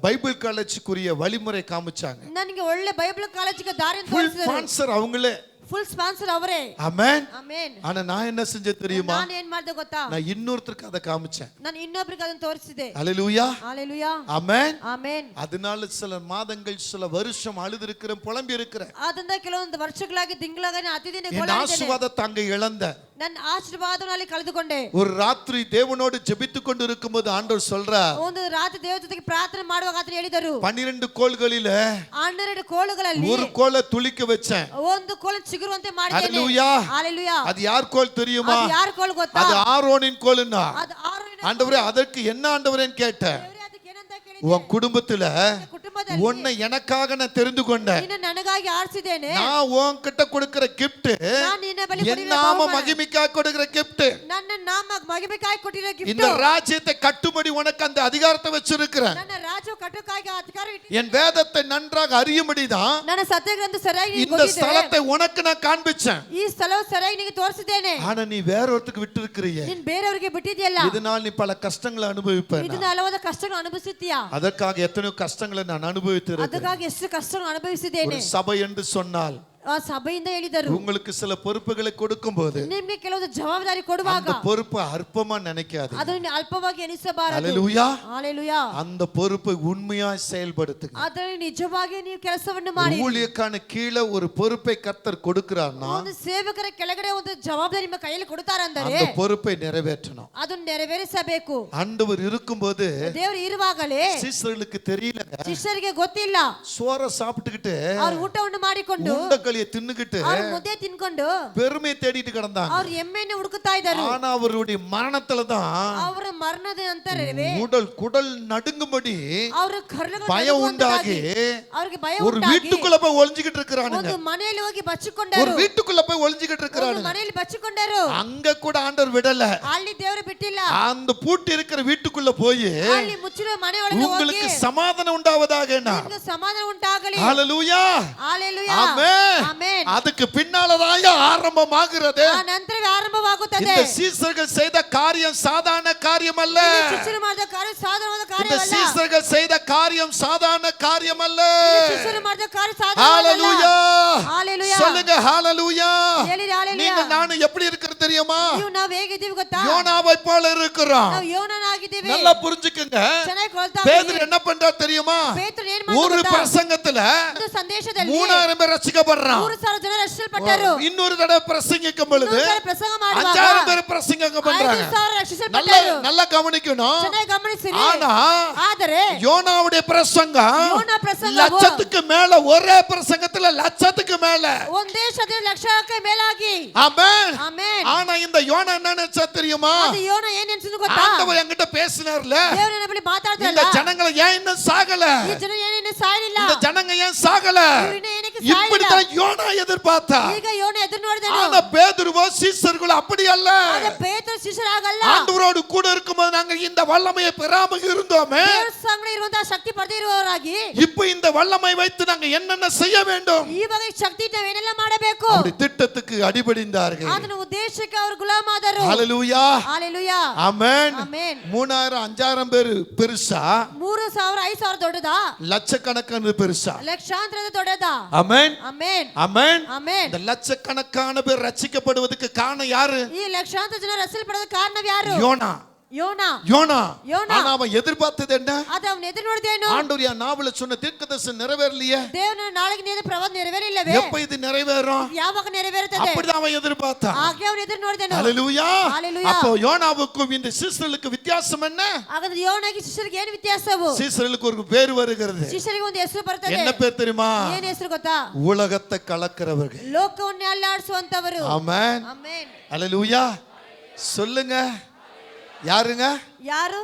பைபிள் காலேஜுக்குரிய வழிமுறை காமிச்சாங்க. ನನಗೆ ಒಳ್ಳೆ ಬೈಬಲ್ ಕಾಲೇಜಿಗೆ ದಾರಿ ஃபுல் ತೋರಿಸಿದರು. ஸ்பான்சர் அவங்களே. ಫುಲ್ ಸ್ಪಾನ್ಸರ್ ಅವರೇ. ஆமென். ಆಮೆನ್. ஆனா நான் என்ன செஞ்ச தெரியுமா? ನಾನು ಏನ್ ಮಾಡಿದೆ ಗೊತ್ತಾ? நான் இன்னொருத்தருக்கு அதை காமிச்சேன். ನಾನು ಇನ್ನೊಬ್ಬರಿಗೆ ಅದನ್ನು ತೋರಿಸಿದೆ. ஹalleluya. ஹalleluya. ஆமென். ಆಮೆನ್. அதனால சில மாதங்கள் சில வருஷம் அழுது இருக்கிற புலம்பி இருக்கிற ಅದರಿಂದ ಕೆಲವೊಂದು ವರ್ಷಗಳಾಗಿ ತಿಂಗಳಾಗಿ ಅತಿದಿನ என் ஆசீர்வாதத்தை அங்க இழந்த ನನ್ನ ಆಶೀರ್ವಾದವನ್ನು ಕಳೆದುಕೊಂಡೆ. ஒரு ராத்திரி தேவனோடு ஜெபித்துக் கொண்டு இருக்கும்போது ஆண்டவர் சொல்றார், ಒಂದು ರಾತ್ರಿ ದೇವರ ಜೊತೆಗೆ ಪ್ರಾರ್ಥನೆ ಮಾಡುವಾಗ ಆತನು ಹೇಳಿದರು, 12 ಕೋಲ್களில 12 ಕೋಲುಗಳಲ್ಲಿ ஒரு கோலை துளிக்க வச்சேன். ಒಂದು ಕೋಲು ಚಿಗುರುವಂತೆ ಮಾಡಿದ್ದೇನೆ. ஹalleluya. ஹalleluya. அது யார் கோல் தெரியுமா? ಅದು ಯಾರ ಕೋಲು ಗೊತ್ತಾ? அது ஆரோனின் கோல்னா. ಅದು ಆರೋನಿನ ஆண்டவரே அதற்கு என்ன ஆண்டவரேன்னு கேட்டேன். ದೇವರೇ ಅದಕ್ಕೆ ಏನಂತ ಕೇಳಿದೆ? உன் குடும்பத்துல ಕುಟುಂಬದಲ್ಲಿ உன்னை எனக்காக நான் தெரிந்து கொண்டேன். ನಿನ್ನ ನನಗಾಗಿ ಆರಿಸಿದ್ದೇನೆ. நான் உன்கிட்ட கொடுக்கிற gift ನಾನು ನಿನ್ನ ಬಳಿ என் நாம மகிமைக்காக கொடுக்கிற gift. ನನ್ನ ನಾಮ ಮಹಿಮೆಗಾಗಿ ಕೊಟ್ಟಿರೋ ಗಿಫ್ಟ್. இந்த ராஜ்யத்தை கட்டும்படி உனக்கு அந்த அதிகாரத்தை வச்சிருக்கிறேன். ನನ್ನ ರಾಜ್ಯ ಕಟ್ಟುಕಾಗಿ ಅಧಿಕಾರ ಇಟ್ಟಿದ್ದೇನೆ. என் வேதத்தை நன்றாக அறியும்படி தான் ನನ್ನ ಸತ್ಯಗ್ರಂಥ ಸರಿಯಾಗಿ இந்த ஸ்தலத்தை உனக்கு நான் காண்பிச்சேன். ಈ ಸ್ಥಳವು ಸರಿಯಾಗಿ ನಿನಗೆ ತೋರಿಸಿದ್ದೇನೆ. ஆனா நீ வேறொருத்துக்கு விட்டு இருக்கிறீயே. ನೀನು ಬೇರೆಯವರಿಗೆ ಬಿಟ್ಟಿದೆಯಲ್ಲ. இதனால் நீ பல கஷ்டங்களை அனுபவிப்பேன். ಇದನ್ನ ಹಲವಾರು ಕಷ್ಟಗಳನ್ನು ಅನುಭವಿಸುತ್ತೀಯಾ? அதற்காக எத்தனையோ கஷ்டங்களை நான் அனுபவித்திருக்கிறேன். ಅದಕ್ಕಾಗಿ ಎಷ್ಟು ಕಷ್ಟಗಳನ್ನು ಅನುಭವಿಸಿದ್ದೇನೆ. ஒரு சபை என்று சொன்னால் ಆ ಸಭೆಯಿಂದ ಹೇಳಿದರು உங்களுக்கு சில பொறுப்புகளை கொடுக்கும்போது ನಿಮಗೆ ಕೆಲವು ಜವಾಬ್ದಾರಿ ಕೊಡುವಾಗ அந்த பொறுப்பு அற்பமா நினைக்காதீங்க. ಅದನ್ನು ಅಲ್ಪವಾಗಿ ಎಣಿಸಬಾರದು. ஹalleluya ஹalleluya. அந்த பொறுப்பை உண்மையாய் செயல்படுத்துங்க. ಅದನ್ನು ನಿಜವಾಗಿ ನೀವು ಕೆಲಸವನ್ನು ಮಾಡಿ. ஊழியக்கான கீழே ஒரு பொறுப்பை கர்த்தர் கொடுக்கிறார்னா ಒಂದು ಸೇವಕರ ಕೆಳಗಡೆ ಒಂದು ಜವಾಬ್ದಾರಿ ನಿಮ್ಮ ಕೈಯಲ್ಲಿ ಕೊಡುತ್ತಾರೆ ಅಂದರೆ அந்த பொறுப்பை நிறைவேற்றணும். ಅದನ್ನು ನೆರವೇರಿಸಬೇಕು. ஆண்டவர் இருக்கும்போது ದೇವರು ಇರುವಾಗಲೇ சீஷர்களுக்கு தெரியல. ಶಿಷ್ಯರಿಗೆ ಗೊತ್ತಿಲ್ಲ. சோற சாப்பிட்டுக்கிட்டு ಅವರು ಊಟವನ್ನು ಮಾಡಿಕೊಂಡು உண்டகளியை தின்னுக்கிட்டு ಅವರು ಮುದ್ದೆ ತಿನ್ಕೊಂಡು பெருமையை தேடிட்டு கிடந்தாங்க. ಅವರು ಎಮ್ಮೆಯನ್ನು ಹುಡುಕುತ್ತಾ ಇದ್ದರು. ஆனா அவருடைய மரணத்துல தான் ಅವರ ಮರಣದ ನಂತರವೇ குடல் நடுங்கும்படி ಅವರ ಕರ್ಣಗಳು பயம் உண்டாகி ಅವರಿಗೆ ಭಯ ஒரு ಉಂಟಾಗಿ வீட்டுக்குள்ள போய் ஒளிஞ்சிக்கிட்டு இருக்கிறானுங்க. ಒಂದು ಮನೆಯಲ್ಲಿ ಹೋಗಿ ஒரு ಬಚ್ಚಿಕೊಂಡರು. வீட்டுக்குள்ள போய் ஒளிஞ்சிக்கிட்டு ಒಂದು இருக்கிறானுங்க. ಮನೆಯಲ್ಲಿ ಬಚ್ಚಿಕೊಂಡರು. அங்க கூட ஆண்டவர் விடல. ಅಲ್ಲಿ ದೇವರು ಬಿಟ್ಟಿಲ್ಲ. அந்த பூட்டி இருக்கிற வீட்டுக்குள்ள போய் ಅಲ್ಲಿ ಮುಚ್ಚಿರುವ ಮನೆ ಒಳಗೆ ಹೋಗಿ உங்களுக்கு சமாதானம் உண்டாவதாக. ನಿಮಗೆ ಸಮಾಧಾನ ಉಂಟಾಗಲಿ. ஹalleluya ஹalleluya. ஆமென். ಆಮೆನ್. அதுக்கு பின்னாலதான் ஆரம்பமாகிறது. ಆ ನಂತರವೇ ಆರಂಭವಾಗುತ್ತದೆ. இந்த சீஷர்கள் செய்த காரியம் சாதாரண காரியம் அல்ல. ಶಿಷ್ಯರು ಮಾಡಿದ ಕಾರ್ಯ ಸಾಧಾರಣವಾದ இந்த ಕಾರ್ಯವಲ್ಲ. சீஷர்கள் செய்த காரியம் சாதாரண காரியம் அல்ல. ಶಿಷ್ಯರು ಮಾಡಿದ ಕಾರ್ಯ ಸಾಧಾರಣವಾದಲ್ಲ. ஹalleluya ஹalleluya. சொல்லுங்க ஹalleluya. ಹೇಳಿರಿ ஹalleluya. நீங்க நானும் எப்படி இருக்கிறது தெரியுமா? ನೀವು ನಾವು ಹೇಗಿದ್ದೀವಿ ಗೊತ್ತಾ? யோனாவை போல இருக்கிறோம். ನಾವು ಯೋನನಾಗಿದ್ದೀವಿ. நல்லா புரிஞ்சுக்கங்க. ಚೆನ್ನಾಗಿ ಕೊಳ್ತಾ பேதுரு என்ன பண்றா தெரியுமா? ಪೇತ್ರನು ಏನು ஒரு ಮಾಡಿದ ಗೊತ್ತಾ? பிரசங்கத்துல ಒಂದು ಸಂದೇಶದಲ್ಲಿ 3000 பேர் ரட்சிக்கப்படுறான். 3000 ಜನ ರಕ್ಷಿಸಲ್ಪಟ್ಟರು. இன்னொரு தடவை பிரசங்கிக்கும் பொழுது ಇನ್ನೊಂದು ಪ್ರಸಂಗ ಮಾಡುವಾಗ 5000 பேர் பிரசங்கம் பண்றாங்க. 5000 ರಕ್ಷಿಸಲ್ಪಟ್ಟರು. நல்லா கவனிக்கணும். ಚೆನ್ನಾಗಿ ಗಮನಿಸಿರಿ. ஆனா ಆದರೆ யோனாவுடைய பிரசங்கம் ಯೋನ ಪ್ರಸಂಗವು லட்சத்துக்கு மேல, ஒரே பிரசங்கத்துல லட்சத்துக்கு மேல, ಒಂದೇ ಶತ ಲಕ್ಷಕ್ಕೆ ಮೇಲಾಗಿ. ஆமென். ಆಮೆನ್. ஆனா இந்த யோனா என்ன நினைச்சா தெரியுமா? ಅದು ಯೋನ ಏನ್ ಅನ್ಸಿದ್ರು ಗೊತ್ತಾ? ஆண்டவர் என்கிட்ட பேசினார்ல, ದೇವರು ನನ್ನ ಬಳಿ ಮಾತಾಡ್ತಾರಲ್ಲ, இந்த ஜனங்களை ஏன் இன்னும் சாகல, ಈ ಜನ ಏನೇನು ಸಾಯಲಿಲ್ಲ, இந்த ஜனங்க ஏன் சாகல, ಇವ್ರು ಇನ್ನೂ ಏನಕ್ಕೆ ಸಾಯಲಿಲ್ಲ. இப்படிதான் யோனா எதிர்பார்த்தா. ಈಗ ಯೋನ ಎದುರು ನೋಡಿದನು. ஆனா பேதுருவோ சீஷர்கள் அப்படி அல்ல. ಆದ್ರೆ ಪೇತ್ರ ಶಿಷ್ಯರಾಗಲ್ಲ. ஆண்டவரோடு கூட இருக்கும்போது நாங்க இந்த வல்லமையை பெறாம இருந்தோமே, ದೇವರ ಸಂಗಡ ಇರುವಂತಹ ಶಕ್ತಿ ಪಡೆದೇ ಇರುವವರಾಗಿ இப்போ இந்த வல்லமை வைத்து நாங்க என்னென்ன செய்ய வேண்டும்? ಇವಾಗ ಈ ಶಕ್ತಿ ನಾವೇನೆಲ್ಲ ಮಾಡಬೇಕು? அப்படி திட்டத்துக்கு அடிபடிந்தார்கள். ಅದನ್ನ ಉದ್ದೇಶಕ್ಕೆ ಅವರು ಗುಲಾಮಾದರು. ஹalleluya ஹalleluya. ஆமென். ಆಮೆನ್. 3000 5000 பேர் பெருசா, 3000 5000 ದೊಡ್ಡದಾ, லட்சக்கணக்கான பெருசா? ಲಕ್ಷಾಂತರದ ದೊಡ್ಡದಾ? ஆமென் ಆಮೆನ್. ஆமென். ಆಮೆನ್. இந்த லட்சக்கணக்கான பேர் ரட்சிக்கப்படுவதற்கு காரணம் யாரு? ಈ ಲಕ್ಷಾಂತರ ಜನ ರಕ್ಷಿಸಲ್ಪಡೋದ ಕಾರಣ ಯಾರು? யோனா. ಯೋನ. யோனா. யோனா. ஆனா அவன் எதிர்பார்த்தது என்ன? ಅದು ಅವನು ಎದುರು ನೋಡಿದೇನು? ஆண்டவர் யா நாவல சொன்ன தீர்க்கதரிசனம் நிறைவேறலையே. ದೇವರ ನಾಳೆಗೆ ನೇರ ಪ್ರವಾದ ನೆರವೇರಿಲ್ಲವೇ? எப்ப இது நிறைவேறும்? ಯಾವಾಗ ನೆರವೇರುತ್ತದೆ? அப்படிதான் அவன் எதிர்பார்த்தான். ಹಾಗೆ ಅವನು ಎದುರು ನೋಡಿದನು. ஹalleluya. ஹalleluya. அப்போ யோனாவுக்கும் இந்த சீஷர்களுக்கு வித்தியாசம் என்ன? ಹಾಗಾದ್ರೆ ಯೋನಾಗಿ ಶಿಷ್ಯರಿಗೆ ಏನು ವ್ಯತ್ಯಾಸವು? சீஷர்களுக்கு ஒரு பேர் வருகிறது. ಶಿಷ್ಯರಿಗೆ ಒಂದು ಹೆಸರು ಬರ್ತದೆ. என்ன பேர் தெரியுமா? ಏನು ಹೆಸರು ಗೊತ್ತಾ? உலகத்தை கலக்கிறவர்கள். ಲೋಕವನ್ನೇ ಅಲ್ಲಾಡಿಸುವಂತವರು. ஆமென். ಆಮೆನ್. ஹalleluya. சொல்லுங்க. யாருங்க? ಯಾರು?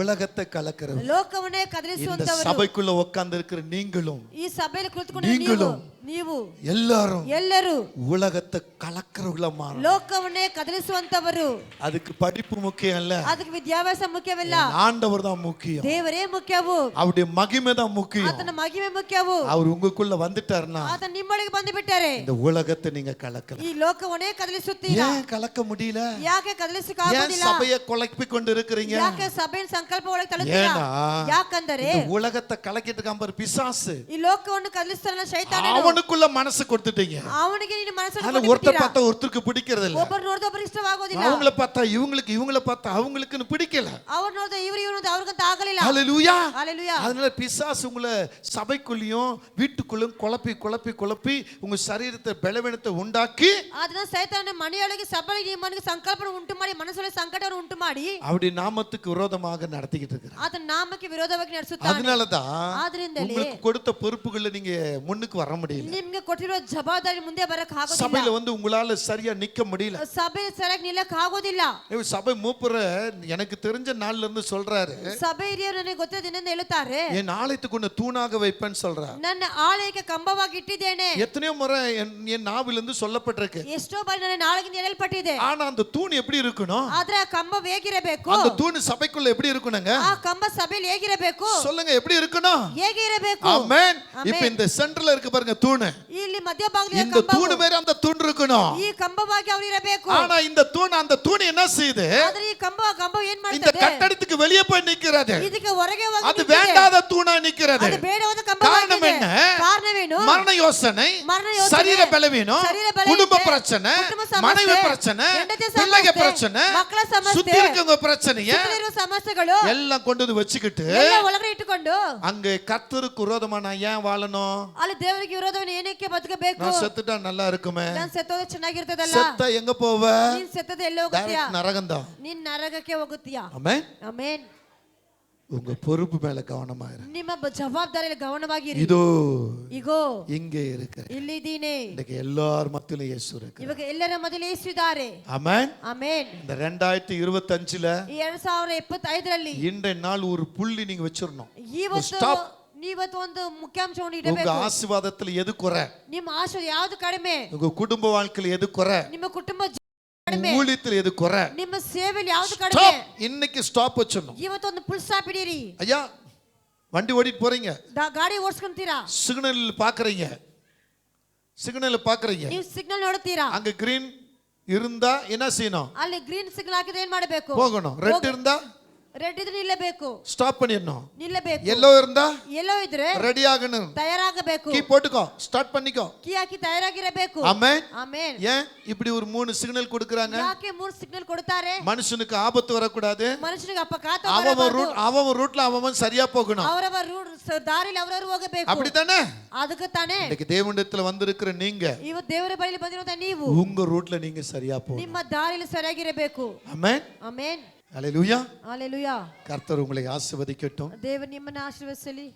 உலகத்தை கலக்கிறவர்கள். ಲೋಕವನ್ನೇ இந்த ಕದಲಿಸುವಂತವರು. சபைக்குள்ள உட்கார்ந்து இருக்கிற நீங்களும், ಈ ಸಭೆಯಲ್ಲಿ ಕುಳಿತುಕೊಂಡು நீங்களும், ನೀವು எல்லாரும் ಎಲ್ಲರೂ உலகத்தை கலக்கிறவங்களா மாறணும். ಲೋಕವನ್ನೇ ಕದಲಿಸುವಂತವರು. அதுக்கு படிப்பு முக்கியம் இல்ல, ಅದಕ್ಕೆ ವಿದ್ಯಾಭ್ಯಾಸ ಮುಖ್ಯವಿಲ್ಲ. ஆண்டவர் தான் முக்கியம். ದೇವರೇ ಮುಖ್ಯವು. அவருடைய மகிமை தான் முக்கியம். ಆತನ ಮಹಿಮೆ ಮುಖ್ಯವು. அவர் உங்களுக்குள்ள வந்துட்டாருன்னா ಆತ ನಿಮ್ಮೊಳಗೆ ಬಂದು ಬಿಟ್ಟರೆ இந்த உலகத்தை நீங்க கலக்கலாம். ಈ ಲೋಕವನ್ನೇ ಕದಲಿಸುತ್ತೀರಾ. ஏன் கலக்க முடியல? ಯಾಕೆ ಕದಲಿಸಕ್ಕೆ ஏன் ಆಗುವುದಿಲ್ಲ? சபையை குழப்பி கொண்டு இருக்கிறீங்க? ಯಾಕೆ ಸಭೆಯ ಸಂಕಲ್ಪ ಒಳಗೆ ತಳ್ಳುತ್ತೀರಾ? ஏன்னா ಯಾಕಂದರೆ இந்த உலகத்தை கலக்கிட்டு இருக்கான் பிசாசு, ಈ ಲೋಕವನ್ನು ಕದಲಿಸ್ತಾನಲ್ಲ ಶೈತಾನನು. அவனுக்குள்ள மனசு கொடுத்துட்டீங்க. ಅವನಿಗೆ ನಿನ್ನ ಮನಸ್ಸನ್ನು ஆனா ஒருத்தர் பார்த்தா ஒருத்தருக்கு பிடிக்கிறது இல்ல, ಒಬ್ಬರು ನೋಡಿದ ಒಬ್ಬರಿಗೆ ಇಷ್ಟವಾಗೋದಿಲ್ಲ. அவங்கள பார்த்தா இவங்களுக்கு, இவங்கள பார்த்தா அவங்களுக்குன்னு பிடிக்கல. ಅವ್ರು ನೋಡಿದ ಇವರು ನೋಡಿದ ಅವ್ರಿಗಂತ ಆಗಲಿಲ್ಲ. ஹalleluya. ஹalleluya. அதனால பிசாசு உங்களை சபைக்குள்ளேயும் வீட்டுக்குள்ளும் குழப்பி குழப்பி குழப்பி உங்க சரீரத்தை பலவீனத்தை உண்டாக்கி, ಅದನ್ನ ಸೈತಾನ ಮನೆಯೊಳಗೆ ಸಭೆಗೆ ನಿಮ್ಮನಿಗೆ ಸಂಕಲ್ಪನ ಉಂಟು ಮಾಡಿ ಮನಸ್ಸೊಳಗೆ ಸಂಕಟವನ್ನು ಉಂಟು ಮಾಡಿ அவருடைய நாமத்துக்கு விரோதமாக விரோதமாக நடத்திக்கிட்டு இருக்கிறார். ಆತನ ನಾಮಕ್ಕೆ ವಿರೋಧವಾಗಿ ನಡೆಸುತ್ತಾನೆ. அதனாலதான் ಆದ್ರಿಂದಲೇ உங்களுக்கு கொடுத்த பொறுப்புகளை நீங்க முன்னுக்கு வர முடியல. ನಿಮಗೆ ಕೊಟ್ಟಿರೋ ಜವಾಬ್ದಾರಿ ಮುಂದೆ ಬರಕ್ಕೆ ಆಗೋದಿಲ್ಲ. சபையில உங்களால சரியா நிக்க முடியல. ಸಭೆಯಲ್ಲಿ ಸರಿಯಾಗಿ ನಿಲ್ಲಕ್ಕೆ ಆಗೋದಿಲ್ಲ. சபை மூப்பர எனக்கு தெரிஞ்ச நாள்ல இருந்து சொல்றாரு, ಸಭೆ ಹಿರಿಯರು ನನಗೆ ಗೊತ್ತಿದ್ದ ದಿನದಿಂದ ಹೇಳುತ್ತಾರೆ, என் ஆலயத்துக்கு உன்னை தூணாக வைப்பேன்னு சொல்றாரு. ನನ್ನ ಆಲಯಕ್ಕೆ ಕಂಬವಾಗಿ ಇಟ್ಟಿದ್ದೇನೆ. எத்தனையோ முறை என் நாவிலிருந்து சொல்லப்பட்டிருக்கு. ಎಷ್ಟೋ ಬಾರಿ ನನ್ನ ನಾಲಿಗೆಯಿಂದ ಹೇಳಲ್ಪಟ್ಟಿದೆ. ஆனா அந்த தூண் எப்படி இருக்கணும்? ಆದ್ರೆ ಆ ಕಂಬ ಹೇಗಿರಬೇಕು? அந்த தூண் சபைக்குள்ள எப்படி இருக்கணுங்க? ಆ ಕಂಬ ಸಭೆಯಲ್ಲಿ ಹೇಗಿರಬೇಕು? சொல்லுங்க, எப்படி இருக்கணும்? ಹೇಗೆ ಇರಬೇಕು? ஆமென். இப்போ இந்த சென்டர்ல இருக்கு பாருங்க தூண். ಇಲ್ಲಿ ಮಧ್ಯಭಾಗದಲ್ಲಿ இந்த தூண் மேல அந்த தூண் இருக்கணும். ಈ ಕಂಬವಾಗಿ ಅವರು ಇರಬೇಕು. ஆனா இந்த தூண் என்ன செய்யுது? ಆದ್ರೆ ಈ ಕಂಬ ಏನ್ இந்த ಮಾಡುತ್ತದೆ? கட்டடத்துக்கு வெளியே போய் நிக்கிறது. ಇದಕ್ಕೆ ಹೊರಗೆ ಹೋಗಿ அது வேண்டாத தூணா நிக்கிறது. ಅದು ಬೇಡವಾದ ಕಂಬವಾಗಿದೆ. காரணம் என்ன? ಕಾರಣವೇನು? மரண யோசனை, சரீர பலவீனம், குடும்ப பிரச்சனை, மனைவி பிரச்சனை, பிள்ளைங்க பிரச்சனை, சுத்தி இருக்கவங்க பிரச்சனைய ಸಮಸ್ಯೆಗಳು எல்லாம் கொண்டு வந்து வச்சுக்கிட்டு ಎಲ್ಲ ಒಳಗಡೆ ಇಟ್ಟುಕೊಂಡು அங்க கர்த்தருக்கு விரோதமா நான் ஏன் வாழணும்? ಅಲ್ಲಿ ದೇವರಿಗೆ ವಿರೋಧವನ್ನು ಏನಕ್ಕೆ ಬದುಕಬೇಕು? நான் செத்துட்டா நல்லா இருக்குமே. ನಾನು ಸತ್ತೋದ್ರೆ ಚೆನ್ನಾಗಿರ್ತದಲ್ಲ. செத்த எங்க போவ? ನೀನ್ ಸತ್ತದ ಎಲ್ಲಿ ಹೋಗ್ತೀಯಾ? நரகம்தான். ನೀನ್ ನರಕಕ್ಕೆ ಹೋಗುತ್ತೀಯಾ? ஆமென். ಆಮೆನ್. உங்க பொறுப்பு மேல கவனமா இரு. ನಿಮ್ಮ ಜವಾಬ್ದಾರಿಯಲ್ಲಿ ಗಮನವಾಗಿರಿ. இதோ ಇಗೋ இங்கே இருக்கிறேன். ಇಲ್ಲಿದ್ದೀನಿ. இன்னைக்கு எல்லார் மத்தியிலும் இயேசு இருக்கிறார். ಇವಾಗ ಎಲ್ಲರ ಮಧ್ಯದಲ್ಲಿ ಯೇಸು ಇದ್ದಾರೆ. ஆமென். ಆಮೆನ್. இந்த 2025ல 2025ರಲ್ಲಿ இன்றைய நாள் ஒரு புள்ளி நீங்க வச்சிரணும். ನೀವತ್ತು ಒಂದು ಮುಖ್ಯಾಂಶವನ್ನು உங்க ಇಡಬೇಕು. ஆசீர்வாதத்துல எது குறை? ನಿಮ್ಮ ಆಶೀರ್ವಾದ ಯಾವುದು ಕಡಿಮೆ? உங்க குடும்ப வாழ்க்கையில எது குறை? ನಿಮ್ಮ ಕುಟುಂಬ ಕಡಿಮೆ? ஊழியத்துல எது குறை? ನಿಮ್ಮ ಸೇವೆಯಲ್ಲಿ ಯಾವುದು ಕಡಿಮೆ? இன்னைக்கு ஸ்டாப் வச்சிரணும். ಇವತ್ತು ಒಂದು ಫುಲ್ ಸ್ಟಾಪ್ ಇಡಿರಿ. ஐயா, வண்டி ஓடிட்டு போறீங்க, ಗಾಡಿ ಓಡಿಸ್ಕೊಂತೀರಾ, சிக்னல் பாக்குறீங்க, ನೀವು ಸಿಗ್ನಲ್ ನೋಡ್ತೀರಾ, அங்க கிரீன் இருந்தா என்ன செய்யணும்? ಅಲ್ಲಿ ಗ್ರೀನ್ ಸಿಗ್ನಲ್ ಹಾಕಿದ್ರೆ ಏನ್ ಮಾಡಬೇಕು? போகணும். ரெட் இருந்தா ರೆಡ್ ಇದ್ರೆ ನಿಲ್ಲಬೇಕು, ஸ்டாப் பண்ணிடணும். ನಿಲ್ಲಬೇಕು. எல்லோ இருந்தா ಎಲ್ಲೋ ಇದ್ರೆ ரெடி ஆகணும், ತಯಾರಾಗಬೇಕು. கீ போட்டுக்கோ, ஸ்டார்ட் பண்ணிக்கோ. ಕೀ ಹಾಕಿ ತಯಾರಾಗಿರಬೇಕು. ஆமென். ಆಮೆನ್. ஏன் இப்படி ஒரு 3 சிக்னல் கொடுக்கறாங்க? ಯಾಕೆ 3 ಸಿಗ್ನಲ್ ಕೊಡ್ತಾರೆ? மனுஷனுக்கு ஆபத்து வரக்கூடாது. ಮನುಷ್ಯನಿಗೆ ಅಪಘಾತ அவன் ரூட்ல அவன் சரியா போகணும். ಅವರವ ದಾರಿಯಲ್ಲಿ ಅವರವರು ಹೋಗಬೇಕು. அப்படிதானே? ಅದಕ್ಕೆ ತಾನೇ இன்னைக்கு தேவனிடத்துல வந்திருக்கிற நீங்க ಇವತ್ತು ದೇವರ ಬಳಿಯಲ್ಲಿ ಬಂದಿರುವಂತ ನೀವು உங்க ரூட்ல நீங்க சரியா போகணும். ನಿಮ್ಮ ದಾರಿಯಲ್ಲಿ ಸರಿಯಾಗಿರಬೇಕು. ஆமென். ಆಮೆನ್. ஹalleluya. ஹalleluya. கர்த்தர் உங்களை ஆசீர்வதிக்கட்டும். ದೇವರು ನಿಮ್ಮನ್ನು ಆಶೀರ್ವದಿಸಲಿ.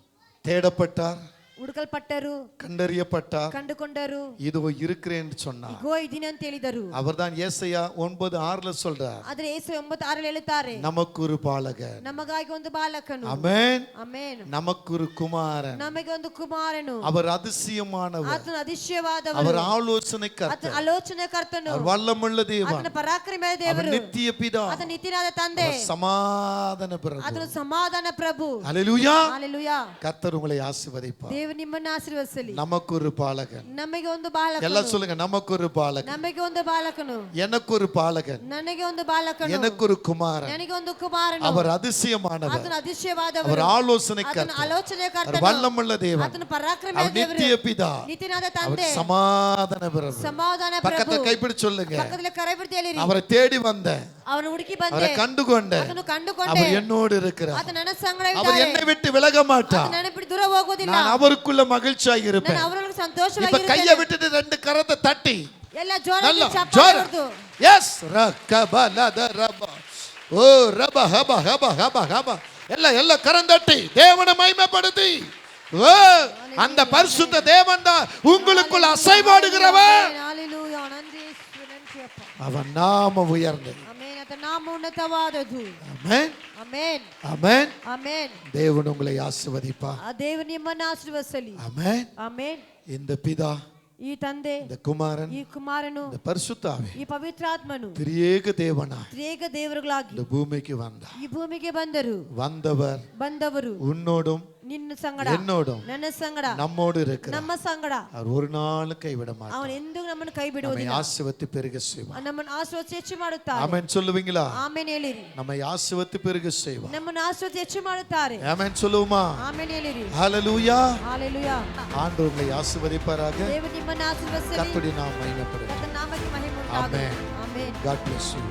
தேடப்பட்டார், ಹುಡುಕಲ್ಪಟ್ಟರು, கண்டறியப்பட்டார், ಕಂಡುಕೊಂಡರು, இதோ இருக்கிறேன் என்று சொன்னார். ಇಗೋ ಇದ್ದೀನಿ ಅಂತ ಹೇಳಿದರು. அவர்தான் ஏசாயா 9:6ல சொல்றார், ಆದರೆ ಯೇಸು 9:6 ಹೇಳುತ್ತಾರೆ, நமக்கு ஒரு பாலகன், ನಮಗಾಗಿ ಒಂದು ಬಾಲಕನು. ஆமென். ಆಮೆನ್. நமக்கு ஒரு குமாரன், ನಮಗೆ ಒಂದು ಕುಮಾರನು. அவர் அதிசயமானவர், ಆತನು அதிಶಯವಾದವನು, அவர் ಆಲೋಚನೆ ಆತನು ಕರ್ತನು, ಆಲೋಚನೆಕರ್ತನು, அவர் வல்லமுள்ள தேவன், ಆತನ ಪರಾಕ್ರಮದ அவர் ದೇವರು, நித்திய பிதா, ಆತನ ನಿತ್ಯನಾದ ತಂದೆ, அவர் சமாதான பிரபு. ಆತನು ಸಮಾಧಾನ ಪ್ರಭು. ஹalleluya. ஹalleluya. கர்த்தர் உங்களை ஆசீர்வதிப்பார். ದೇವರು ನಿಮ್ಮನ್ನು ಆಶೀರ್ವದಿಸಲಿ. நமக்கு ஒரு பாலகன். ನಮಗೆ ಒಂದು ಬಾಲಕನು. எல்லாம் சொல்லுங்க, நமக்கு ஒரு பாலகன், ನಮಗೆ ಒಂದು ಬಾಲಕನು, எனக்கு ஒரு பாலகன், ನನಗೆ ಒಂದು ಬಾಲಕನು, எனக்கு ஒரு குமாரன், ನನಗೆ ಒಂದು ಕುಮಾರನು, அவர் அதிசயமானவர், ಆತನು அதிಶಯವಾದವರು, அவர் ஆலோசனை ಆತನು கர்த்தர், அவர் ಆಲೋಚನೆಕರ್ತನು, வல்லமுள்ள தேவன், ಆತನು ಪರಾಕ್ರಮದ அவர் ದೇವರು, நித்திய பிதா, ನಿತ್ಯನಾದ அவர் ತಂದೆ, சமாதான பிரபு. ಸಮಾಧಾನ பக்கத்தை ಪ್ರಭು. கைப்பிடி சொல்லுங்க, ಪಕ್ಕದಲ್ಲಿ ಕರೆ ಬಿಡ್ತಿ ಹೇಳಿರಿ, அவரை தேடி வந்த, ಅವನು ಹುಡುಕಿ அவரை ಬಂದೆ, கண்டுகொண்ட, ಆತನು ಕಂಡುಕೊಂಡೆ, அவர் என்னோடு இருக்கிறார், ಆತ ನನ್ನ ಸಂಗಡ அவர் ಇದ್ದಾನೆ, என்னை விட்டு விலக மாட்டார், ಆತ ನನ್ನ ಬಿಟ್ಟು ದೂರ ಹೋಗೋದಿಲ್ಲ, நான் அவருக்குள்ள மகிழ்ச்சியாக ನಾನು இருப்பேன். ಅವರೊಳಗೆ இப்ப ಸಂತೋಷವಾಗಿರುತ್ತೇನೆ. கையை விட்டுட்டு 2 கரத்தை தட்டி ಎಲ್ಲ நல்ல ಜೋರಾಗಿ ಚಪ್ಪಾಳೆ ஜோர ಹೊಡೆದು, எஸ் ரகபலத ரப ஓ ரப ஹப ஹப ஹப ஹப ಎಲ್ಲ கரம் தட்டி தேவனை மகிமைப்படுத்தி, ஓ அந்த பரிசுத்த தேவன் தான் உங்களுக்குள் அசைவாடுகிறவர். ஹalleluya. நன்றி நன்றி அப்பா. அவன் நாமம் உயர்ந்தது. ಆಮೆನ್. ಆತನ ನಾಮ ಉನ್ನತವಾದದ್ದು. ஆமென். ಆಮೆನ್. ஆமென். ಆಮೆನ್. தேவன் உங்களை ஆசீர்வதிப்பார். ಆ ದೇವರು ನಿಮ್ಮನ್ನು ಆಶೀರ್ವದಿಸಲಿ. ஆமென். ಆಮೆನ್. இந்த பிதா, ಈ ತಂದೆ, இந்த குமாரன், ಈ ಕುಮಾರನು, இந்த பரிசுத்தாவி, ಈ ಪವಿತ್ರಾತ್ಮನು திரியேக தேவனா ತ್ರಿಯೇಕ ದೇವರುಗಳಾಗಿ இந்த பூமிக்கு வந்தார். ಈ ಭೂಮಿಗೆ ಬಂದರು. ಬಂದವರು உன்னோடும் ನಿನ್ನ ಸಂಗಡ, என்னோடும் ನನ್ನ ಸಂಗಡ, நம்மோடு இருக்கிறார். ನಮ್ಮ ಸಂಗಡ. அவர் ஒரு நாள் கைவிட மாட்டார். ಅವನು ಎಂದೂ ನಮ್ಮನ್ನು ಕೈ நம்மை ಬಿಡುವುದಿಲ್ಲ. ஆசீர்வதித்து பெருக செய்வார். ನಮ್ಮನ್ನು ಆಶೀರ್ವದಿಸಿ ಹೆಚ್ಚು ಮಾಡುತ್ತಾರೆ. ஆமென் சொல்லுவீங்களா? ಆಮೆನ್ ಹೇಳಿರಿ. நம்மை ஆசீர்வதித்து பெருக செய்வார். ನಮ್ಮನ್ನು ಆಶೀರ್ವದಿಸಿ ಹೆಚ್ಚು ಮಾಡುತ್ತಾರೆ. ஆமென் சொல்லுவோமா? ಆಮೆನ್ ಹೇಳಿರಿ. ஹalleluya. ஹalleluya. ஆண்டவர் உங்களை ஆசீர்வதிப்பாராக. ದೇವರು ನಿಮ್ಮನ್ನು ಆಶೀರ್ವದಿಸಲಿ. கர்த்தருடைய நாமம் மகிமைப்படட்டும். ಕರ್ತನ ನಾಮಕ್ಕೆ ಮಹಿಮೆ ಉಂಟಾಗಲಿ. ஆமென். ಆಮೆನ್. God bless you.